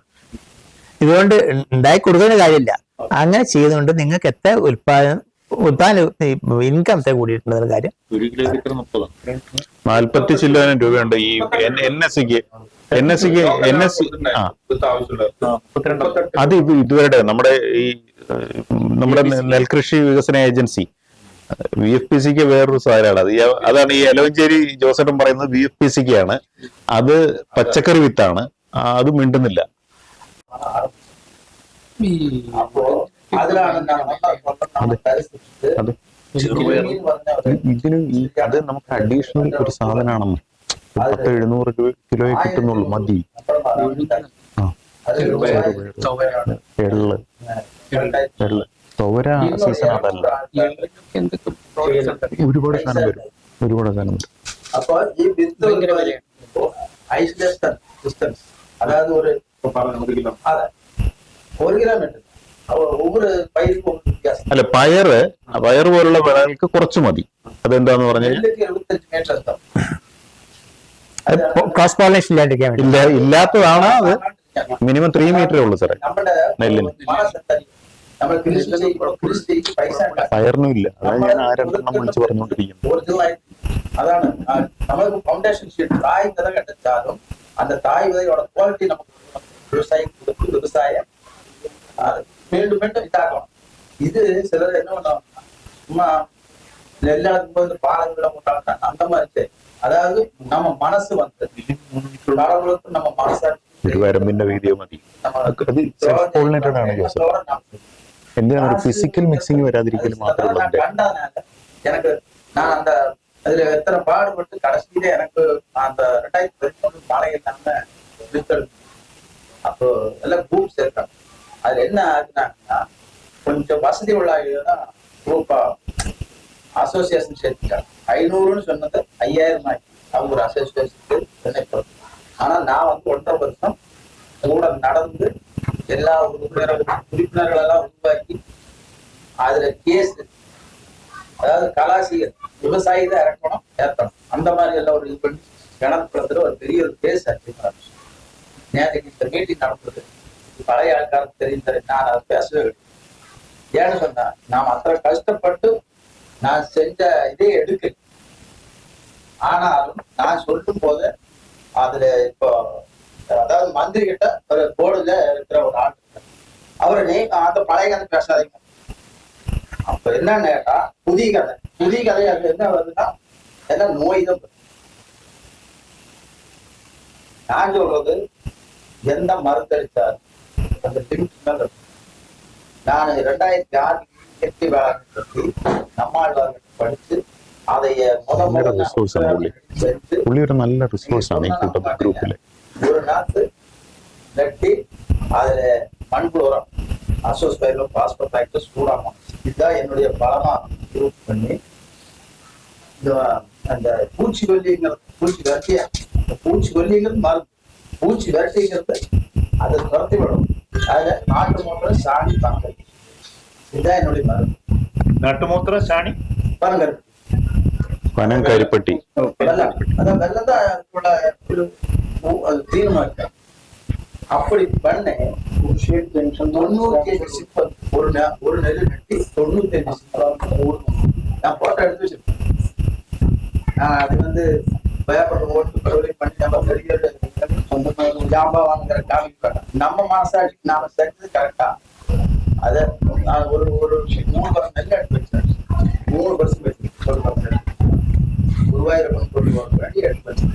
Speaker 1: ഇതുകൊണ്ട് ഉണ്ടായി കൊടുക്കുന്ന കാര്യമില്ല, അങ്ങനെ ചെയ്യുന്നതുകൊണ്ട് നിങ്ങൾക്ക് എത്ര ഉത്പാദന ഇൻകംത്തെ കൂടിയിട്ടുള്ള കാര്യം.
Speaker 5: 1 കിലോയ്ക്ക് 40 ചില്ലാനം രൂപയുണ്ട് ഈ NSCക്ക്. അത് ഇതുവരെ നമ്മുടെ നെൽകൃഷി വികസന ഏജൻസി VFPCക്ക് വേറൊരു സാധനമാണ് അത്. അതാണ് ഈ എലവഞ്ചേരി ജോസേട്ടൻ പറയുന്നത് VFPCക്ക് ആണ്. അത് പച്ചക്കറി വിത്താണ്, അത് മിണ്ടുന്നില്ല.
Speaker 6: അപ്പോ അതിലാണ്
Speaker 5: അത് ഇതിന് അത് നമുക്ക് അഡീഷണൽ ഒരു സാധനമാണെന്ന് 700 കിലോയെ കിട്ടുന്നുള്ളൂ, മതി. എള്ള് തോര സീസൺ അതല്ല, ഒരുപാട് സാധനം വരും.
Speaker 6: അപ്പൊ ഈ വിത്ത് ഐസൊലേഷൻ ഡിസ്റ്റൻസ്, അതായത് ഒരു 1 കിലോമീറ്റർ ഒവ്വൊരു പയർക്കും വ്യത്യാസം.
Speaker 5: അല്ല, പയറ് പോലുള്ള വിളകൾക്ക് കുറച്ച് മതി. അതെന്താന്ന് പറഞ്ഞാൽ
Speaker 6: 75 മീറ്റർ എത്താം.
Speaker 1: ക്രോസ് പോളിനേഷൻ ഇല്ലാണ്ടിരിക്കാൻ വേണ്ടി.
Speaker 5: ഇല്ലാത്തതാണ് അത്. മിനിമം 3 മീറ്ററേ ഉള്ളൂ സാറേ നെല്ലിന്.
Speaker 6: നമ്മൾ കൃഷി പൈസ
Speaker 5: പയറിനും ഇല്ല. അതാണ് ഞാൻ ആ 2 എണ്ണം വിളിച്ച് പറഞ്ഞുകൊണ്ടിരിക്കുന്നത്.
Speaker 6: അതാണ് നമുക്ക് ഫൗണ്ടേഷൻ ഷീറ്റ് தாய் விதை கிடைச்சாலும் அந்த தாய் விதையோட குவாலிட்டி நமக்கு விவசாயம் மீண்டும் மீண்டும் இதாகணும். இது சிலர் என்ன பண்ணுவாங்க, சும்மா எல்லாத்துக்கும் வந்து பாலங்களை போட்டாங்க அந்த மாதிரி. அதாவது நம்ம மனசு வந்து கடவுளுக்கு நம்ம மனசாட்சி
Speaker 5: ഒരു വരമ്പിന്റെ വീഡിയോ മതി. അത് സെൽഫ് പോളിനേറ്റഡ് ആണ് ജോസഫ്. എന്തിനാണ് ഫിസിക്കൽ മിക്സിംഗ് വരാതിരിക്കൽ മാത്രമല്ല.
Speaker 6: எனக்கு நான் அந்த அதுல எத்தனை பாடுபட்டு கடைசியில எனக்கு அந்த 2013 மழை இல்லாம வித்தல். அப்போ எல்லாம் குரூப் சேர்த்தாங்க. அதுல என்ன ஆகுனாங்கன்னா, கொஞ்சம் வசதி உள்ள குரூப்பா அசோசியேஷன் சேர்த்துட்டாங்க. 500ன்னு சொன்னது 5000 ஆகி அவங்க ஒரு அசோசியேஷனுக்கு சென்னை. ஆனா நான் வந்து 1.5 வருஷம் கூட நடந்து எல்லா உறுப்பினர்கள் எல்லாம் உருவாக்கி அதுல கேஸ், அதாவது கலாசிகர் விவசாயி தான் இறக்கணும் ஏற்றணும் அந்த மாதிரி எல்லாம் ஒரு இது பண்ணி கணக்குறதுல ஒரு பெரிய ஒரு கேஸ் ஆச்சு. நேற்றுக்கு இந்த மீட்டிங் நடந்தது. பழைய ஆட்காரத்து தெரிந்த நான் அதை பேசவே இல்லை. ஏன்னு சொன்னா, நாம் அத்தனை கஷ்டப்பட்டு நான் செஞ்ச இதே எடுக்க, ஆனாலும் நான் சொல்லும் போது அதுல இப்போ அதாவது மந்திரி கிட்ட ஒரு போர்டுல இருக்கிற ஒரு ஆள் அவரை அந்த பழைய கதை பேசாதீங்க. அப்ப என்னன்னு கேட்டா, புதிய கதை அது என்ன வருதுன்னா எல்லாம் நோய் தான். நான் சொல்றது, எந்த மருந்தடிச்சாலும் அந்த லிமிட் மேல இருக்கும். நான் 2006 இயற்கை வேளாண் பற்றி நம்மாழ்வார்கள் படிச்சு அதைய
Speaker 5: ഒരു നല്ല റിസോഴ്സ് ആണ് ഈ കൂട്ടത്തിൽ ഗ്രൂപ്പില്.
Speaker 6: ஒரு நாத்து நட்டி அதுல மண்புழு அசோஸ்பைரோ பாஸ்போர்ட் சூடாமோனஸ் இதுதான் என்னுடைய பலமா யூஸ் பண்ணி அந்த பூச்சி வெள்ளிங்கிறது மருந்து. பூச்சி விரட்டிங்கிறது அதை துரத்தி விடும். அதுல நாட்டு மூத்திரம் சாணி பனங்கல், இதுதான் என்னுடைய மருந்து.
Speaker 2: നാട്ടുമൂത്ര சாணி
Speaker 6: பனங்கல்
Speaker 5: പനം കരിപ്പട്ടി
Speaker 6: அதான் வெள்ளம் தான் அது தீர்மா இருக்க. அப்படி பண்ண 90 கேஜி சிப்பம் ஒரு நெல் நட்டி 95 சிப்பம் நான் போட்டோ எடுத்து வச்சிருக்கேன். நான் அது வந்து பயப்பட ஓட்டு பரவலை பண்ணி நம்ம பெரிய ஜாம்பா வாங்குற காமிக்க நம்ம மனசாட்சிக்கு நாம செஞ்சது கரெக்டா. அதை நான் ஒரு 3 வருஷம் நெல் எடுத்து வச்சேன். 3 வருஷம் வச்சு குருவாயூரப்பன் கொண்டு வர வேண்டி எடுத்து வச்சேன்.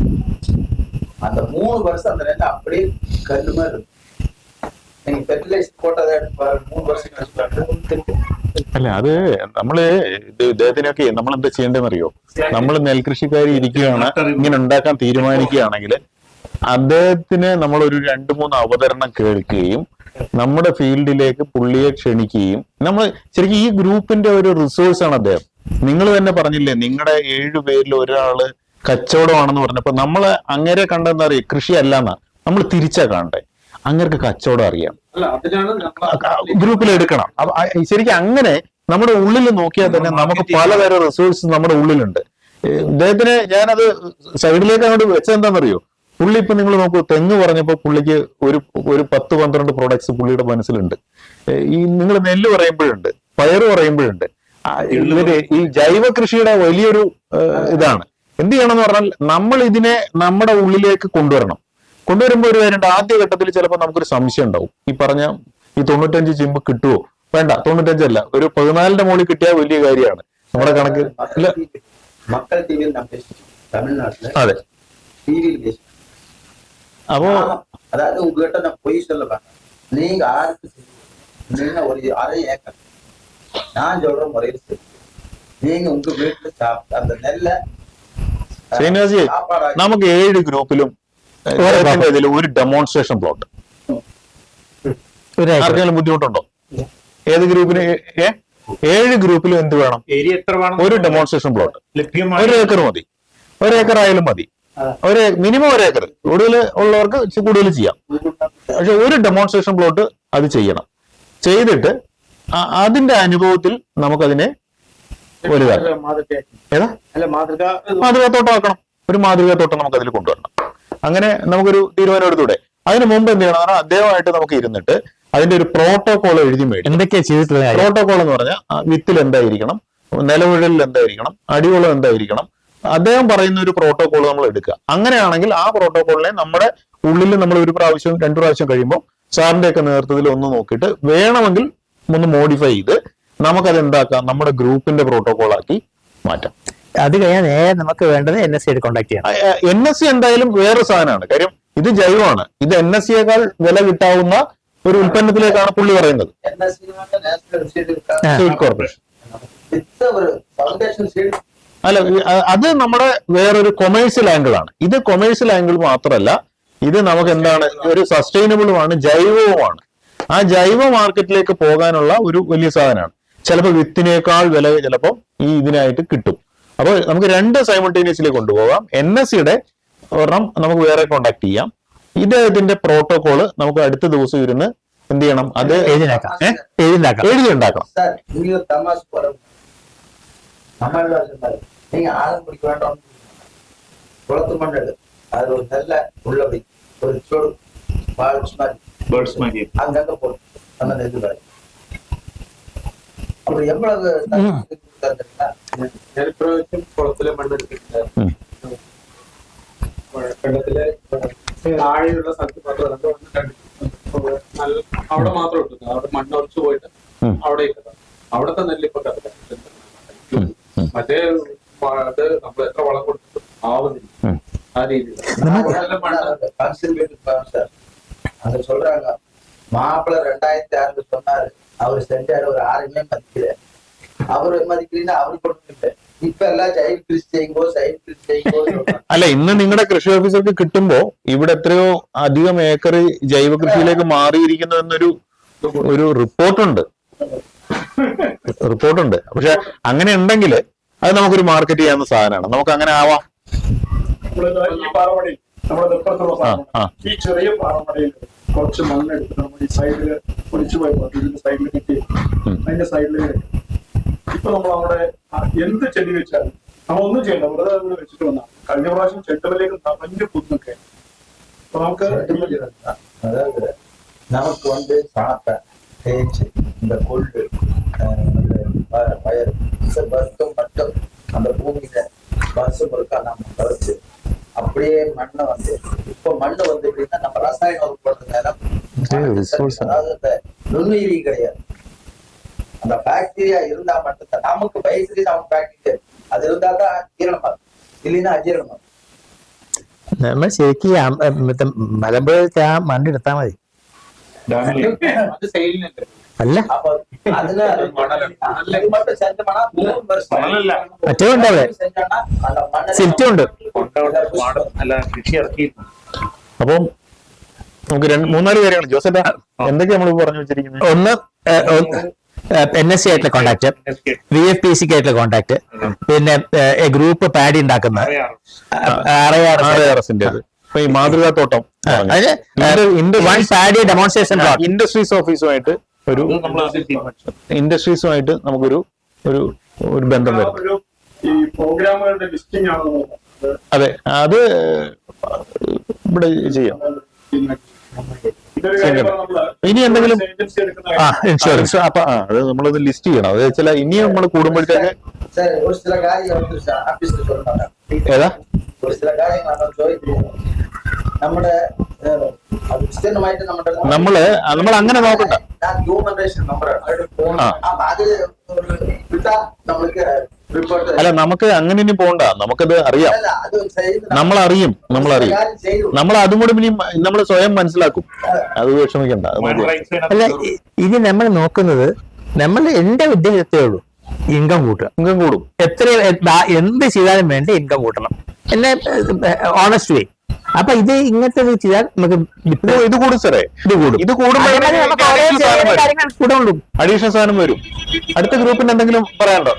Speaker 6: அந்த 3 வருஷம் அந்த நெல் அப்படியே கல்லு மாதிரி இருக்கும். நீங்க ஃபெர்டிலைஸ் போட்டதை எடுத்து 3 வருஷம் கழிச்சு.
Speaker 5: അല്ല, അത് നമ്മള് ഇദ്ദേഹത്തിനൊക്കെ നമ്മൾ എന്താ ചെയ്യേണ്ടതെന്ന് അറിയോ? നമ്മൾ നെൽകൃഷിക്കാരി ഇരിക്കുകയാണ്, ഇങ്ങനെ ഉണ്ടാക്കാൻ തീരുമാനിക്കുകയാണെങ്കിൽ അദ്ദേഹത്തിന് നമ്മൾ ഒരു 2-3 അവതരണം കേൾക്കുകയും നമ്മുടെ ഫീൽഡിലേക്ക് പുള്ളിയെ ക്ഷണിക്കുകയും നമ്മൾ ശരിക്കും ഈ ഗ്രൂപ്പിന്റെ ഒരു റിസോഴ്സ് ആണ് അദ്ദേഹം. നിങ്ങൾ തന്നെ പറഞ്ഞില്ലേ, നിങ്ങളുടെ 7 പേരിൽ ഒരാള് കച്ചവടമാണെന്ന് പറഞ്ഞപ്പോ നമ്മള് അങ്ങേരെ കണ്ടെന്താ അറിയാം, കൃഷി അല്ലാന്നാ നമ്മൾ തിരിച്ചാ കാണണ്ടേ. അങ്ങേർക്ക് കച്ചവടം അറിയാം,
Speaker 4: അല്ല അതിനാണ്
Speaker 5: ഗ്രൂപ്പിൽ എടുക്കണം. ശരിക്കും അങ്ങനെ നമ്മുടെ ഉള്ളിൽ നോക്കിയാൽ തന്നെ നമുക്ക് പലതരം റിസോഴ്സ് നമ്മുടെ ഉള്ളിലുണ്ട്. ഇദ്ദേഹത്തിന് ഞാനത് സൈഡിലേക്ക് അങ്ങോട്ട് വെച്ചെന്താണെന്നറിയോ, പുള്ളി ഇപ്പൊ നിങ്ങൾ നോക്കൂ, തെങ്ങ് പറഞ്ഞപ്പോ പുള്ളിക്ക് ഒരു 10-12 പ്രോഡക്ട്സ് പുള്ളിയുടെ മനസ്സിലുണ്ട്. ഈ നിങ്ങൾ നെല്ല് പറയുമ്പോഴുണ്ട്, പയറ് പറയുമ്പോഴുണ്ട്. ഇവര് ഈ ജൈവ കൃഷിയുടെ വലിയൊരു ഇതാണ്. എന്ത് ചെയ്യണമെന്ന് പറഞ്ഞാൽ നമ്മൾ ഇതിനെ നമ്മുടെ ഉള്ളിലേക്ക് കൊണ്ടുവരുമ്പോൾ ഒരു കാര്യമുണ്ട്. ആദ്യഘട്ടത്തിൽ ചിലപ്പോൾ നമുക്കൊരു സംശയം ഉണ്ടാവും. ഈ പറഞ്ഞ ഈ 95 ചിമ്പ് കിട്ടുമോ? വേണ്ട, 95 അല്ല, ഒരു 14ന്റെ മുകളിൽ കിട്ടിയാൽ വലിയ കാര്യമാണ് നമ്മുടെ കണക്ക്.
Speaker 6: மக்கள் டிவியில் நான் பேசுறேன் தமிழ்நாட்டுல.
Speaker 5: അതെ.
Speaker 6: டிவியில் பேசுறேன்.
Speaker 5: അപ്പോ
Speaker 6: அதாவது உங்ககிட்ட நான் பொய் சொல்ல வேண்டாம். நீங்க ஆருக்கு நீங்க ஒரு 1/2 ஏக்கர் நான் சொல்ற முறையில் செய்யுங்க. நீங்க உங்க வீட்டுல சாப்பிட்டு அந்த நெல்லை
Speaker 5: ശ്രീനിവാസി, നമുക്ക് 7 ഗ്രൂപ്പിലും ഒരു ഡെമോൺസ്ട്രേഷൻ പ്ലോട്ട്. ആർക്കെങ്കിലും ബുദ്ധിമുട്ടുണ്ടോ? ഏത് ഗ്രൂപ്പിന്? 7 ഗ്രൂപ്പിലും എന്ത് വേണം?
Speaker 1: ഏരിയ എത്ര വേണം?
Speaker 5: ഒരു ഡെമോൺസ്ട്രേഷൻ പ്ലോട്ട്.
Speaker 1: ലഭ്യമായ
Speaker 5: 1 ഏക്കർ മതി. 1 ഏക്കർ ആയാലും മതി. Minimum 1 acre. കൂടുതൽ ഉള്ളവർക്ക് കൂടുതൽ ചെയ്യാം. പക്ഷെ ഒരു ഡെമോൺസ്ട്രേഷൻ പ്ലോട്ട് അത് ചെയ്യണം. ചെയ്തിട്ട് അതിന്റെ അനുഭവത്തിൽ നമുക്കതിനെ ഒരു ഏതാ മാതൃകാത്തോട്ടം ആക്കണം. ഒരു മാതൃകാത്തോട്ടം നമുക്ക് അതിൽ കൊണ്ടുവരണം. അങ്ങനെ നമുക്കൊരു തീരുമാനം എടുത്തൂടെ? അതിന് മുമ്പ് എന്ത് ചെയ്യണം? അദ്ദേഹമായിട്ട് നമുക്ക് ഇരുന്നിട്ട് അതിന്റെ ഒരു പ്രോട്ടോകോൾ എഴുതി മേടിക്കും.
Speaker 1: എന്തൊക്കെയാ ചെയ്തിട്ടുള്ളത്?
Speaker 5: പ്രോട്ടോകോൾ എന്ന് പറഞ്ഞാൽ വിത്തിൽ എന്തായിരിക്കണം, നിലവിഴലിൽ എന്തായിരിക്കണം, അടിവളം എന്തായിരിക്കണം, അദ്ദേഹം പറയുന്ന ഒരു പ്രോട്ടോകോൾ നമ്മൾ എടുക്കുക. അങ്ങനെയാണെങ്കിൽ ആ പ്രോട്ടോകോളിനെ നമ്മുടെ ഉള്ളിൽ നമ്മൾ 1 പ്രാവശ്യം 2 പ്രാവശ്യം കഴിയുമ്പോൾ സാറിന്റെ ഒക്കെ നേതൃത്വത്തിൽ ഒന്ന് നോക്കിയിട്ട് വേണമെങ്കിൽ ഒന്ന് മോഡിഫൈ ചെയ്ത് നമുക്കത് എന്താക്കാം, നമ്മുടെ ഗ്രൂപ്പിന്റെ പ്രോട്ടോകോൾ ആക്കി മാറ്റാം.
Speaker 1: അത് കഴിഞ്ഞാൽ നേരെ നമുക്ക് വേണ്ടത് NSC ആയിട്ട് കോൺടാക്ട് ചെയ്യാം.
Speaker 5: NSC എന്തായാലും വേറെ സാധനമാണ്. കാര്യം ഇത് ജൈവമാണ്. ഇത് NSCയേക്കാൾ വില കിട്ടാവുന്ന ഒരു ഉൽപ്പന്നത്തിലേക്കാണ് പുള്ളി പറയുന്നത്. സീഡ് കോർപ്പറേഷൻ അല്ല, അത് നമ്മുടെ വേറൊരു കൊമേഴ്സ്യൽ ആംഗിൾ ആണ്. ഇത് കൊമേഴ്സ്യൽ ആംഗിൾ മാത്രമല്ല, ഇത് നമുക്ക് എന്താണ്, ഒരു സസ്റ്റൈനബിളുമാണ്, ജൈവവുമാണ്. ആ ജൈവ മാർക്കറ്റിലേക്ക് പോകാനുള്ള ഒരു വലിയ സാധനമാണ്. ചിലപ്പോൾ വിത്തിനേക്കാൾ വില ചിലപ്പോൾ ഈ ഇതിനായിട്ട് കിട്ടും. അപ്പോൾ നമുക്ക് 2 സൈമൾട്ടേനിയസ്ലി കൊണ്ടുപോകാം. NSCയുടെ ഒരെണ്ണം നമുക്ക് വേറെ കോണ്ടാക്ട് ചെയ്യാം. ഇദ്ദേഹത്തിന്റെ പ്രോട്ടോകോള് നമുക്ക് അടുത്ത ദിവസം ഇരുന്ന് എന്ത് ചെയ്യണം, അത് എഴുതി ഉണ്ടാക്കണം.
Speaker 6: நீங்க ஆழம் பிடிக்க வேண்டாம். குளத்து மண்ணு அது ஒரு நல்ல உள்ள வை, ஒரு சொடு பேர்ட்ஸ் மாதிரி அங்கங்க போட்டு அந்த இது வேறு. அப்புறம் எவ்வளவு
Speaker 4: നെൽപ്രദേശം കുളത്തിലെ മണ്ണെടുത്തിട്ട് വെള്ളത്തിലെ താഴെയുള്ള സ്ഥലത്ത് മാത്രം അവിടെ മാത്രം ഇട്ടു. അവിടെ മണ്ണൊലിച്ചു പോയിട്ട് അവിടെ ഇട്ടത്. അവിടത്തെ നെല്ലിപ്പൊ മറ്റേ അത് നമ്മൾ എത്ര വളം കൊടുത്തിട്ടും ആവുന്നില്ല. ആ രീതിയിൽ
Speaker 6: அங்க சொல்றாங்க, மாப்பிள்ளை 2006 சொன்னாரு, அவரு செஞ்சாரு, ஒரு 6 மதிக்கல. அவரு மதிக்கலன்னா அவரு கொடுத்துட்டு ഇപ്പൊ എല്ലാം ജൈവ കൃഷി ചെയ്യുമ്പോ
Speaker 5: അല്ല, ഇന്ന് നിങ്ങളുടെ കൃഷി ഓഫീസർക്ക് കിട്ടുമ്പോ ഇവിടെ എത്രയോ അധികം ഏക്കർ ജൈവ കൃഷിയിലേക്ക് മാറിയിരിക്കുന്നു എന്നൊരു റിപ്പോർട്ടുണ്ട്. പക്ഷെ അങ്ങനെ ഉണ്ടെങ്കിൽ അത് നമുക്കൊരു മാർക്കറ്റ് ചെയ്യാവുന്ന സാധനമാണ്. നമുക്ക് അങ്ങനെ ആവാം.
Speaker 7: ഈ പാറമടയിൽ നമ്മുടെ ദുഃഖത്തുള്ള ഈ ചെറിയ പാറമടയിൽ കുറച്ച് മണ്ണെടുത്ത് നമ്മൾ ഈ സൈഡില് ഒളിച്ചു പോയപ്പോ ഇതിന്റെ സൈഡിൽ കിട്ടി, അതിന്റെ സൈഡിൽ ഇപ്പൊ നമ്മൾ അവിടെ എന്ത് ചെടി വെച്ചാലും നമ്മൾ ഒന്നും ചെയ്യണ്ട, വെറുതെ നമ്മൾ വെച്ചിട്ട് വന്നാൽ കഴിഞ്ഞ പ്രാവശ്യം ചെട്ടുകളിലേക്ക് നനഞ്ഞു പുന്നൊക്കെ അപ്പൊ നമുക്ക്
Speaker 6: அதாவது நமக்கு வந்து சாப்பை தேய்ச்சி இந்த கொள்ளு பயிர் இந்த வர்க்கம் மட்டும் அந்த பூமியில வருஷம் இருக்கா நம்ம கழிச்சு அப்படியே மண்ணை வந்து இப்ப மண்ணு வந்து எப்படின்னா நம்ம ரசாயன உட்படுறதுனால அதாவது இந்த நுண்ணுயிரி கிடையாது. அந்த பாக்டீரியா இருந்தா மட்டும்தான் நமக்கு வயசுல நமக்கு பாக்டீரியா அது இருந்தா தான் ஜீரணமாகும், இல்லைன்னா அஜീரணமாகும்.
Speaker 1: നമ്മൾ ശരിക്കും മലമ്പുഴത്തെ ആ മണ്ണെടുത്താൽ മതി.
Speaker 4: അത് സെയിലിനുണ്ട്.
Speaker 1: അല്ല
Speaker 6: அப்ப அதுல அது மட்டும் செஞ்சோம்னா 3 வருஷம்
Speaker 1: മറ്റേ ഉണ്ട് അവിടെ
Speaker 6: செஞ்சோம்னா அந்த மண்ணை
Speaker 1: സിറ്റും ഉണ്ട്.
Speaker 2: അല്ല കൃഷി ഇറക്കി.
Speaker 5: അപ്പം നമുക്ക് മൂന്നാല് കാര്യങ്ങൾ ജോസേട്ടാ എന്തൊക്കെയാ നമ്മൾ പറഞ്ഞു വെച്ചിരിക്കുന്നത്?
Speaker 1: ഒന്ന് NSC ആയിട്ടുള്ള കോണ്ടാക്ട്, VFPC ആയിട്ടുള്ള കോണ്ടാക്ട്, പിന്നെ ഗ്രൂപ്പ് പാഡി ഉണ്ടാക്കുന്ന
Speaker 5: RIRS ഇപ്പൊ ഈ മാതൃകാത്തോട്ടം
Speaker 1: പാഡി ഡെമോൺസ്ട്രേഷൻ
Speaker 5: ഇൻഡസ്ട്രീസ് ഓഫീസുമായിട്ട് ഇൻഡസ്ട്രീസുമായിട്ട് നമുക്കൊരു ഒരു ഒരു ബന്ധം വരും.
Speaker 7: ഒരു ഈ പ്രോഗ്രാമുകളുടെ ലിസ്റ്റിംഗ് ആണ്
Speaker 5: അതെ, അത് ഇവിടെ ചെയ്യാം.
Speaker 7: ഇതൊരു കാര്യം നമ്മള്
Speaker 5: ഇനി എന്തെങ്കിലും
Speaker 7: ഏജൻസി എടുക്കുന്ന
Speaker 1: ഇൻഷുറൻസ്
Speaker 5: അപ്പൊ അത് നമ്മളത് ലിസ്റ്റ് ചെയ്യണം. അത് വെച്ചാൽ ഇനി നമ്മൾ കൂടുമ്പോഴത്തേക്ക്
Speaker 6: சார் ஒரு சில காரியம் வந்து ஆபீஸ்ல சொல்றாங்க.
Speaker 5: ഏതാ
Speaker 6: ஒரு சில காரியங்கள் நம்ம ചോദിക്കുന്നു. നമ്മുടെ അത് വിസ്തീർണമായിട്ട്
Speaker 5: നമ്മൾ അങ്ങനെ നോക്കണ്ട.
Speaker 6: ഹ്യൂമൻ റൈറ്റ്സ് നമ്പറാണ്. അത് വിട്ടാ നമുക്ക് റിപ്പോർട്ട്
Speaker 5: അല്ല, നമുക്ക് അങ്ങനെ ഇനി പോണ്ട. നമുക്കത് അറിയാം,
Speaker 6: അത്
Speaker 5: നമ്മളറിയും. നമ്മൾ അതും കൂടി ഇനി നമ്മൾ സ്വയം മനസ്സിലാക്കും. അത് വിഷമിക്കണ്ട. അത് മതി.
Speaker 1: അല്ല, ഇത് നമ്മൾ നോക്കുന്നത് നമ്മൾ എന്റെ ഉദ്ദേശത്തേ ഉള്ളൂ, ഇൻകം കൂട്ടുക.
Speaker 5: ഇൻകം കൂടും.
Speaker 1: എന്ത് ചെയ്താലും വേണ്ടി ഇൻകം കൂട്ടണം, എന്നെ ഓണസ്റ്റ് വേ. അപ്പൊ ഇത് ഇങ്ങനത്തെ ചെയ്താൽ നമുക്ക്
Speaker 5: ഇത് കൂടും സാറേ, ഇത് കൂടുമ്പോൾ അഡീഷണൽ സാധനം വരും. അടുത്ത ഗ്രൂപ്പിന് എന്തെങ്കിലും പറയാനുണ്ടോ?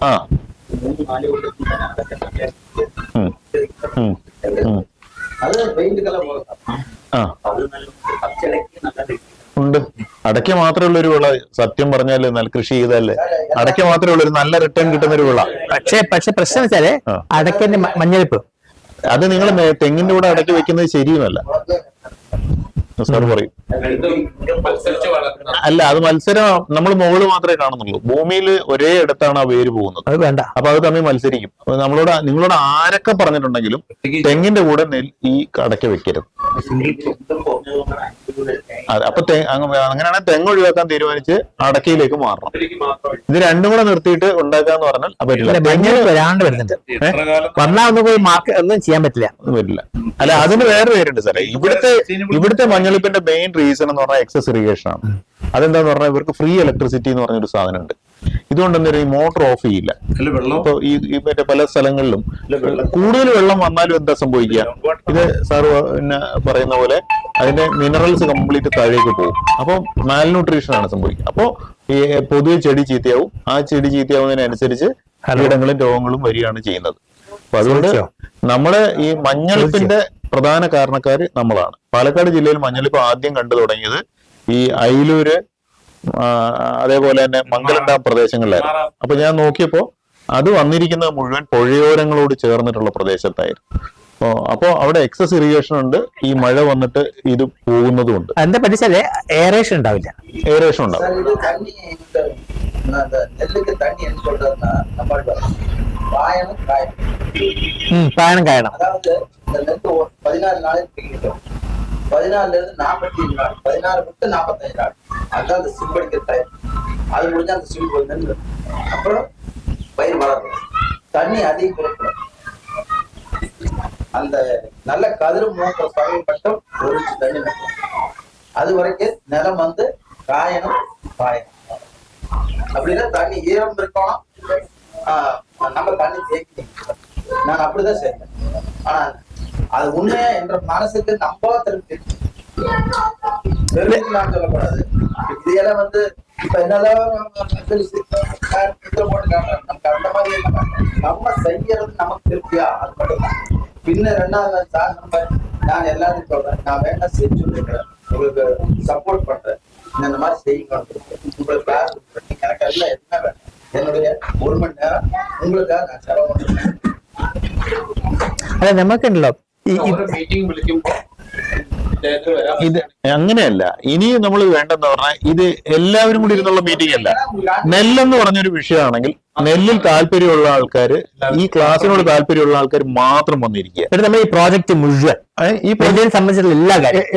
Speaker 5: ആ
Speaker 6: അത് പെയിന്റ് കളർ പോലെ
Speaker 5: ഉണ്ട്. അടയ്ക്ക മാത്രമേ ഉള്ളൊരു വിള. സത്യം പറഞ്ഞാല് നല്ല കൃഷി ചെയ്താലേ അടയ്ക്ക മാത്രമേ ഉള്ളൊരു നല്ല റിട്ടേൺ കിട്ടുന്ന ഒരു വിള.
Speaker 1: പക്ഷെ പ്രശ്നം വെച്ചാല് അടയ്ക്കന്റെ മഞ്ഞളിപ്പ്
Speaker 5: അത് നിങ്ങൾ തെങ്ങിന്റെ കൂടെ അടയ്ക്ക് വെക്കുന്നത് ശരിയുമല്ല. സാർ പറയും. അല്ല, അത് മത്സരം നമ്മൾ മുകളിൽ മാത്രമേ കാണുന്നുള്ളൂ. ഭൂമിയിൽ ഒരേ ഇടത്താണ് ആ വേര് പോകുന്നത്.
Speaker 1: അത് വേണ്ട.
Speaker 5: അപ്പൊ അത് തമ്മിൽ മത്സരിക്കും. നിങ്ങളോട് ആരൊക്കെ പറഞ്ഞിട്ടുണ്ടെങ്കിലും തെങ്ങിന്റെ കൂടെ ഈ അടയ്ക്ക വെക്കരുത്. അതെ, അപ്പൊ അങ്ങനെയാണെങ്കിൽ തെങ്ങ് ഒഴിവാക്കാൻ തീരുമാനിച്ച് അടക്കയിലേക്ക് മാറണം. ഇത് രണ്ടും കൂടെ നിർത്തിയിട്ട് ഉണ്ടാക്കാന്ന് പറഞ്ഞാൽ പറ്റില്ല.
Speaker 1: മഞ്ഞളിപ്പ് വരാണ്ട് വരുന്നുണ്ട്. വന്നാൽ ഒന്ന് പോയി ഒന്നും ചെയ്യാൻ പറ്റില്ല.
Speaker 5: പറ്റില്ല. അല്ല, അതിന് വേറെ പേരുണ്ട് സാറേ. ഇവിടുത്തെ മഞ്ഞളിപ്പിന്റെ മെയിൻ റീസൺ എന്ന് പറഞ്ഞാൽ എക്സസ് ഇറിഗേഷൻ ആണ്. അതെന്താന്ന് പറഞ്ഞാൽ ഇവർക്ക് ഫ്രീ ഇലക്ട്രിസിറ്റി എന്ന് പറഞ്ഞൊരു സാധനം ഉണ്ട്. ഇതുകൊണ്ട് എന്താ ഈ മോട്ടോർ ഓഫ് ചെയ്യില്ല. ഇപ്പൊ ഈ മറ്റേ പല സ്ഥലങ്ങളിലും കൂടുതൽ വെള്ളം വന്നാലും എന്താ സംഭവിക്കുക? ഇത് സാറ് പിന്നെ പറയുന്ന പോലെ അതിന്റെ മിനറൽസ് കംപ്ലീറ്റ് താഴേക്ക് പോകും. അപ്പോൾ മാൽന്യൂട്രീഷൻ ആണ് സംഭവിക്കുക. അപ്പോൾ ഈ പൊതുവെ ചെടി ചീത്തയാവും. ആ ചെടി ചീത്തയാവുന്നതിനനുസരിച്ച് കീടങ്ങളും രോഗങ്ങളും വരികയാണ് ചെയ്യുന്നത്. അപ്പൊ അതുകൊണ്ട് നമ്മുടെ ഈ മഞ്ഞളിപ്പിന്റെ പ്രധാന കാരണക്കാര് നമ്മളാണ്. പാലക്കാട് ജില്ലയിൽ മഞ്ഞളിപ്പ് ആദ്യം കണ്ടു തുടങ്ങിയത് ഈ അയിലൂര്, അതേപോലെ തന്നെ മംഗലം ഡാം പ്രദേശങ്ങളിലായിരുന്നു. അപ്പൊ ഞാൻ നോക്കിയപ്പോ അത് വന്നിരിക്കുന്നത് മുഴുവൻ പുഴയോരങ്ങളോട് ചേർന്നിട്ടുള്ള പ്രദേശത്തായിരുന്നു. അപ്പോ അവിടെ എക്സസ് ഇറിഗേഷൻ ഉണ്ട്. ഈ മഴ വന്നിട്ട് ഇത് പോകുന്നതുകൊണ്ട്
Speaker 1: എന്താ പറ്റിച്ചാല് എയറേഷൻ ഉണ്ടാവില്ല.
Speaker 5: എയറേഷൻ ഉണ്ടാവും.
Speaker 6: நெல்லுக்கு தண்ணி என்ன சொல்றதுன்னா நம்ம காயணும்
Speaker 1: காயணும்.
Speaker 6: அதாவது இந்த நெல் 14 நாளைக்கு பிடிக்கும். 14ல இருந்து 45 நாள், 16 விட்டு 45 நாள், அதுதான் அந்த சிம்படிக்கிற டைம். அது முடிஞ்சா அந்த சிம்பு நெல் அப்புறம் பயிர் வளரும். தண்ணி அதிகம் கொடுக்கணும். அந்த நல்ல கதிர் மூன்ற சமயம் மட்டும் ஒரு இன்ச்சு தண்ணி நட்டோம். அது வரைக்கும் நிலம் வந்து காயணும். அப்படின்னா தண்ணி ஈரம் இருக்கணும். நம்ம தண்ணி தேய்க்கணும். நான் அப்படிதான் செய்யறேன். ஆனா அது உண்மையா என்ற மனசுக்கு நம்ப திருப்பி நான் சொல்லக்கூடாது. இதையெல்லாம் வந்து இப்ப என்னதான் போட்டு காட்டுறேன். நமக்கு அந்த மாதிரி நம்ம செய்யறது நமக்கு திருப்தியா அது மட்டும்தான். பின்ன ரெண்டாவது சார் நான் எல்லாரும் சொல்றேன், நான் வேணா செஞ்சு சொல்லிடுறேன், உங்களுக்கு சப்போர்ட் பண்றேன், இந்த மாதிரி செய்யுங்க. உங்களுக்கு எனக்கு எல்லாம் என்ன வேணும், என்னுடைய 1 மணி நேரம் உங்களுக்காக நான் செலவு பண்ணுறேன்.
Speaker 1: അതെ, നമുക്കുണ്ടല്ലോ
Speaker 4: മീറ്റിംഗ് വിളിക്കുമ്പോ
Speaker 5: ഇത് അങ്ങനെയല്ല. ഇനി നമ്മൾ വേണ്ടെന്ന് പറഞ്ഞാൽ ഇത് എല്ലാവരും കൂടി ഇരുന്നുള്ള മീറ്റിംഗ് അല്ല. നെല്ലെന്ന് പറഞ്ഞൊരു വിഷയമാണെങ്കിൽ നെല്ലിൽ താല്പര്യമുള്ള ആൾക്കാര്, ഈ ക്ലാസ്സിനോട് താല്പര്യമുള്ള ആൾക്കാർ മാത്രം വന്നിരിക്കുക.
Speaker 1: നമ്മൾ ഈ പ്രോജക്റ്റ് മുഴുവൻ ഈ പ്രോജക്റ്റിനെ സംബന്ധിച്ചിട്ടുള്ള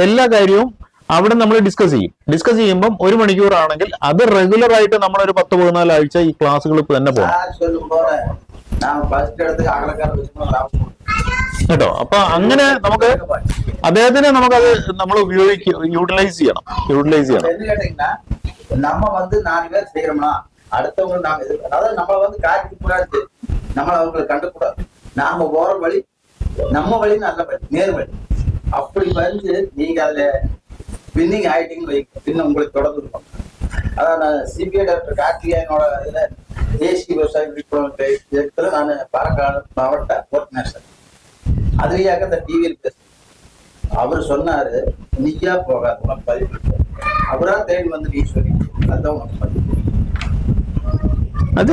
Speaker 5: എല്ലാ കാര്യവും അവിടെ നമ്മൾ ഡിസ്കസ് ചെയ്യും. ഡിസ്കസ് ചെയ്യുമ്പം 1 മണിക്കൂറാണെങ്കിൽ അത് റെഗുലർ ആയിട്ട് നമ്മളൊരു 10-14 ആഴ്ച ഈ ക്ലാസ്സുകൾ തന്നെ പോകണം കേട്ടോ. അപ്പൊ അങ്ങനെ നമുക്ക് അദ്ദേഹത്തിനെ നമുക്കത് നമ്മൾ യൂട്ടിലൈസ് ചെയ്യണം.
Speaker 6: நம்ம வந்து 4 பேர் செய்யறோம்னா அடுத்தவங்க நாம அதாவது நம்ம வந்து காய்ச்சி கூடாது. நம்ம அவங்களை கண்டுக்கூடாது. நாம போற வழி நம்ம வழி நல்ல வழி, நேர் வழி. அப்படி வந்து நீங்க அதுல வின்னிங் ஆயிட்டீங்கன்னு வைக்க பின்ன உங்களுக்கு தொடர்ந்து இருக்கும். அதான் நான் சிபிஐ டாக்டர் கார்த்திகேயனோட இதுல தேசிய விவசாய விழிப்புணர்வு நான் பாலக்காடு மாவட்ட கோஆர்டினேஷன் அதுலயாக இந்த டிவியில் பேச அவர் சொன்னாரு, நீயா போகாது உனக்கு பதிவு, அவரா தேடி வந்து நீ சொல்லி அதுதான் உனக்கு பதிவு.
Speaker 1: അത്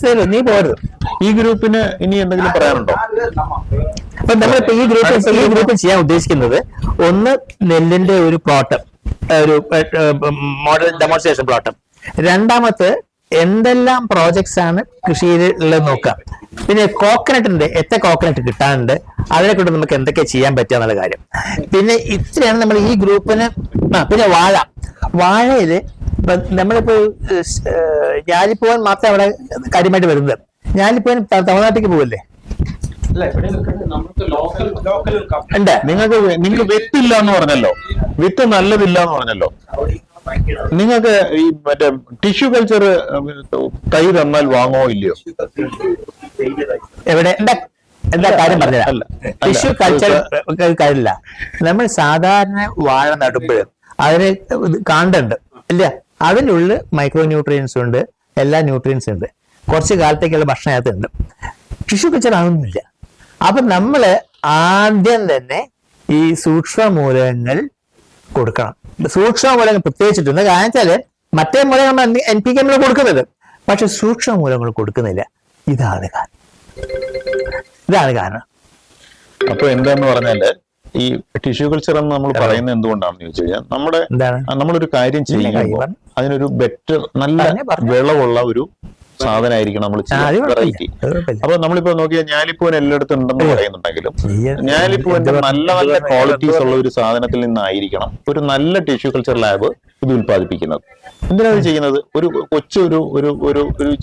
Speaker 1: ശരി, നീ പോരുത്.
Speaker 5: ഈ ഗ്രൂപ്പിന് ഇനി എന്തെങ്കിലും പറയാനുണ്ടോ?
Speaker 6: 4 പേര് നമ്മ
Speaker 1: അപ്പൊ നമ്മളിപ്പോ ഈ ഗ്രൂപ്പിൽ ചെയ്യാൻ ഉദ്ദേശിക്കുന്നത്, ഒന്ന് നെല്ലിന്റെ ഒരു പ്ലോട്ട്, ഒരു മോഡൽ ഡെമോൺസ്ട്രേഷൻ പ്ലോട്ട്. രണ്ടാമത്തെ എന്തെല്ലാം പ്രോജക്ട്സ് ആണ് കൃഷിയിൽ ഉള്ളത് നോക്കാം. പിന്നെ കോക്കനട്ടിന്റെ എത്ര കോക്കനട്ട് കിട്ടാനുണ്ട്, അതിനെ കൊണ്ട് നമുക്ക് എന്തൊക്കെ ചെയ്യാൻ പറ്റുക എന്നുള്ള കാര്യം. പിന്നെ ഇത്രയാണ് നമ്മൾ ഈ ഗ്രൂപ്പിന്. പിന്നെ വാഴയില് നമ്മളിപ്പോ ഞാലിപ്പൂവൻ മാത്രമേ അവിടെ കാര്യമായിട്ട് വരുന്നത്. ഞാലിപ്പൂവൻ തമിഴ്നാട്ടിലേക്ക് പോവല്ലേ?
Speaker 4: അല്ല, ഇവിടെ നമുക്ക് ലോക്കൽ
Speaker 1: ഉണ്ട്.
Speaker 5: നിങ്ങൾക്ക് വിത്തില്ല എന്ന് പറഞ്ഞല്ലോ, വിത്ത് നല്ലതില്ല എന്ന് പറഞ്ഞല്ലോ. നിങ്ങൾക്ക് ഈ മറ്റേ ടിഷ്യൂ കൾച്ചർ തൈ തന്നാൽ വാങ്ങോ ഇല്ലയോ?
Speaker 1: എവിടെ എന്താ കാര്യം പറഞ്ഞല്ല, ടിഷ്യൂ കൾച്ചർ കാര്യമില്ല. നമ്മൾ സാധാരണ വാഴ നടുമ്പോൾ അതിന് കാണ്ടുണ്ട് ഇല്ല, അതിനുള്ളിൽ മൈക്രോ ന്യൂട്രിയൻസ് ഉണ്ട്, എല്ലാ ന്യൂട്രിയൻസും ഉണ്ട്, കുറച്ച് കാലത്തേക്കുള്ള ഭക്ഷണം അകത്തുണ്ട്. ടിഷ്യൂ കൾച്ചർ ആവുന്നില്ല. അപ്പൊ നമ്മള് ആദ്യം തന്നെ ഈ സൂക്ഷ്മമൂലകങ്ങൾ കൊടുക്കണം. സൂക്ഷ്മമൂലകങ്ങൾ പ്രത്യേകിച്ചിട്ടുണ്ട്. കാരണം വെച്ചാല് മറ്റേ മൂലകങ്ങൾ NPK നമ്മൾ കൊടുക്കുന്നത്, പക്ഷെ സൂക്ഷ്മമൂലകങ്ങൾ കൊടുക്കുന്നില്ല. ഇതാണ് കാരണം.
Speaker 5: അപ്പൊ എന്താന്ന് പറഞ്ഞാല് ഈ ടിഷ്യൂ കൾച്ചർ എന്ന് നമ്മൾ പറയുന്നത് എന്തുകൊണ്ടാണെന്ന് ചോദിച്ചു കഴിഞ്ഞാൽ, നമ്മളൊരു കാര്യം ചെയ്യുമ്പോൾ അതിനൊരു ബെറ്റർ നല്ല വിളവുള്ള ഒരു സാധനമായിരിക്കണം നമ്മൾ ചെയ്യുന്ന വെറൈറ്റി. അപ്പൊ നമ്മളിപ്പോ നോക്കിയാൽ ഞാലിപ്പൂവൻ എല്ലായിടത്തും ഉണ്ടെന്ന് പറയുന്നുണ്ടെങ്കിലും ഞാലിപ്പൂവന്റെ നല്ല നല്ല ക്വാളിറ്റീസ് ഉള്ള ഒരു സാധനത്തിൽ നിന്നായിരിക്കണം ഒരു നല്ല ടിഷ്യൂ കൾച്ചർ ലാബ് ഇത് ഉൽപ്പാദിപ്പിക്കുന്നത്. എന്തിനാണ് ചെയ്യുന്നത്? ഒരു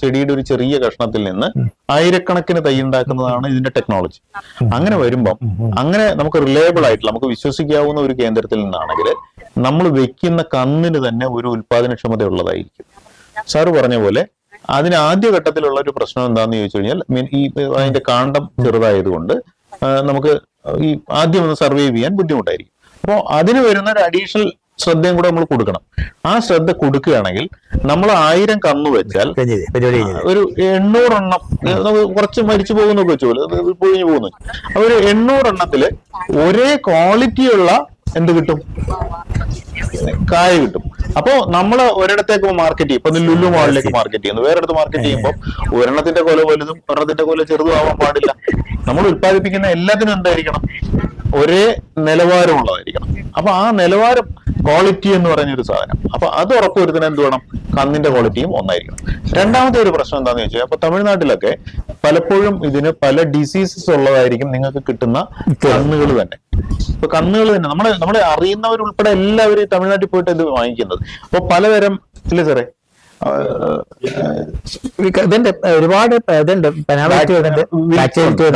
Speaker 5: ചെടിയുടെ ഒരു ചെറിയ കഷ്ണത്തിൽ നിന്ന് ആയിരക്കണക്കിന് തൈ ഉണ്ടാക്കുന്നതാണ് ഇതിന്റെ ടെക്നോളജി. അങ്ങനെ വരുമ്പം അങ്ങനെ നമുക്ക് റിലയബിൾ ആയിട്ടുള്ള, നമുക്ക് വിശ്വസിക്കാവുന്ന ഒരു കേന്ദ്രത്തിൽ നിന്നാണെങ്കിൽ നമ്മൾ വെക്കുന്ന കന്നിന് തന്നെ ഒരു ഉൽപാദനക്ഷമത ഉള്ളതായിരിക്കും. സാറ് പറഞ്ഞ പോലെ അതിന് ആദ്യഘട്ടത്തിലുള്ള ഒരു പ്രശ്നം എന്താണെന്ന് ചോദിച്ചു കഴിഞ്ഞാൽ, ഈ അതിന്റെ കാണ്ഡം ചെറുതായതുകൊണ്ട് നമുക്ക് ഈ ആദ്യം ഒന്ന് സർവൈവ് ചെയ്യാൻ ബുദ്ധിമുട്ടായിരിക്കും. അപ്പോൾ അതിന് വരുന്ന ഒരു അഡീഷണൽ ശ്രദ്ധയും കൂടെ നമ്മൾ കൊടുക്കണം. ആ ശ്രദ്ധ കൊടുക്കുകയാണെങ്കിൽ നമ്മൾ 1000 കന്ന് വെച്ചാൽ ഒരു 800 എണ്ണം, കുറച്ച് മരിച്ചു പോകുന്നൊക്കെ വെച്ചോളൂ, പൊഴിഞ്ഞു പോകുന്നു. ഒരു 800 എണ്ണത്തില് ഒരേ ക്വാളിറ്റിയുള്ള എന്ത് കിട്ടും? കായ കിട്ടും. അപ്പോ നമ്മൾ ഒരിടത്തേക്ക് മാർക്കറ്റ് ചെയ്യും. ഇപ്പൊ ലുലു മാളിലേക്ക് മാർക്കറ്റ് ചെയ്യുന്നു, വേറെടുത്ത് മാർക്കറ്റ് ചെയ്യുമ്പോൾ ഒരെണ്ണത്തിന്റെ കൊല വലുതും ഒരെണ്ണത്തിന്റെ കൊല ചെറുതും ആവാൻ പാടില്ല. നമ്മൾ ഉത്പാദിപ്പിക്കുന്ന എല്ലാത്തിനും എന്തായിരിക്കണം? ഒരേ നിലവാരമുള്ളതായിരിക്കണം. അപ്പൊ ആ നിലവാരം, ക്വാളിറ്റി എന്ന് പറഞ്ഞൊരു സാധനം, അപ്പൊ അത് ഉറപ്പുവരുത്തുന്ന എന്ത് വേണം? കന്നിന്റെ ക്വാളിറ്റിയും ഒന്നായിരിക്കണം. രണ്ടാമത്തെ ഒരു പ്രശ്നം എന്താന്ന് വെച്ചാൽ, അപ്പൊ തമിഴ്നാട്ടിലൊക്കെ പലപ്പോഴും ഇതിന് പല ഡിസീസസ് ഉള്ളതായിരിക്കും നിങ്ങൾക്ക് കിട്ടുന്ന കന്നുകൾ തന്നെ. ഇപ്പൊ കന്നുകൾ തന്നെ നമ്മളെ അറിയുന്നവരുൾപ്പെടെ എല്ലാവരും തമിഴ്നാട്ടിൽ പോയിട്ട് ഇത് വാങ്ങിക്കുന്നത്. അപ്പൊ പലതരം ഇല്ലേ സാറേ,
Speaker 1: ഇതിന്റെ ഒരുപാട്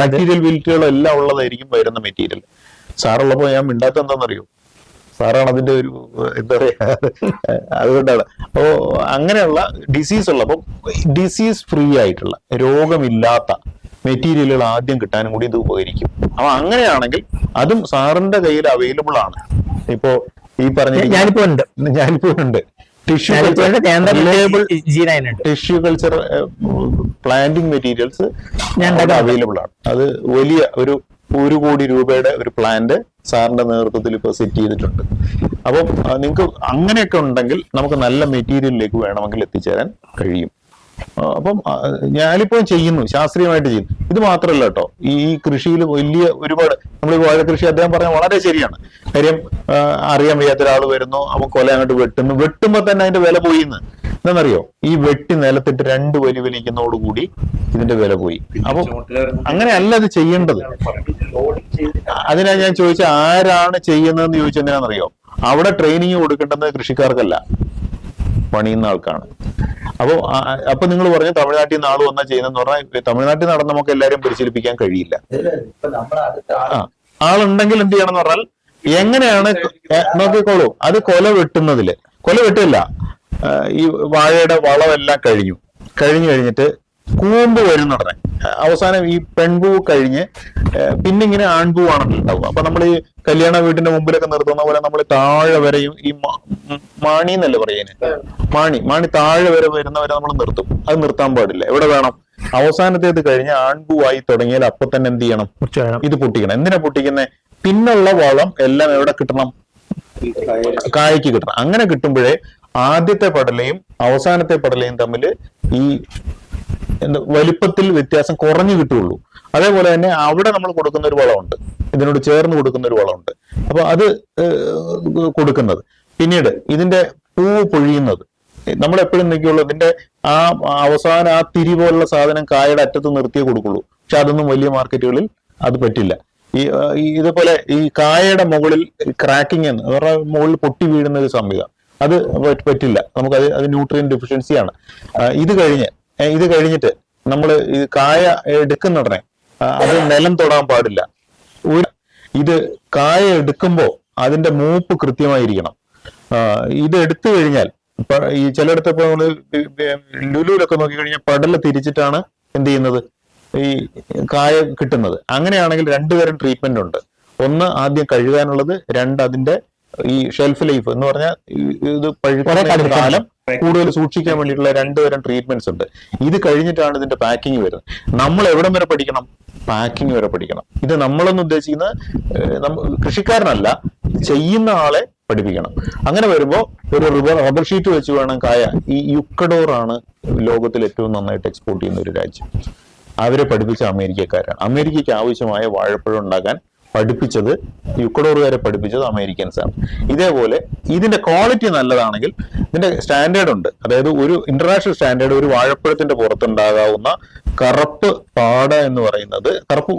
Speaker 5: ബാക്ടീരിയൽ വിൽറ്റുകളും എല്ലാം ഉള്ളതായിരിക്കും വരുന്ന മെറ്റീരിയൽ. സാറുള്ളപ്പോ ഞാൻ മിണ്ടാത്ത എന്താണെന്നറിയോ? സാറാണ് അതിന്റെ ഒരു എന്താ പറയാ, അതുകൊണ്ടാണ്. അപ്പോ അങ്ങനെയുള്ള ഡിസീസ് ഉള്ള, അപ്പൊ ഡിസീസ് ഫ്രീ ആയിട്ടുള്ള, രോഗമില്ലാത്ത മെറ്റീരിയലുകൾ ആദ്യം കിട്ടാനും കൂടി ഇത് ഉപകരിക്കും. അപ്പൊ അങ്ങനെയാണെങ്കിൽ അതും സാറിന്റെ കയ്യിൽ അവൈലബിൾ ആണ്. ഇപ്പോ ഈ പറഞ്ഞ ഞാനിപ്പോ tissue culture planting materials available ആണ്. അത് വലിയ 1 കോടി രൂപയുടെ ഒരു പ്ലാന്റ് സാറിന്റെ നേതൃത്വത്തിൽ ഇപ്പോൾ സെറ്റ് ചെയ്തിട്ടുണ്ട്. അപ്പം നിങ്ങൾക്ക് അങ്ങനെയൊക്കെ ഉണ്ടെങ്കിൽ നമുക്ക് നല്ല മെറ്റീരിയലിലേക്ക് വേണമെങ്കിൽ എത്തിച്ചേരാൻ കഴിയും. അപ്പം ഞാനിപ്പോൾ ചെയ്യുന്നു, ശാസ്ത്രീയമായിട്ട് ചെയ്യുന്നു. ഇത് മാത്രമല്ല കേട്ടോ, ഈ കൃഷിയിൽ വലിയ ഒരുപാട്, നമ്മൾ ഈ വാഴകൃഷി അദ്ദേഹം പറഞ്ഞാൽ വളരെ ശരിയാണ്. കാര്യം അറിയാൻ വയ്യാത്ത ഒരാൾ വരുന്നു, അവൻ കൊല അങ്ങോട്ട് വെട്ടുമ്പോൾ തന്നെ അതിന്റെ വില പോയിന്ന്. എന്താണെന്നറിയോ? ഈ വെട്ടി നിലത്തിട്ട് 2 വലി വലിക്കുന്നതോടുകൂടി ഇതിന്റെ വില പോയി. അപ്പൊ അങ്ങനെയല്ല ഇത് ചെയ്യേണ്ടത്. അതിനാ ഞാൻ ചോദിച്ച ആരാണ് ചെയ്യുന്നതെന്ന് ചോദിച്ചാൽ എന്തിനാണെന്നറിയോ? അവിടെ ട്രെയിനിങ് കൊടുക്കേണ്ടത് കൃഷിക്കാർക്കല്ല, പണിയുന്ന ആൾക്കാണ്. അപ്പൊ നിങ്ങൾ പറഞ്ഞു തമിഴ്നാട്ടിൽ നിന്ന് ആള് വന്നാൽ ചെയ്യുന്നതെന്ന് പറഞ്ഞാൽ, തമിഴ്നാട്ടിൽ നടന്ന് നമുക്ക് എല്ലാവരും പരിശീലിപ്പിക്കാൻ കഴിയില്ല. ആളുണ്ടെങ്കിൽ എന്ത് ചെയ്യണം എന്ന് പറഞ്ഞാൽ, എങ്ങനെയാണ് നോക്കിക്കോളൂ, അത് കൊല വെട്ടില്ല, ഈ വാഴയുടെ വളമെല്ലാം കഴിഞ്ഞിട്ട് കൂമ്പ് വരുന്നുടനെ അവസാനം ഈ പെൺപൂ കഴിഞ്ഞ് പിന്നെ ഇങ്ങനെ ആൺപൂവാണല്ലോ ഉണ്ടാവുക. അപ്പൊ നമ്മൾ ഈ കല്യാണ വീടിന്റെ മുമ്പിലൊക്കെ നിർത്തുന്ന പോലെ നമ്മൾ താഴെ വരെയും ഈ മാണി എന്നല്ലേ പറയുന്നത്, മാണി താഴെ വരെ വരുന്നവരെ നമ്മൾ നിർത്തും. അത് നിർത്താൻ പാടില്ല. എവിടെ വേണം? അവസാനത്തേത് കഴിഞ്ഞ് ആൺപൂവായി തുടങ്ങിയാൽ അപ്പൊ തന്നെ എന്ത് ചെയ്യണം? ഇത് പൊട്ടിക്കണം. എന്തിനാ പൊട്ടിക്കുന്നത്? പിന്നുള്ള വളം എല്ലാം എവിടെ കിട്ടണം? കായ്ക്ക് കിട്ടണം. അങ്ങനെ കിട്ടുമ്പോഴേ ആദ്യത്തെ പടലയും അവസാനത്തെ പടലയും തമ്മിൽ ഈ വലിപ്പത്തിൽ വ്യത്യാസം കുറഞ്ഞു കിട്ടുള്ളൂ. അതേപോലെ തന്നെ അവിടെ നമ്മൾ കൊടുക്കുന്ന ഒരു വളമുണ്ട്, ഇതിനോട് ചേർന്ന് കൊടുക്കുന്ന ഒരു വളമുണ്ട്. അപ്പൊ അത് കൊടുക്കുന്നത്. പിന്നീട് ഇതിന്റെ പൂവ് പൊഴിയുന്നത് നമ്മൾ എപ്പോഴും നിൽക്കുള്ളൂ. ഇതിന്റെ ആ അവസാനം ആ തിരി പോലുള്ള സാധനം കായയുടെ അറ്റത്ത് നിർത്തിയേ കൊടുക്കുള്ളൂ. പക്ഷെ അതൊന്നും വലിയ മാർക്കറ്റുകളിൽ അത് പറ്റില്ല. ഇതുപോലെ ഈ കായയുടെ മുകളിൽ ക്രാക്കിംഗ് എന്ന് അവരുടെ മുകളിൽ പൊട്ടി വീഴുന്ന ഒരു സംവിധാനം അത് പറ്റില്ല. നമുക്ക് അത് ന്യൂട്രിയൻ ഡെഫിഷ്യൻസിയാണ്. ഇത് കഴിഞ്ഞിട്ട് നമ്മൾ ഈ കായ എടുക്കുന്ന ഉടനെ അത് നിലം തൊടാൻ പാടില്ല. ഇത് കായ എടുക്കുമ്പോൾ അതിന്റെ മൂപ്പ് കൃത്യമായിരിക്കണം. ഇത് എടുത്തു കഴിഞ്ഞാൽ ഇപ്പൊ ഈ ചിലയിടത്ത് ഇപ്പൊ നമ്മള് ലുലുവിലൊക്കെ നോക്കിക്കഴിഞ്ഞാൽ പടല തിരിച്ചിട്ടാണ് എന്ത് ചെയ്യുന്നത്, ഈ കായ കിട്ടുന്നത്. അങ്ങനെയാണെങ്കിൽ 2 തരം ട്രീറ്റ്മെന്റ് ഉണ്ട്. ഒന്ന് ആദ്യം കഴുകാനുള്ളത്, 2 അതിന്റെ ഈ ഷെൽഫ് ലൈഫ് എന്ന് പറഞ്ഞാൽ ഇത് പഴുക്കുന്ന കാലം കൂടുതൽ സൂക്ഷിക്കാൻ വേണ്ടിയിട്ടുള്ള 2 തരം ട്രീറ്റ്മെന്റ്സ് ഉണ്ട്. ഇത് കഴിഞ്ഞിട്ടാണ് ഇതിന്റെ പാക്കിങ് വരുന്നത്. നമ്മൾ എവിടം വരെ പഠിക്കണം? പാക്കിങ് വരെ പഠിക്കണം. ഇത് നമ്മളൊന്നും ഉദ്ദേശിക്കുന്നത് കൃഷിക്കാരനല്ല, ചെയ്യുന്ന ആളെ പഠിപ്പിക്കണം. അങ്ങനെ വരുമ്പോൾ ഒരു റബ്ബർ ഷീറ്റ് വെച്ച് വേണം കായ. ഈ യുക്കഡോർ ആണ് ലോകത്തിൽ ഏറ്റവും നന്നായിട്ട് എക്സ്പോർട്ട് ചെയ്യുന്ന ഒരു രാജ്യം. അവരെ പഠിപ്പിച്ച അമേരിക്കക്കാരാണ്. അമേരിക്കയ്ക്ക് ആവശ്യമായ വാഴപ്പഴം ഉണ്ടാക്കാൻ പഠിപ്പിച്ചത്, യുക്കഡോറുകാരെ പഠിപ്പിച്ചത് അമേരിക്കൻസ് ആണ്. ഇതേപോലെ ഇതിന്റെ ക്വാളിറ്റി നല്ലതാണെങ്കിൽ ഇതിന്റെ സ്റ്റാൻഡേർഡ് ഉണ്ട്. അതായത് ഒരു ഇന്റർനാഷണൽ സ്റ്റാൻഡേർഡ്, ഒരു വാഴപ്പഴത്തിന്റെ പുറത്തുണ്ടാകാവുന്ന കറുപ്പ് പാട എന്ന് പറയുന്നത്, കറുപ്പ്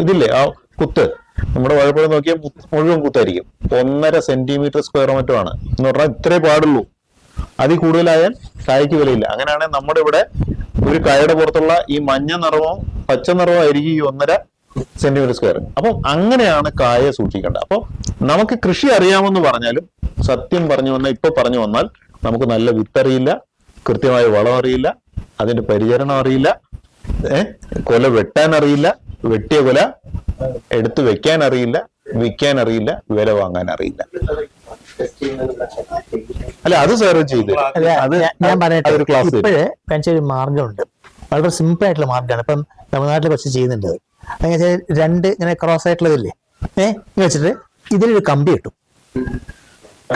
Speaker 5: ഇതില്ലേ ആ കുത്ത്, നമ്മുടെ വാഴപ്പഴം നോക്കിയാൽ മുഴുവൻ കുത്തായിരിക്കും. 1.5 സെന്റിമീറ്റർ സ്ക്വയർ മറ്റോ ആണ് എന്ന് പറഞ്ഞാൽ ഇത്രേ പാടുള്ളൂ. അതിൽ കൂടുതലായാൽ കായ്ക്ക് വിലയില്ല. അങ്ങനെയാണെങ്കിൽ നമ്മുടെ ഇവിടെ ഒരു കായയുടെ പുറത്തുള്ള ഈ മഞ്ഞ നിറമോ പച്ച നിറമോ ആയിരിക്കും ഈ 1.5 സെന്റിമീറ്റർ സ്ക്വയർ. അപ്പം അങ്ങനെയാണ് കായ സൂക്ഷിക്കേണ്ടത്. അപ്പോൾ നമുക്ക് കൃഷി അറിയാമെന്ന് പറഞ്ഞാലും സത്യം പറഞ്ഞു വന്നാൽ നമുക്ക് നല്ല വിത്തറിയില്ല, കൃത്യമായ വളം അറിയില്ല, അതിന്റെ പരിചരണം അറിയില്ല, കൊല വെട്ടാൻ അറിയില്ല, വെട്ടിയ കൊല എടുത്തു വെക്കാൻ അറിയില്ല, വിൽക്കാൻ അറിയില്ല, വില വാങ്ങാൻ അറിയില്ല. അല്ല അത് സെർവ് ചെയ്ത്
Speaker 1: ഞാൻ പറയട്ടെ, ഇപ്പോഴേ ഒരു മാർഗമുണ്ട്, വളരെ സിമ്പിൾ ആയിട്ടുള്ള മാർഗമാണ്. ഇപ്പം തമിഴ്നാട്ടിൽ കുറച്ച് ചെയ്യുന്നുണ്ട്. അങ്ങനെ 2 ഇങ്ങനെ ക്രോസ് ആയിട്ടുള്ളതില്ലേ, ഇങ്ങനെ വെച്ചിട്ട് ഇതിലൊരു കമ്പി കിട്ടും.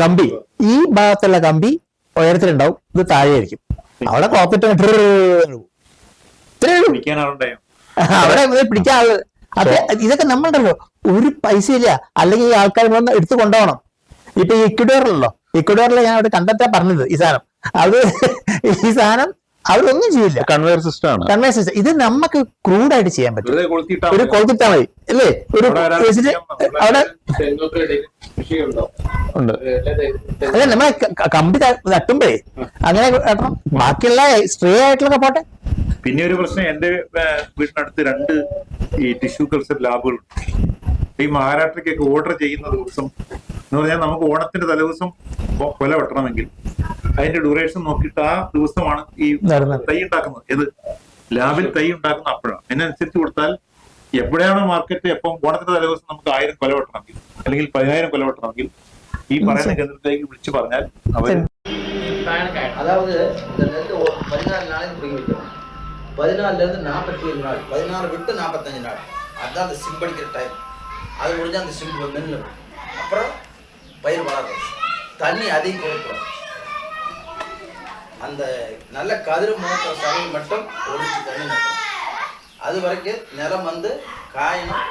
Speaker 1: കമ്പി ഈ ഭാഗത്തുള്ള കമ്പി ഉയരത്തിലുണ്ടാവും, ഇത് താഴെയായിരിക്കും. അവിടെ കോപ്പിട്ട് അവിടെ പിടിക്കാൻ ആള്. അതെ, ഇതൊക്കെ നമ്മളുണ്ടല്ലോ, ഒരു പൈസ ഇല്ല. അല്ലെങ്കിൽ ഈ ആൾക്കാർ വന്ന് എടുത്തു കൊണ്ടുപോകണം. ഇപ്പൊ ഈ ഇക്വഡോറിൽ ഞാൻ അവിടെ കണ്ടെത്താൻ പറഞ്ഞത് ഈ സാധനം, ഈ സാധനം അവരൊന്നും ചെയ്യില്ല.
Speaker 5: കൺവെയർ സിസ്റ്റം ആണ്.
Speaker 1: ഇത് നമുക്ക് ക്രൂഡായിട്ട് ചെയ്യാൻ പറ്റും. ഒരു കൊളുത്തിട്ടാ മതി അല്ലേ, ഒരു അവിടെ
Speaker 5: ഉണ്ട്.
Speaker 1: അതെ, നമ്മളെ കമ്പി തട്ടുമ്പോഴേ അങ്ങനെ കേട്ടണം. ബാക്കിയുള്ള സ്ട്രേ ആയിട്ടുള്ള പോട്ടെ.
Speaker 2: പിന്നെ ഒരു പ്രശ്നം, എന്റെ വീടിനടുത്ത് 2 ഈ ടിഷ്യൂ കൾച്ചർ ലാബുകളുണ്ട്. ഈ മഹാരാഷ്ട്രയ്ക്കൊക്കെ ഓർഡർ ചെയ്യുന്ന ദിവസം എന്ന് പറഞ്ഞാൽ നമുക്ക് ഓണത്തിന്റെ തലേദിവസം കൊല വെട്ടണമെങ്കിൽ അതിന്റെ ഡ്യൂറേഷൻ നോക്കിയിട്ട് ആ ദിവസമാണ് ഈ തൈ ഉണ്ടാക്കുന്നത്. ഏത് ലാബിൽ തൈ ഉണ്ടാക്കുന്ന അപ്പോഴാണ്. അതിനനുസരിച്ച് കൊടുത്താൽ എവിടെയാണോ മാർക്കറ്റ്, എപ്പം ഓണത്തിന്റെ തലേദിവസം നമുക്ക് 1000 കൊല വെട്ടണമെങ്കിൽ അല്ലെങ്കിൽ 10,000 കൊല വെട്ടണമെങ്കിൽ ഈ പറയുന്ന കേന്ദ്രത്തിലേക്ക് വിളിച്ചു പറഞ്ഞാൽ അവർ
Speaker 8: அதாவது இந்த நெல் 14 நாளைக்கு பிடிங்கி வைக்கணும். 14 இருந்து 47 நாள், 16 விட்டு 45 நாள், அதுதான் அந்த சிம்படிக்கிற டைம். அது முடிஞ்சா அந்த சிம்பு நின்று அப்புறம் பயிர் வளரும். தண்ணி அதிகம் கொடுக்கணும். அந்த நல்ல கதிர் முகத்த சமயம் மட்டும் ஒழிச்சு தண்ணி நட்டணும். அது வரைக்கும் நிலம் வந்து காயணும்.